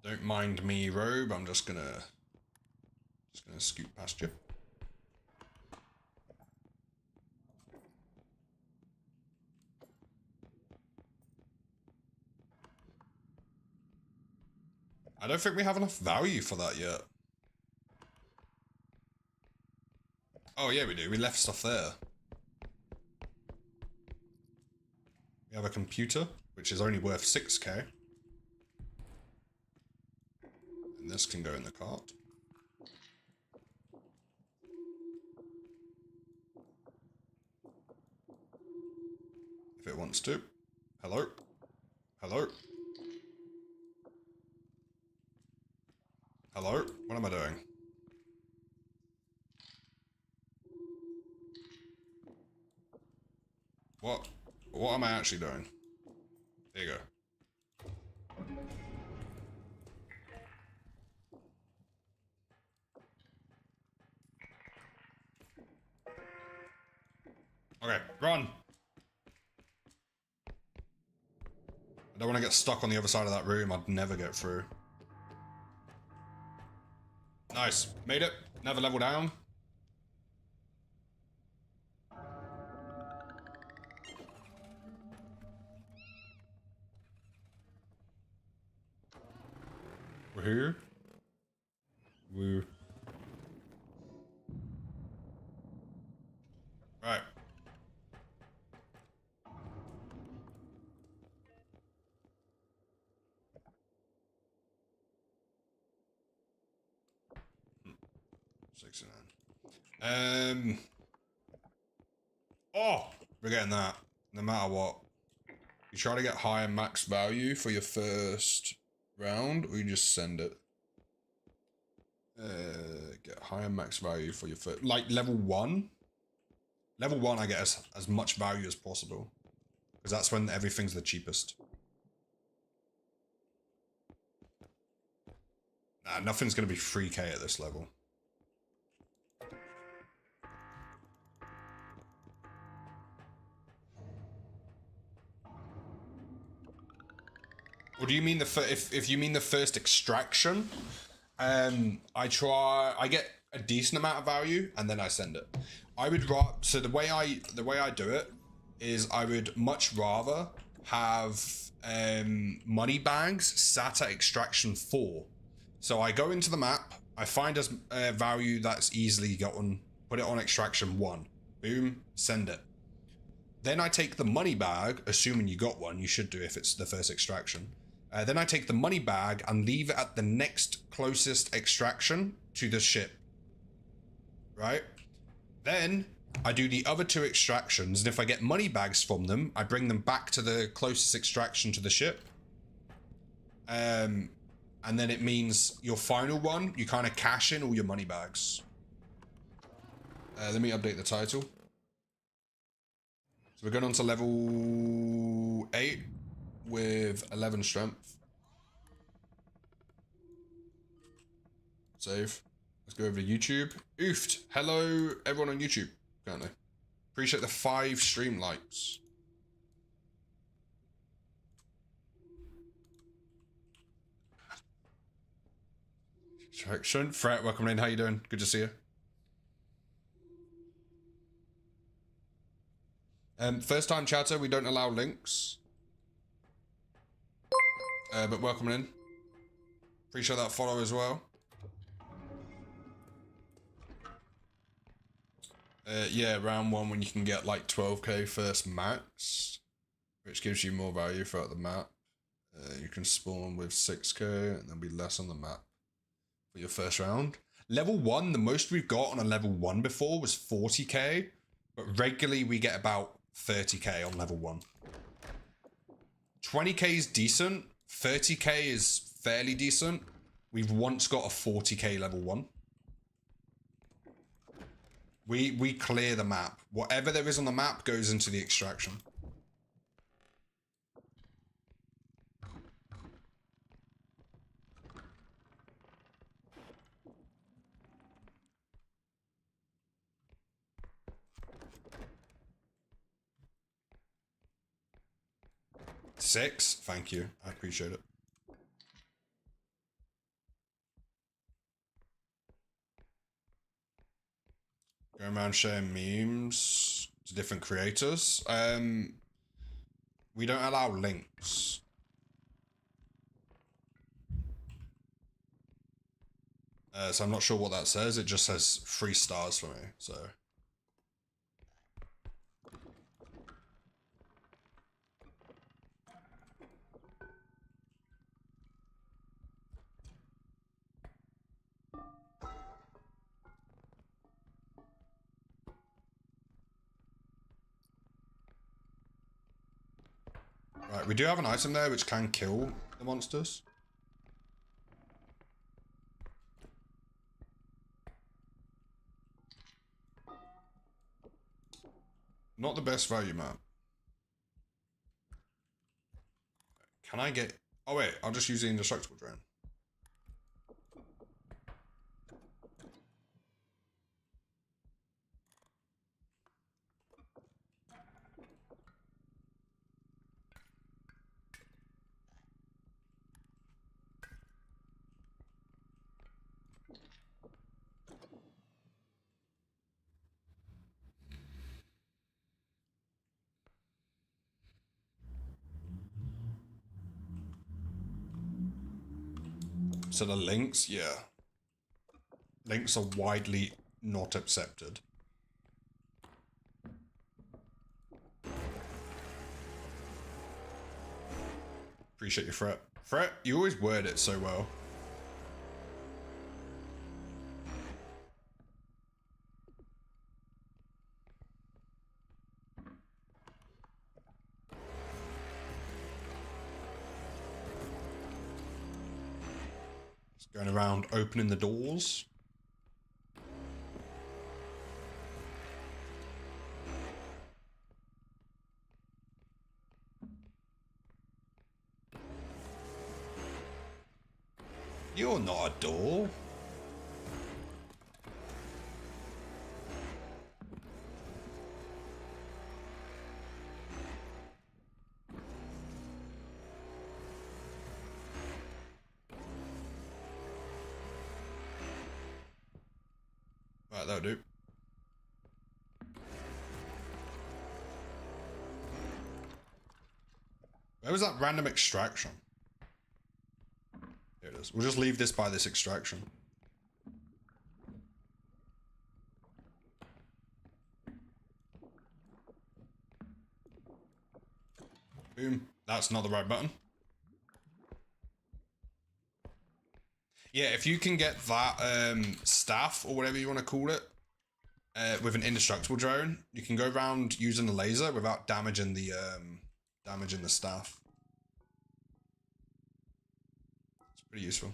Don't mind me, Robe. I'm just gonna scoot past you. I don't think we have enough value for that yet. Oh yeah, we do. We left stuff there. We have a computer, which is only worth 6k. And this can go in the cart. If it wants to. Hello? Hello? Hello? What am I doing? What am I actually doing? There you go. Okay, run! I don't want to get stuck on the other side of that room. I'd never get through. Nice. Made it. Never level down. We're here. Woo. Right. Hmm. 69. Oh! We're getting that. No matter what. You try to get higher max value for your first round, or you just send it. Get higher max value for your first... Like, level 1? Level 1, I get as much value as possible. Because that's when everything's the cheapest. Nah, nothing's going to be 3k at this level. We'll if you mean if you mean the first extraction, I get a decent amount of value and then I send it. I would rather, so the way I do it is I would much rather have money bags sat at extraction 4. So I go into the map, I find a value that's easily gotten, put it on extraction 1, boom, send it. Then I take the money bag, assuming you got one, you should do if it's the first extraction. Then I take the money bag and leave it at the next closest extraction to the ship. Right? Then I do the other 2 extractions, and if I get money bags from them, I bring them back to the closest extraction to the ship. And then it means your final one, you kind of cash in all your money bags. Let me update the title. So we're going on to level 8 with 11 strength. Save. Let's go over to YouTube. Oofed. Hello, everyone on YouTube. Currently. Appreciate the 5 stream likes. Traction. Fret, welcome in. How you doing? Good to see you. First time chatter, we don't allow links. But welcome in. Appreciate that follow as well. Yeah, round 1 when you can get like 12k first max, which gives you more value throughout the map. You can spawn with 6k and there'll be less on the map for your first round. Level 1, the most we've got on a level 1 before was 40k, but regularly we get about 30k on level 1. 20k is decent, 30k is fairly decent. We've once got a 40k level 1. We clear the map. Whatever there is on the map goes into the extraction. Six, thank you. I appreciate it. Going around sharing memes to different creators. We don't allow links. So I'm not sure what that says. It just says 3 stars for me, so. Right, we do have an item there which can kill the monsters. Not the best value map. Can I get... Oh wait, I'll just use the indestructible drone. So the links, yeah. Links are widely not accepted. Appreciate your Fret. Fret, you always word it so well. Just going around opening the doors. You're not a door. Right, that'll do. Where was that random extraction? Here it is. We'll just leave this by this extraction. Boom. That's not the right button. Yeah, if you can get that staff, or whatever you want to call it, with an indestructible drone, you can go around using the laser without damaging the staff. It's pretty useful.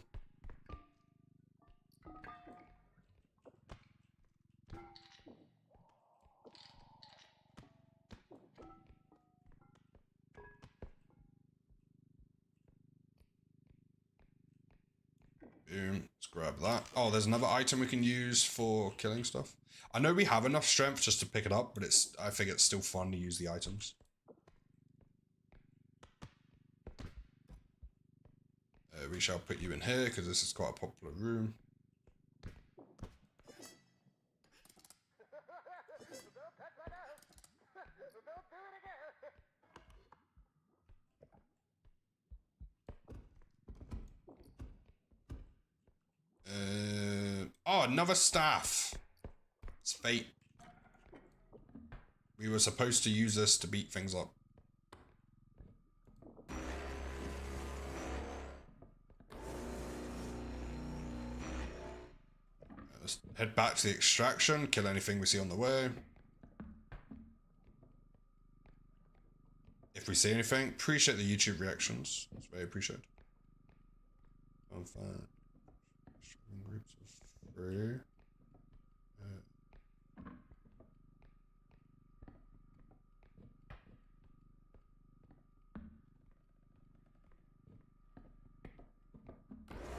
Boom. Let's grab that. Oh, there's another item we can use for killing stuff. I know we have enough strength just to pick it up, but I think it's still fun to use the items. We shall put you in here because this is quite a popular room. Oh, another staff. It's fate. We were supposed to use this to beat things up. Let's head back to the extraction, kill anything we see on the way. If we see anything, appreciate the YouTube reactions. It's very appreciated. I'm fine. Groups of 3.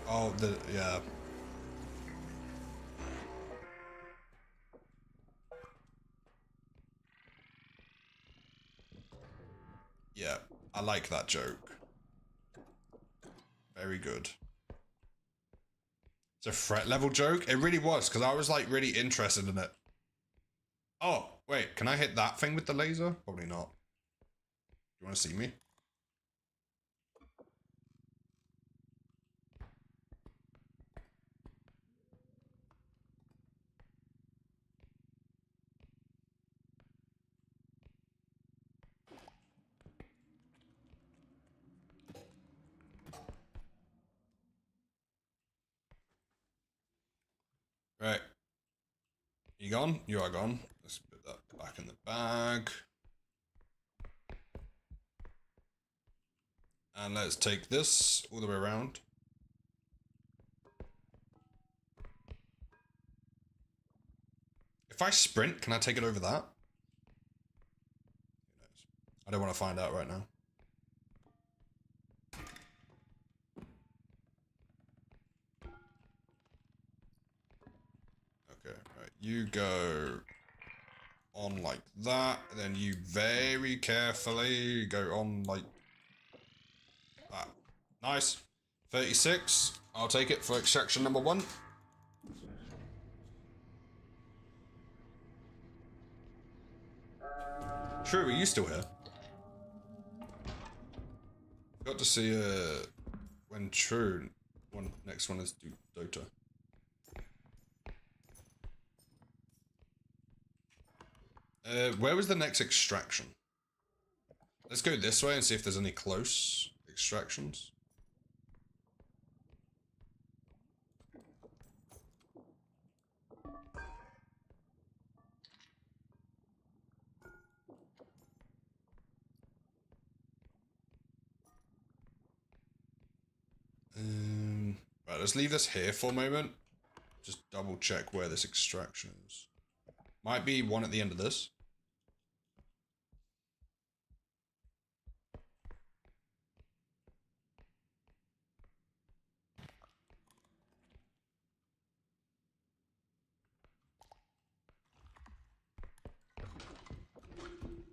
Oh, yeah. Yeah, I like that joke. Very good. It's a threat level joke. It really was, because I was like really interested in it. Oh, wait, can I hit that thing with the laser? Probably not. Do you want to see me? Right. You gone? You are gone. Let's put that back in the bag. And let's take this all the way around. If I sprint, can I take it over that? Who knows? I don't want to find out right now. Okay, right. You go on like that, then you very carefully go on like that. Nice. 36. I'll take it for extraction number 1. True, are you still here? Got to see when True next one is Dota. Where was the next extraction? Let's go this way and see if there's any close extractions. Right, let's leave this here for a moment. Just double check where this extraction is. Might be one at the end of this.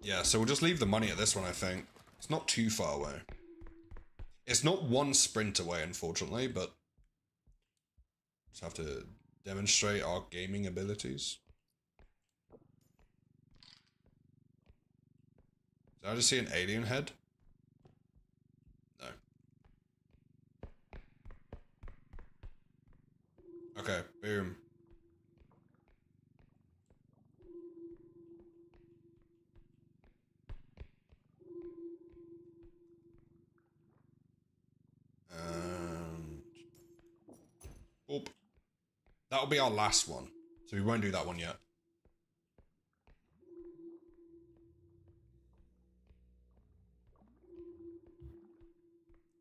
Yeah, so we'll just leave the money at this one, I think. It's not too far away. It's not one sprint away, unfortunately, but just have to demonstrate our gaming abilities. Did I just see an alien head? No. Okay, boom. Oop. That'll be our last one. So we won't do that one yet.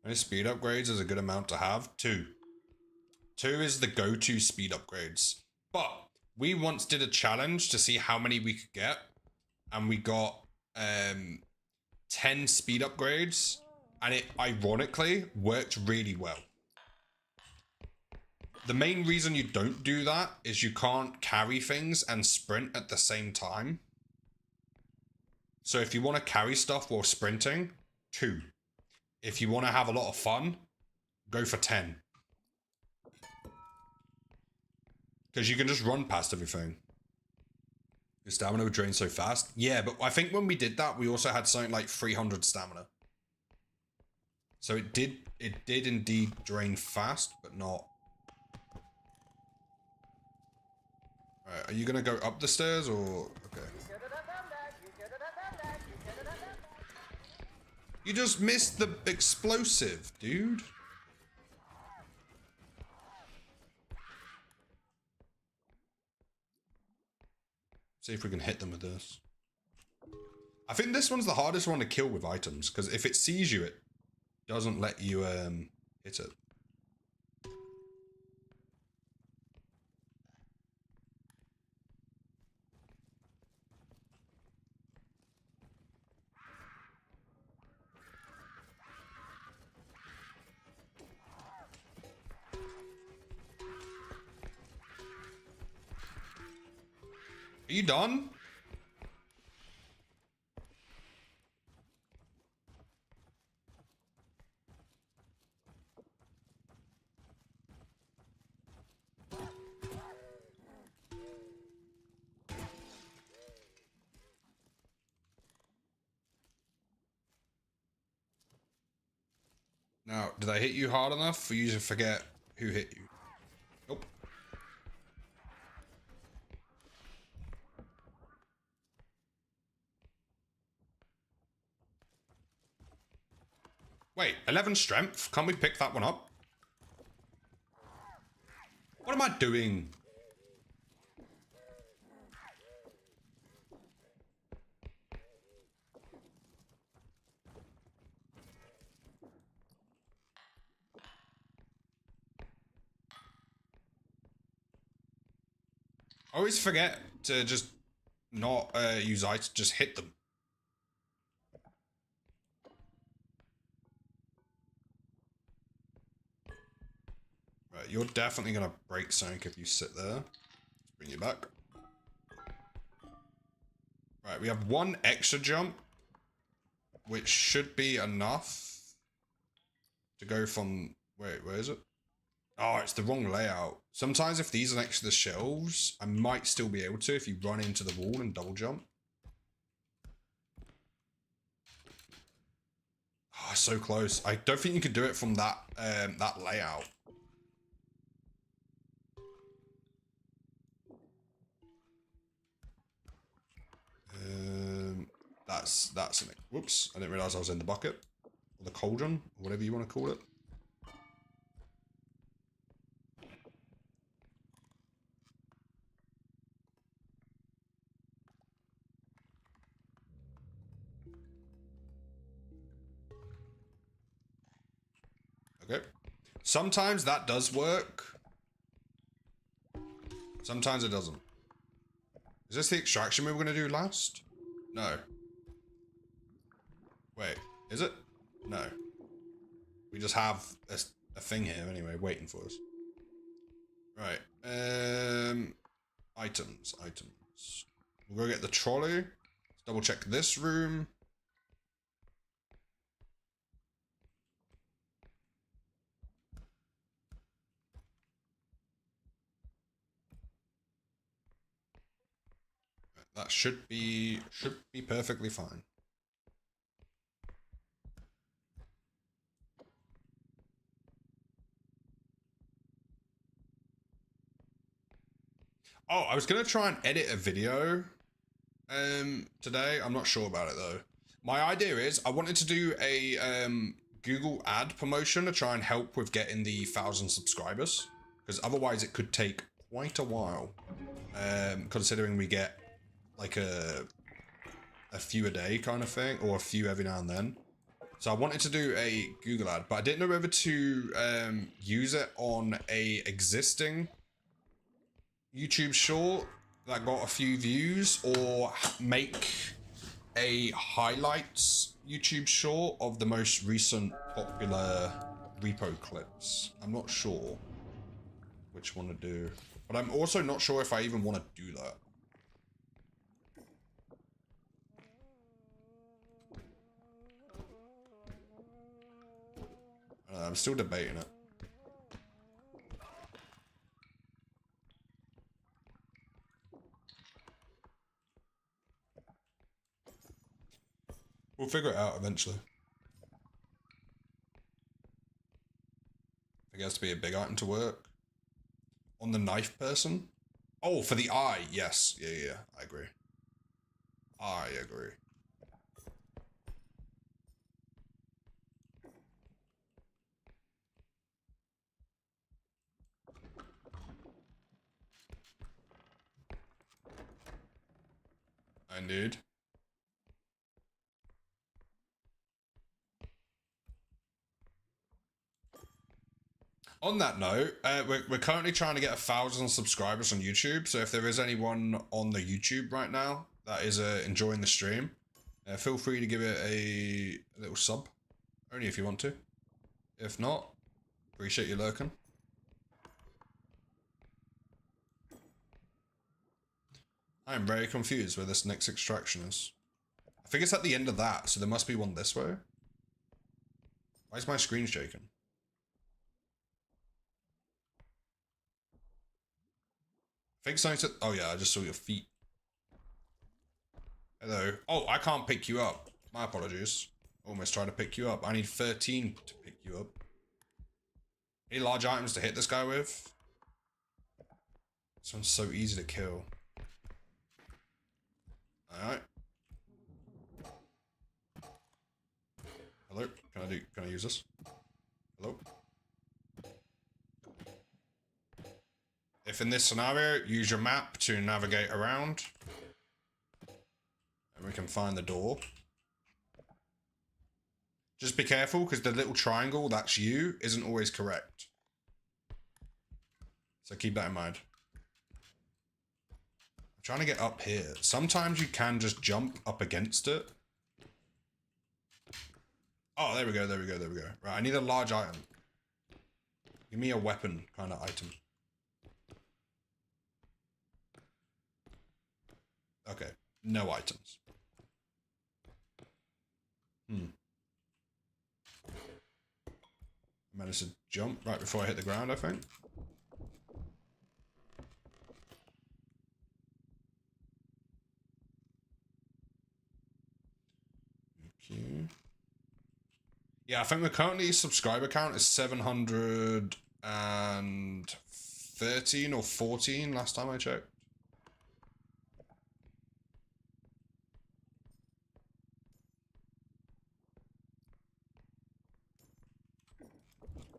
Any speed upgrades is a good amount to have. 2. 2 is the go-to speed upgrades. But we once did a challenge to see how many we could get. And we got 10 speed upgrades. And it ironically worked really well. The main reason you don't do that is you can't carry things and sprint at the same time. So if you want to carry stuff while sprinting, 2. If you want to have a lot of fun, go for 10. Because you can just run past everything. Your stamina would drain so fast. Yeah, but I think when we did that, we also had something like 300 stamina. So it did indeed drain fast, but not. Alright, are you gonna go up the stairs or okay? You just missed the explosive, dude. See if we can hit them with this. I think this one's the hardest one to kill with items, because if it sees you, it doesn't let you hit it. Are you done? Now, did I hit you hard enough for you to forget who hit you? Nope. Wait, 11 strength? Can't we pick that one up? What am I doing? I always forget to just not use items, just hit them. Right, you're definitely gonna break something if you sit there. Let's bring you back. Right, we have 1 extra jump, which should be enough to go from... Wait, where is it? Oh, it's the wrong layout. Sometimes if these are next to the shelves, I might still be able to if you run into the wall and double jump. Oh, so close. I don't think you can do it from that that layout. That's an... Whoops, I didn't realize I was in the bucket. Or the cauldron, or whatever you want to call it. Okay. Sometimes that does work. Sometimes it doesn't. Is this the extraction we were going to do last? No. Wait, is it? No. We just have a thing here anyway, waiting for us. Right. Items. We'll go get the trolley. Let's double check this room. That should be perfectly fine. Oh, I was gonna try and edit a video today. I'm not sure about it though. My idea is I wanted to do a Google ad promotion to try and help with getting the 1,000 subscribers, because otherwise it could take quite a while. Considering we get like a few a day kind of thing, or a few every now and then. So I wanted to do a Google ad, but I didn't know whether to use it on a existing YouTube short that got a few views, or make a highlights YouTube short of the most recent popular Repo clips. I'm not sure which one to do, but I'm also not sure if I even want to do that. I'm still debating it. We'll figure it out eventually. I think it has to be a big item to work. On the knife person? Oh, for the eye. Yes. Yeah. I agree. I agree. Indeed. On that note, we're currently trying to get 1,000 subscribers on YouTube. So if there is anyone on the YouTube right now that is enjoying the stream, feel free to give it a little sub, only if you want to. If not, appreciate you lurking. I am very confused where this next extraction is. I think it's at the end of that, so there must be one this way. Why is my screen shaking? I think something said, oh yeah, I just saw your feet. Hello. Oh, I can't pick you up. My apologies. Almost tried to pick you up. I need 13 to pick you up. Any large items to hit this guy with? This one's so easy to kill. Alright. Hello? Can I use this? Hello? If in this scenario, use your map to navigate around. And we can find the door. Just be careful, because the little triangle that's you isn't always correct. So keep that in mind. I'm trying to get up here. Sometimes you can just jump up against it. Oh, there we go. Right, I need a large item. Give me a weapon kind of item. Okay, no items. I managed to jump right before I hit the ground, I think. Okay. Yeah, I think the currently subscriber count is 713 or 14 last time I checked.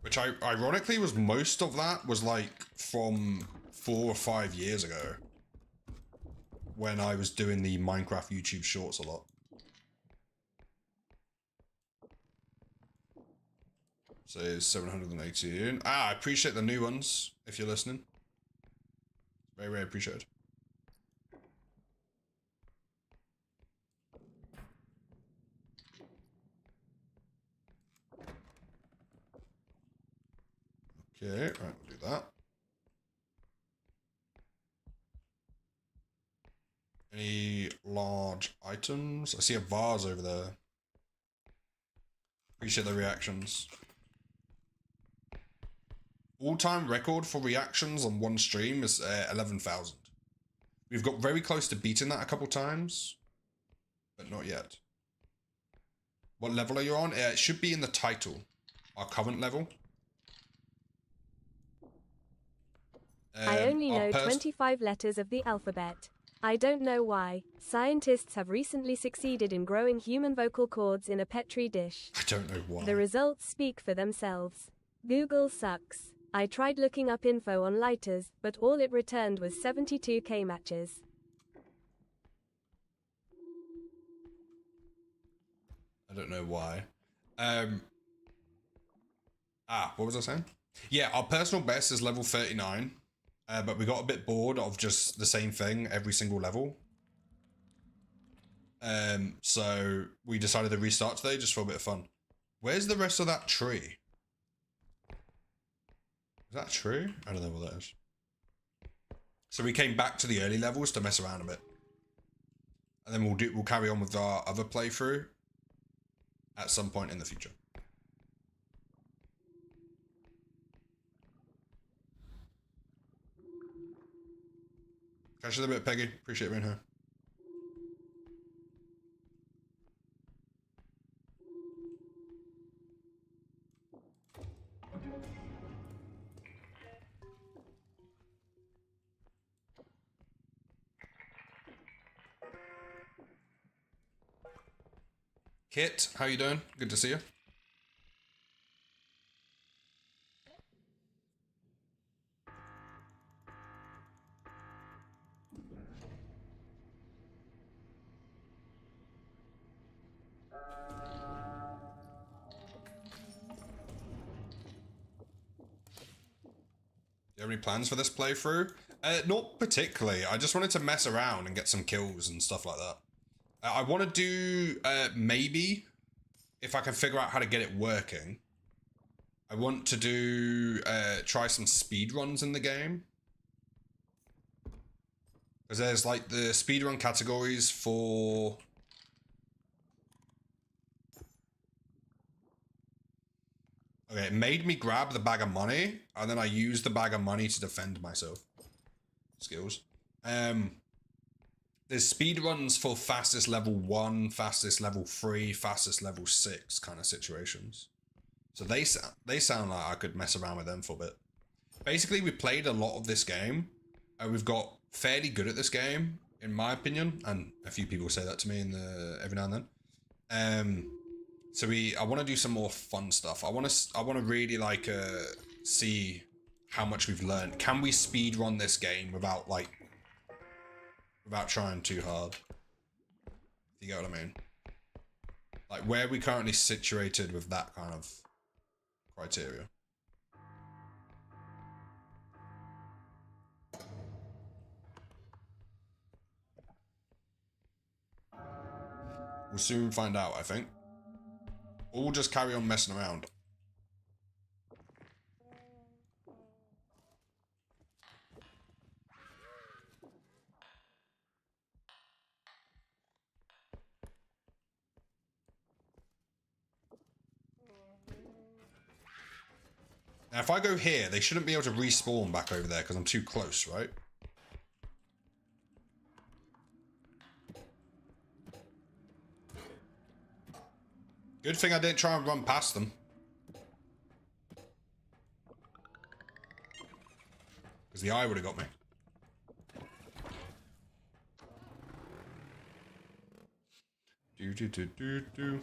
Which ironically was most of that was like from 4 or 5 years ago. When I was doing the Minecraft YouTube shorts a lot. So it's 718. I appreciate the new ones, if you're listening. Very, very appreciated. Okay, right, we'll do that. Any large items? I see a vase over there. Appreciate the reactions. All-time record for reactions on one stream is 11,000. We've got very close to beating that a couple times, but not yet. What level are you on? It should be in the title. Our current level. I only know 25 letters of the alphabet. I don't know why. Scientists have recently succeeded in growing human vocal cords in a petri dish. I don't know why. The results speak for themselves. Google sucks. I tried looking up info on lighters, but all it returned was 72k matches. I don't know why. What was I saying? Yeah, our personal best is level 39. But we got a bit bored of just the same thing every single level. So we decided to restart today just for a bit of fun. Where's the rest of that tree? Is that a tree? I don't know what that is. So we came back to the early levels to mess around a bit. And then we'll carry on with our other playthrough at some point in the future. Catch you in a bit, Peggy. Appreciate being here. Kit, how you doing? Good to see you. Do you have any plans for this playthrough? Not particularly. I just wanted to mess around and get some kills and stuff like that. I want to do, maybe, if I can figure out how to get it working, I want to do, try some speed runs in the game. Because there's like the speedrun categories for... Okay, it made me grab the bag of money, and then I used the bag of money to defend myself. Skills. There's speedruns for fastest level 1, fastest level 3, fastest level 6 kind of situations. So they sound like I could mess around with them for a bit. Basically, we played a lot of this game. We've got fairly good at this game, in my opinion, and a few people say that to me every now and then. So I want to do some more fun stuff. I want to really like see how much we've learned. Can we speed run this game without trying too hard? If you get what I mean. Like, where are we currently situated with that kind of criteria? We'll soon find out, I think. Or we'll just carry on messing around. Now, if I go here, they shouldn't be able to respawn back over there because I'm too close, right? Good thing I didn't try and run past them. Because the eye would have got me. Do.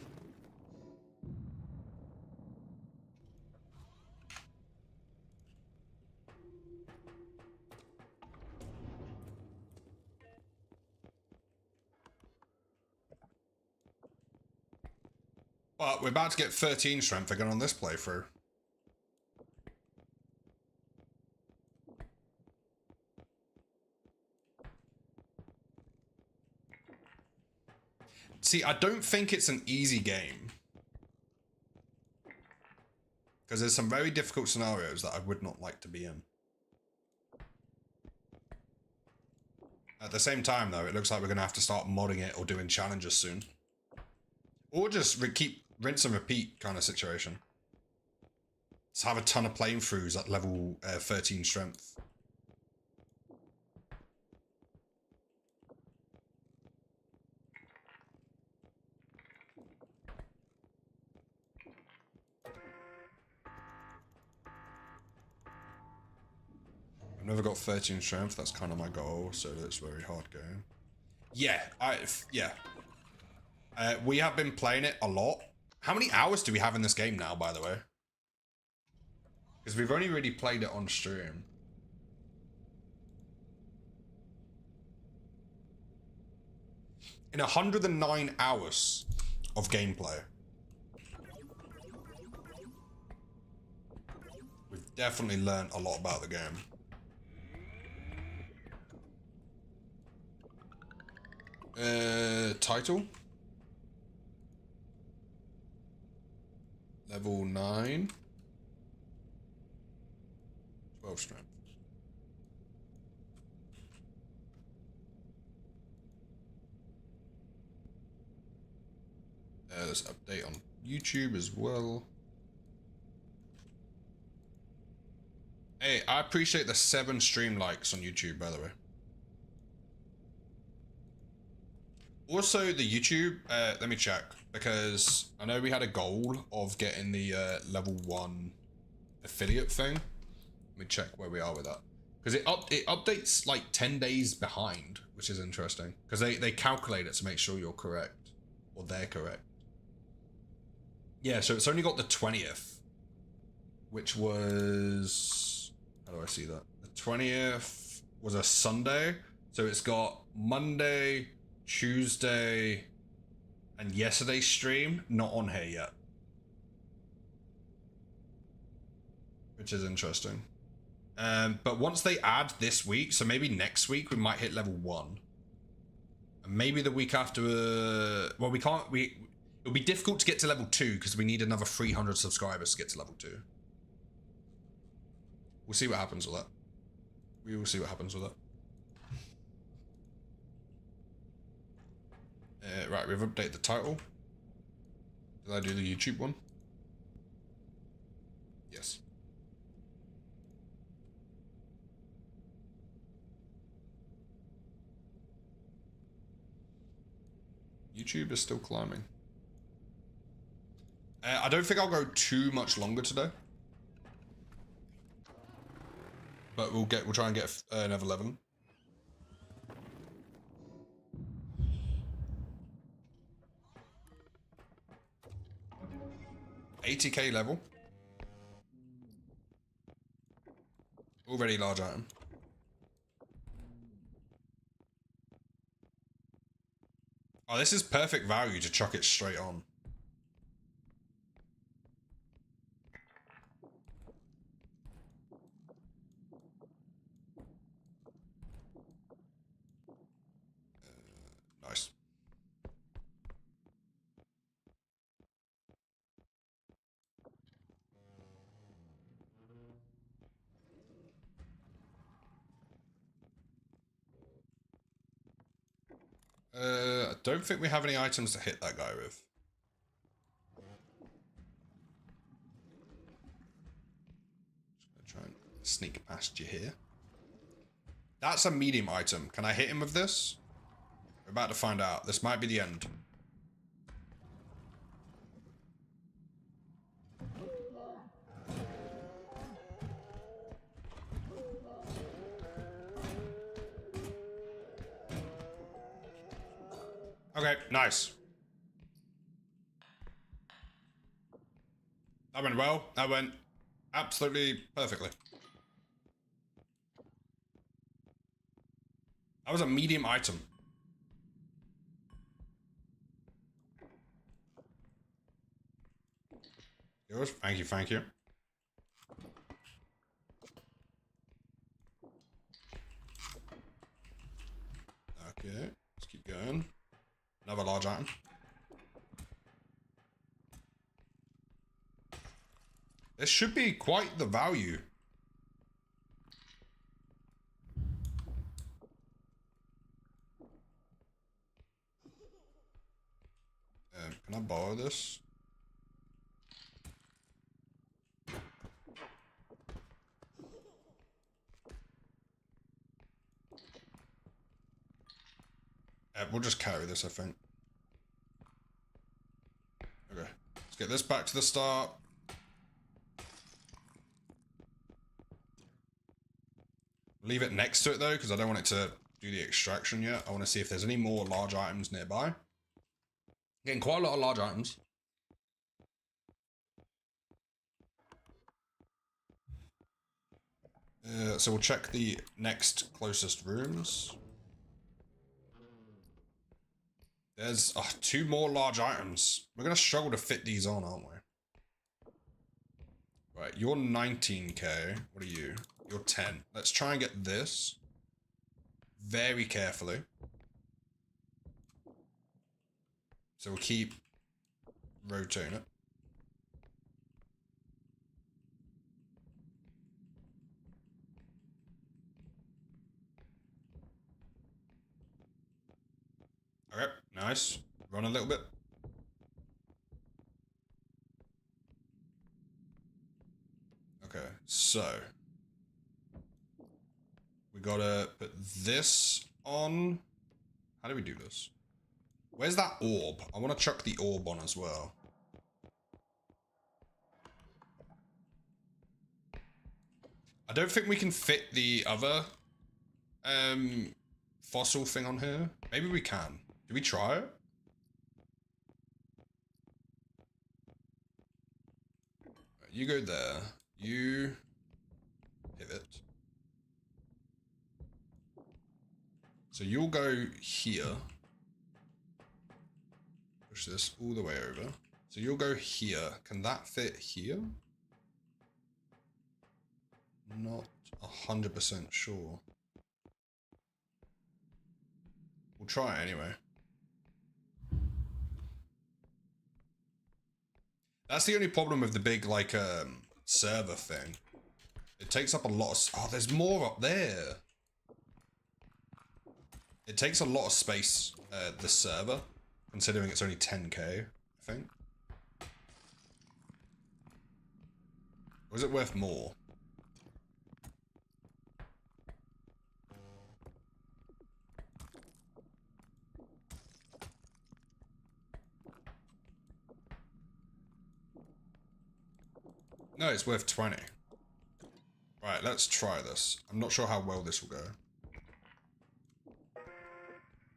But we're about to get 13 strength again on this playthrough. See, I don't think it's an easy game. Because there's some very difficult scenarios that I would not like to be in. At the same time, though, it looks like we're going to have to start modding it or doing challenges soon. Or just keep rinse and repeat kind of situation. Just have a ton of playthroughs at level 13 strength. I've never got 13 strength. That's kind of my goal, so that's very hard game. Yeah, we have been playing it a lot. How many hours do we have in this game now, by the way? Because we've only really played it on stream. In 109 hours of gameplay. We've definitely learned a lot about the game. Title? Level 9. 12 strength. Let's update on YouTube as well. Hey, I appreciate the 7 stream likes on YouTube, by the way. Also, the YouTube, let me check, because I know we had a goal of getting the level 1 affiliate thing. Let me check where we are with that. Because it updates like 10 days behind, which is interesting. Because they calculate it to make sure you're correct. Or they're correct. Yeah, so it's only got the 20th. Which was... How do I see that? The 20th was a Sunday. So it's got Monday, Tuesday, and yesterday's stream not on here yet. Which is interesting. But once they add this week, so maybe next week we might hit level 1. And maybe the week after, well, we can't, it'll be difficult to get to level 2 because we need another 300 subscribers to get to level 2. We'll see what happens with that. We will see what happens with that. Right, we've updated the title. Did I do the YouTube one? Yes. YouTube is still climbing. I don't think I'll go too much longer today. But we'll try and get another 11. $80k level. Already large item. Oh, this is perfect value to chuck it straight on. Nice. I don't think we have any items to hit that guy with. Just gonna try and sneak past you here. That's a medium item. Can I hit him with this? We're about to find out. This might be the end. Okay, nice. That went well. That went absolutely perfectly. That was a medium item. Yours? Thank you, thank you. Okay, let's keep going. Another large item. This should be quite the value. Can I borrow this? We'll just carry this, I think. Okay, let's get this back to the start. Leave it next to it though, because I don't want it to do the extraction yet. I want to see if there's any more large items nearby. Getting quite a lot of large items. So we'll check the next closest rooms. There's 2 more large items. We're going to struggle to fit these on, aren't we? Right, you're 19k. What are you? You're 10. Let's try and get this very carefully. So we'll keep rotating it. Okay, nice. Run a little bit. Okay, so we gotta put this on. How do we do this? Where's that orb? I want to chuck the orb on as well. I don't think we can fit the other fossil thing on here. Maybe we can. Do we try it? You go there. You pivot. So you'll go here. Push this all the way over. So you'll go here. Can that fit here? Not 100% sure. We'll try it anyway. That's the only problem with the big, like, server thing. It takes up a lot of... Oh, there's more up there. It takes a lot of space, the server, considering it's only 10k, I think. Or is it worth more? No, it's worth 20. Right, let's try this. I'm not sure how well this will go.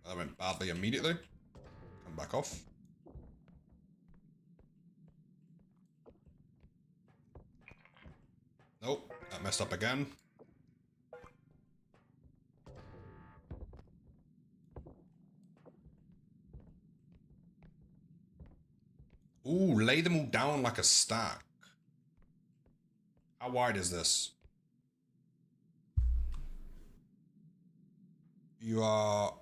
That went badly immediately. Come back off. Nope, that messed up again. Ooh, lay them all down like a stack. How wide is this? You are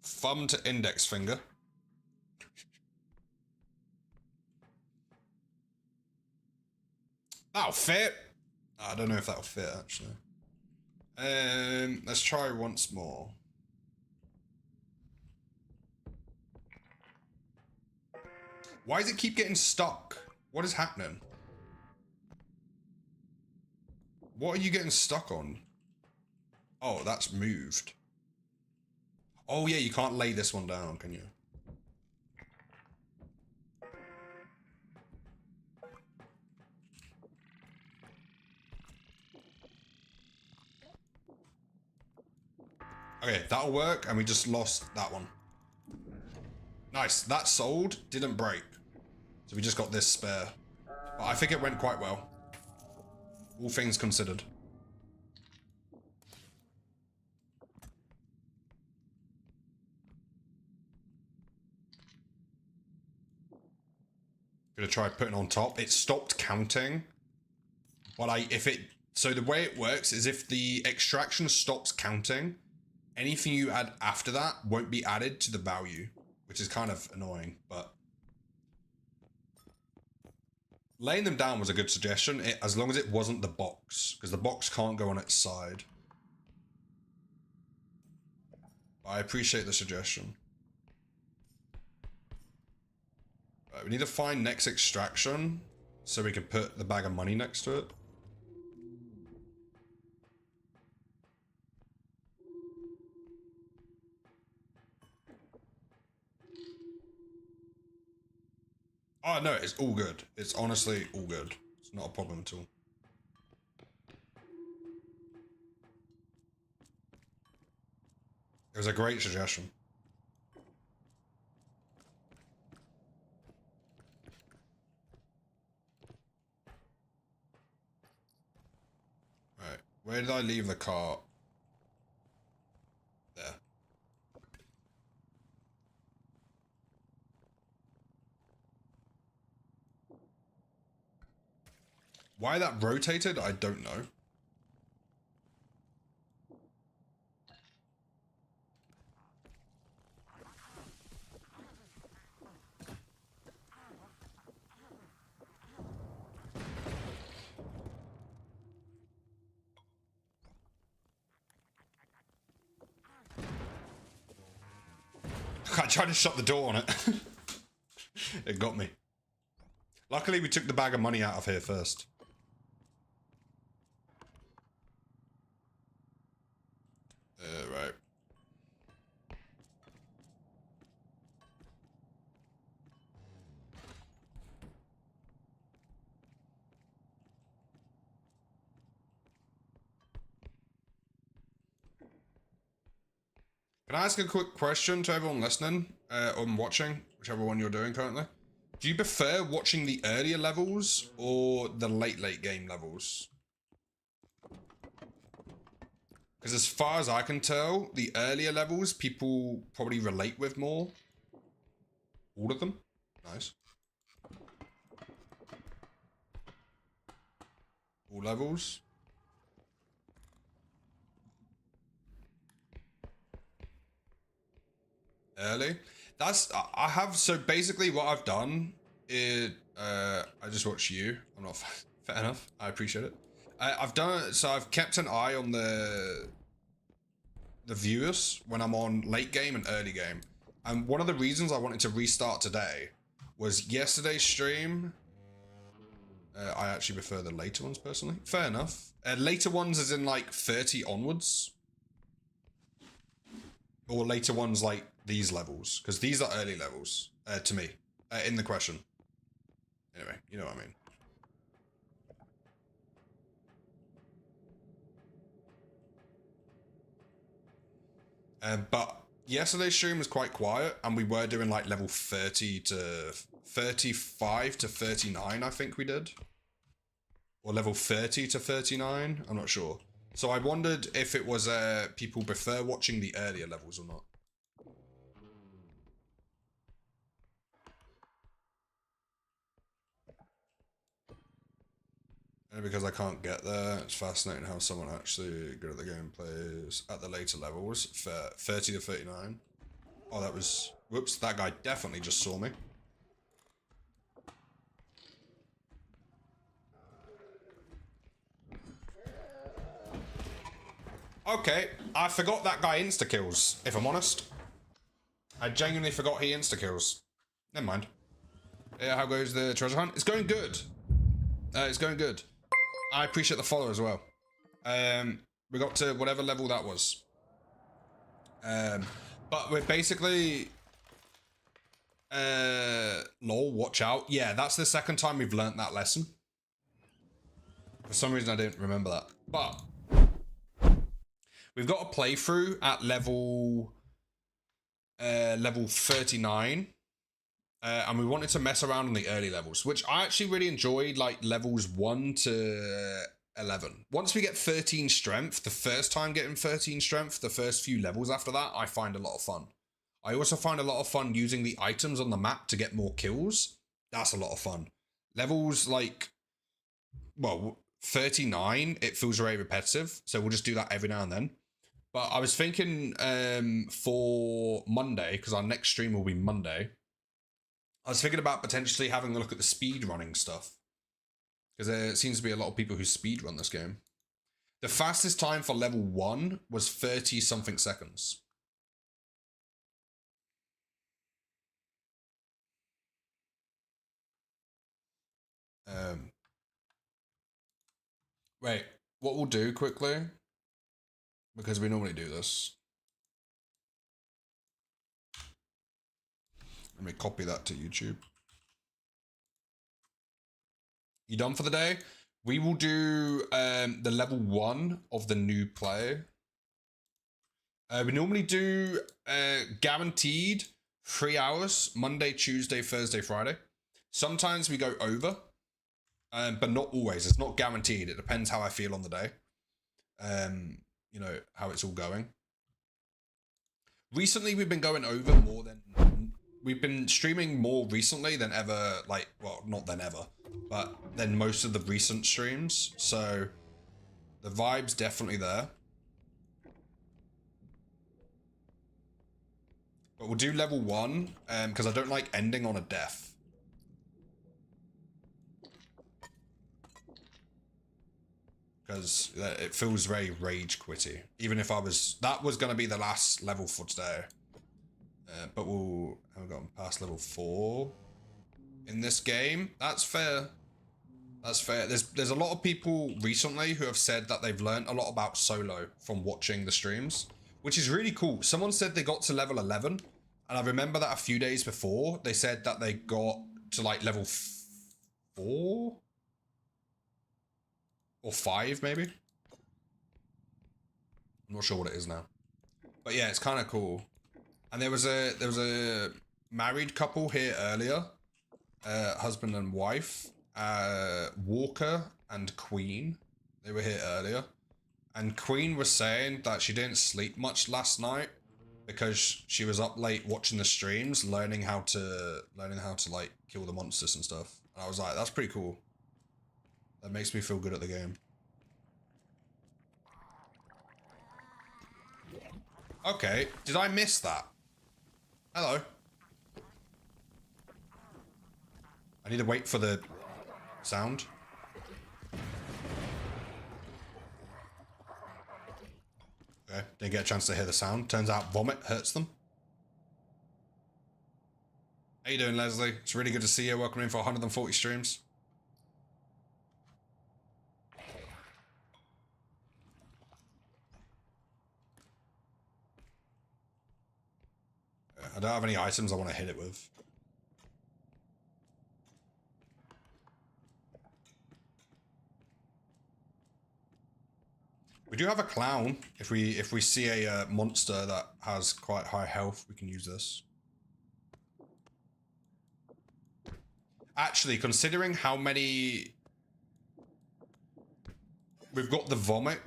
thumb to index finger. That'll fit. I don't know if that'll fit actually. Let's try once more. Why does it keep getting stuck? What is happening? What are you getting stuck on? Oh, that's moved. Oh yeah, you can't lay this one down, can you? Okay, that'll work, and we just lost that one. Nice, that sold, didn't break. So we just got this spare. But I think it went quite well. All things considered. Gonna try putting on top. It stopped counting. But so the way it works is if the extraction stops counting, anything you add after that won't be added to the value, which is kind of annoying, but laying them down was a good suggestion, as long as it wasn't the box, because the box can't go on its side. I appreciate the suggestion. Right, we need to find next extraction so we can put the bag of money next to it. Oh no, it's all good. It's honestly all good. It's not a problem at all. It was a great suggestion. Right, where did I leave the cart? There. Why that rotated, I don't know. I tried to shut the door on it. It got me. Luckily, we took the bag of money out of here first. Right. Can I ask a quick question to everyone listening or watching, whichever one you're doing currently? Do you prefer watching the earlier levels or the late game levels? Because as far as I can tell, the earlier levels people probably relate with more. All of them? Nice. All levels? Early? I have, so basically what I've done is, I just watch you. I'm not, fair enough. I appreciate it. So I've kept an eye on the viewers when I'm on late game and early game. And one of the reasons I wanted to restart today was yesterday's stream. I actually prefer the later ones personally. Fair enough. Later ones as in like 30 onwards. Or later ones like these levels. Because these are early levels to me. In the question. Anyway, you know what I mean. But yesterday's stream was quite quiet, and we were doing like level 30 to 35 to 39, I think we did. Or level 30 to 39, I'm not sure. So I wondered if it was people prefer watching the earlier levels or not. And because I can't get there, it's fascinating how someone actually good at the game plays at the later levels. 30 to 39. Oh, that was... Whoops, that guy definitely just saw me. Okay, I forgot that guy insta-kills, if I'm honest. I genuinely forgot he insta-kills. Never mind. Yeah, how goes the treasure hunt? It's going good. It's going good. I appreciate the follow as well. We got to whatever level that was. But we're basically... lol, watch out. Yeah, that's the second time we've learnt that lesson. For some reason I didn't remember that. But... we've got a playthrough at level 39. And we wanted to mess around on the early levels, which I actually really enjoyed, like levels 1 to 11. Once we get 13 strength, the first time getting 13 strength, the first few levels after that, I find a lot of fun. I also find a lot of fun using the items on the map to get more kills. That's a lot of fun. Levels like, well, 39, it feels very repetitive, so we'll just do that every now and then. But I was thinking for Monday, because our next stream will be Monday, I was thinking about potentially having a look at the speedrunning stuff. Because there seems to be a lot of people who speedrun this game. The fastest time for level 1 was 30-something seconds. Wait, what we'll do quickly, because we normally do this. Let me copy that to YouTube. You done for the day? We will do the level 1 of the new play. We normally do guaranteed 3 hours, Monday, Tuesday, Thursday, Friday. Sometimes we go over, but not always. It's not guaranteed. It depends how I feel on the day. You know, how it's all going. Recently, we've been going over more than... We've been streaming more recently than ever, like, well, not than ever, but than most of the recent streams. So, the vibe's definitely there. But we'll do level 1, because I don't like ending on a death. Because it feels very rage quitty. Even if I was... That was going to be the last level for today. But we'll... Haven't gotten past level 4 in this game. That's fair. That's fair. There's a lot of people recently who have said that they've learned a lot about solo from watching the streams, which is really cool. Someone said they got to level 11, and I remember that a few days before they said that they got to like level 4 or 5 maybe. I'm not sure what it is now, but yeah, it's kind of cool. And there was a married couple here earlier, husband and wife, Walker and Queen. They were here earlier, and Queen was saying that she didn't sleep much last night because she was up late watching the streams, learning how to like kill the monsters and stuff. And I was like, that's pretty cool. That makes me feel good at the game. Okay, did I miss that? Hello. I need to wait for the sound. Okay, didn't get a chance to hear the sound. Turns out vomit hurts them. How you doing, Leslie? It's really good to see you. Welcome in for 140 streams. I don't have any items I want to hit it with. We do have a clown. If we see a monster that has quite high health, we can use this. Actually, considering how many... We've got the vomit,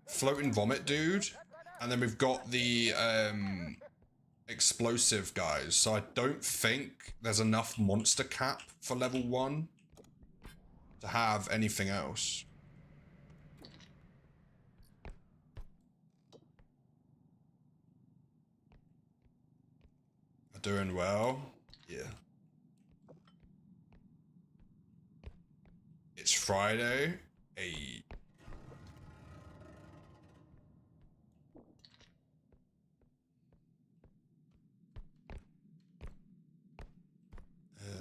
floating vomit dude, and then we've got the explosive guys. So I don't think there's enough monster cap for level 1 to have anything else. Doing well. Yeah. It's Friday. Hey.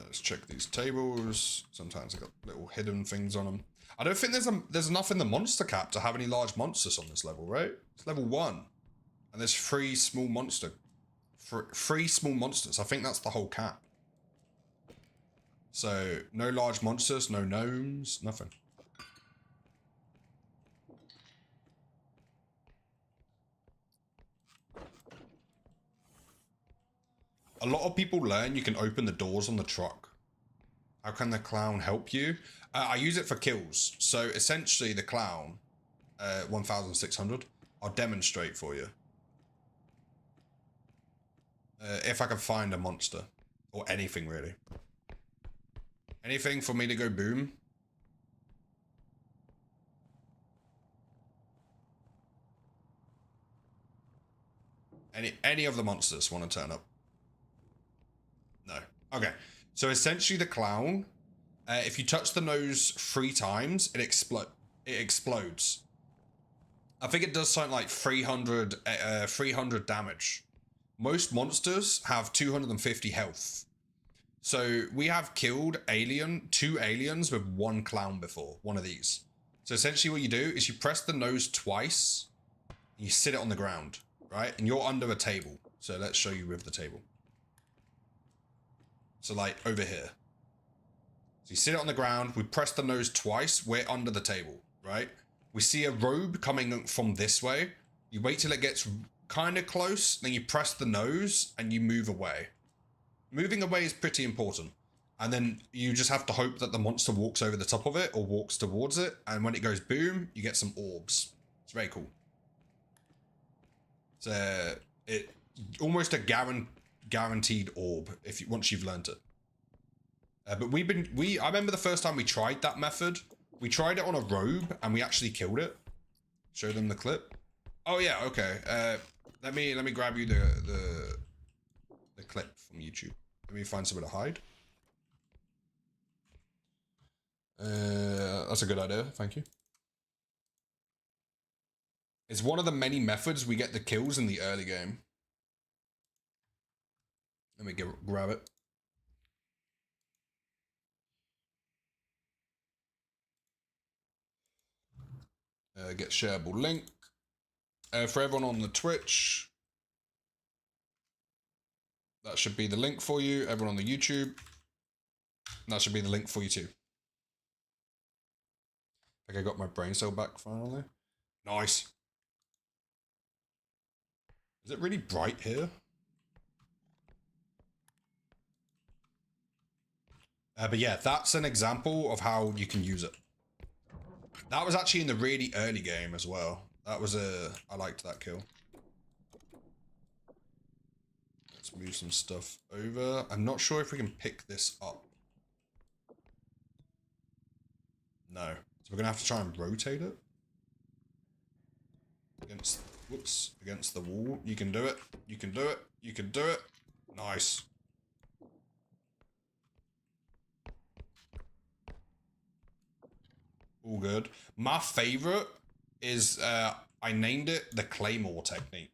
Let's check these tables. Sometimes I got little hidden things on them. I don't think there's enough in the monster cap to have any large monsters on this level, right? It's level 1, and there's 3 small monsters. I think that's the whole cap. So no large monsters, no gnomes, nothing. A lot of people learn you can open the doors on the truck. How can the clown help you? I use it for kills. So essentially the clown, 1,600. I'll demonstrate for you. If I can find a monster. Or anything, really. Anything for me to go boom. Any of the monsters want to turn up? No. Okay. So essentially the clown, if you touch the nose 3 times, it explodes. I think it does something like 300 damage. Most monsters have 250 health. So we have killed 2 aliens with 1 clown before, one of these. So essentially what you do is you press the nose twice, and you sit it on the ground, right? And you're under a table. So let's show you with the table. So like over here. So you sit it on the ground, we press the nose twice, we're under the table, right? We see a robe coming from this way. You wait till it gets kind of close, then you press the nose and you move away. Moving away is pretty important. And then you just have to hope that the monster walks over the top of it or walks towards it. And when it goes boom, you get some orbs. It's very cool. It's almost a guaranteed orb once you've learned it. But I remember the first time we tried that method. We tried it on a robe and we actually killed it. Show them the clip. Oh yeah, okay. Let me grab you the clip from YouTube. Let me find somewhere to hide. That's a good idea. Thank you. It's one of the many methods we get the kills in the early game. Let me grab it. Get shareable link. For everyone on the Twitch, that should be the link for you. Everyone on the YouTube, that should be the link for you too. I think I got my brain cell back finally. Nice. Is it really bright here? But yeah, that's an example of how you can use it. That was actually in the really early game as well. That was I liked that kill. Let's move some stuff over. I'm not sure if we can pick this up. No. So we're gonna have to try and rotate it. Against the wall. You can do it. You can do it. You can do it. Nice. All good. My favorite is, I named it the Claymore technique.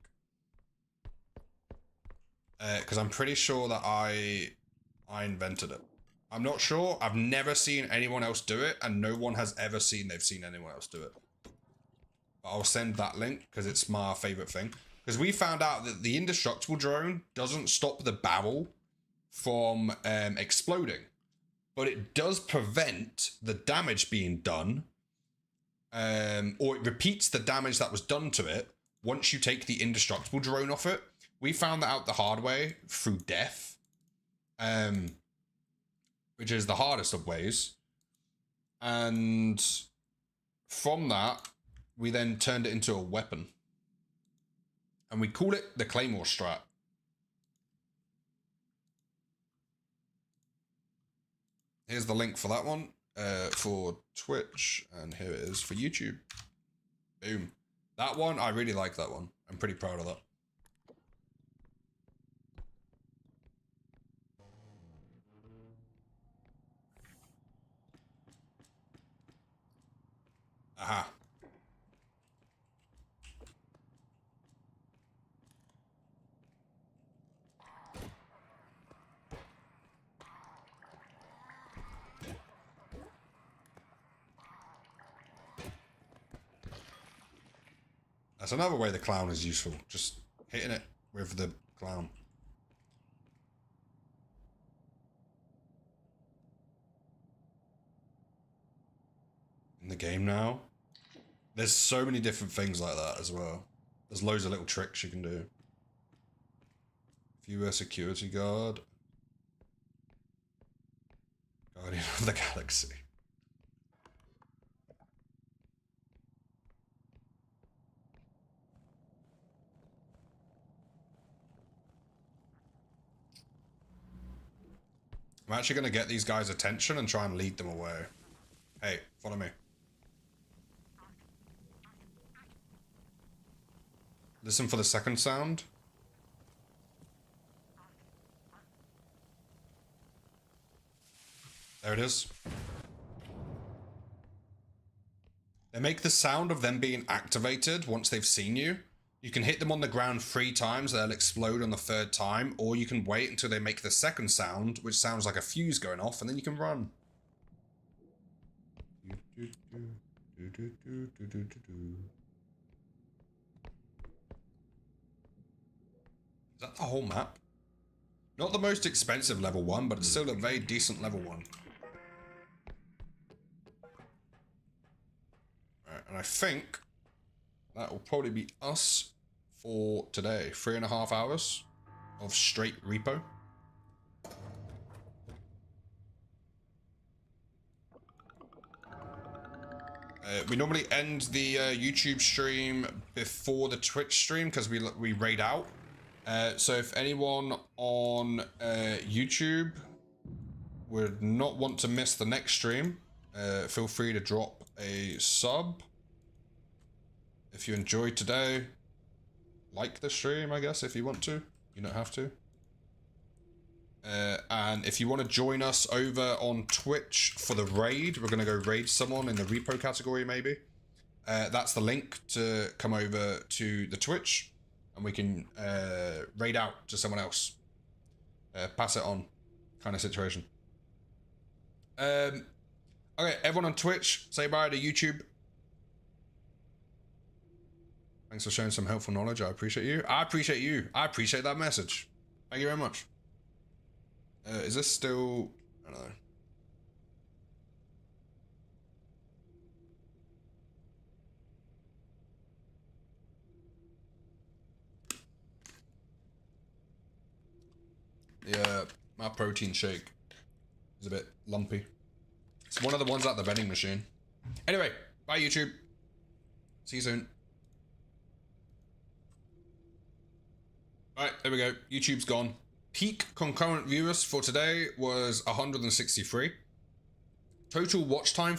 Because I'm pretty sure that I invented it. I'm not sure. I've never seen anyone else do it, and no one has ever seen they've seen anyone else do it. But I'll send that link because it's my favorite thing. Because we found out that the indestructible drone doesn't stop the barrel from exploding, but it does prevent the damage being done, or it repeats the damage that was done to it once you take the indestructible drone off it. We found that out the hard way through death, which is the hardest of ways. And from that, we then turned it into a weapon. And we call it the Claymore strat. Here's the link for that one, for Twitch, and here it is for YouTube. Boom. That one, I really like that one. I'm pretty proud of that. Aha. That's another way the clown is useful. Just hitting it with the clown. In the game now, there's so many different things like that as well. There's loads of little tricks you can do. If you were security guard. Guardian of the Galaxy. I'm actually going to get these guys' attention and try and lead them away. Hey, follow me. Listen for the second sound. There it is. They make the sound of them being activated once they've seen you. You can hit them on the ground 3 times, they'll explode on the 3rd time, or you can wait until they make the second sound, which sounds like a fuse going off, and then you can run. Is that the whole map? Not the most expensive level 1, but it's still a very decent level 1. Alright, and I think that will probably be us for today. 3.5 hours of straight repo. We normally end the YouTube stream before the Twitch stream because we raid out. So if anyone on YouTube would not want to miss the next stream, feel free to drop a sub. If you enjoyed today, like the stream, I guess, if you want to. You don't have to. And if you want to join us over on Twitch for the raid, we're going to go raid someone in the repo category, maybe. That's the link to come over to the Twitch, and we can raid out to someone else. Pass it on kind of situation. Okay, everyone on Twitch, say bye to YouTube. Thanks for sharing some helpful knowledge. I appreciate you. I appreciate you. I appreciate that message. Thank you very much. Is this still... I don't know. Yeah, my protein shake is a bit lumpy. It's one of the ones at the vending machine. Anyway, bye YouTube. See you soon. Alright, there we go. YouTube's gone. Peak concurrent viewers for today was 163. Total watch time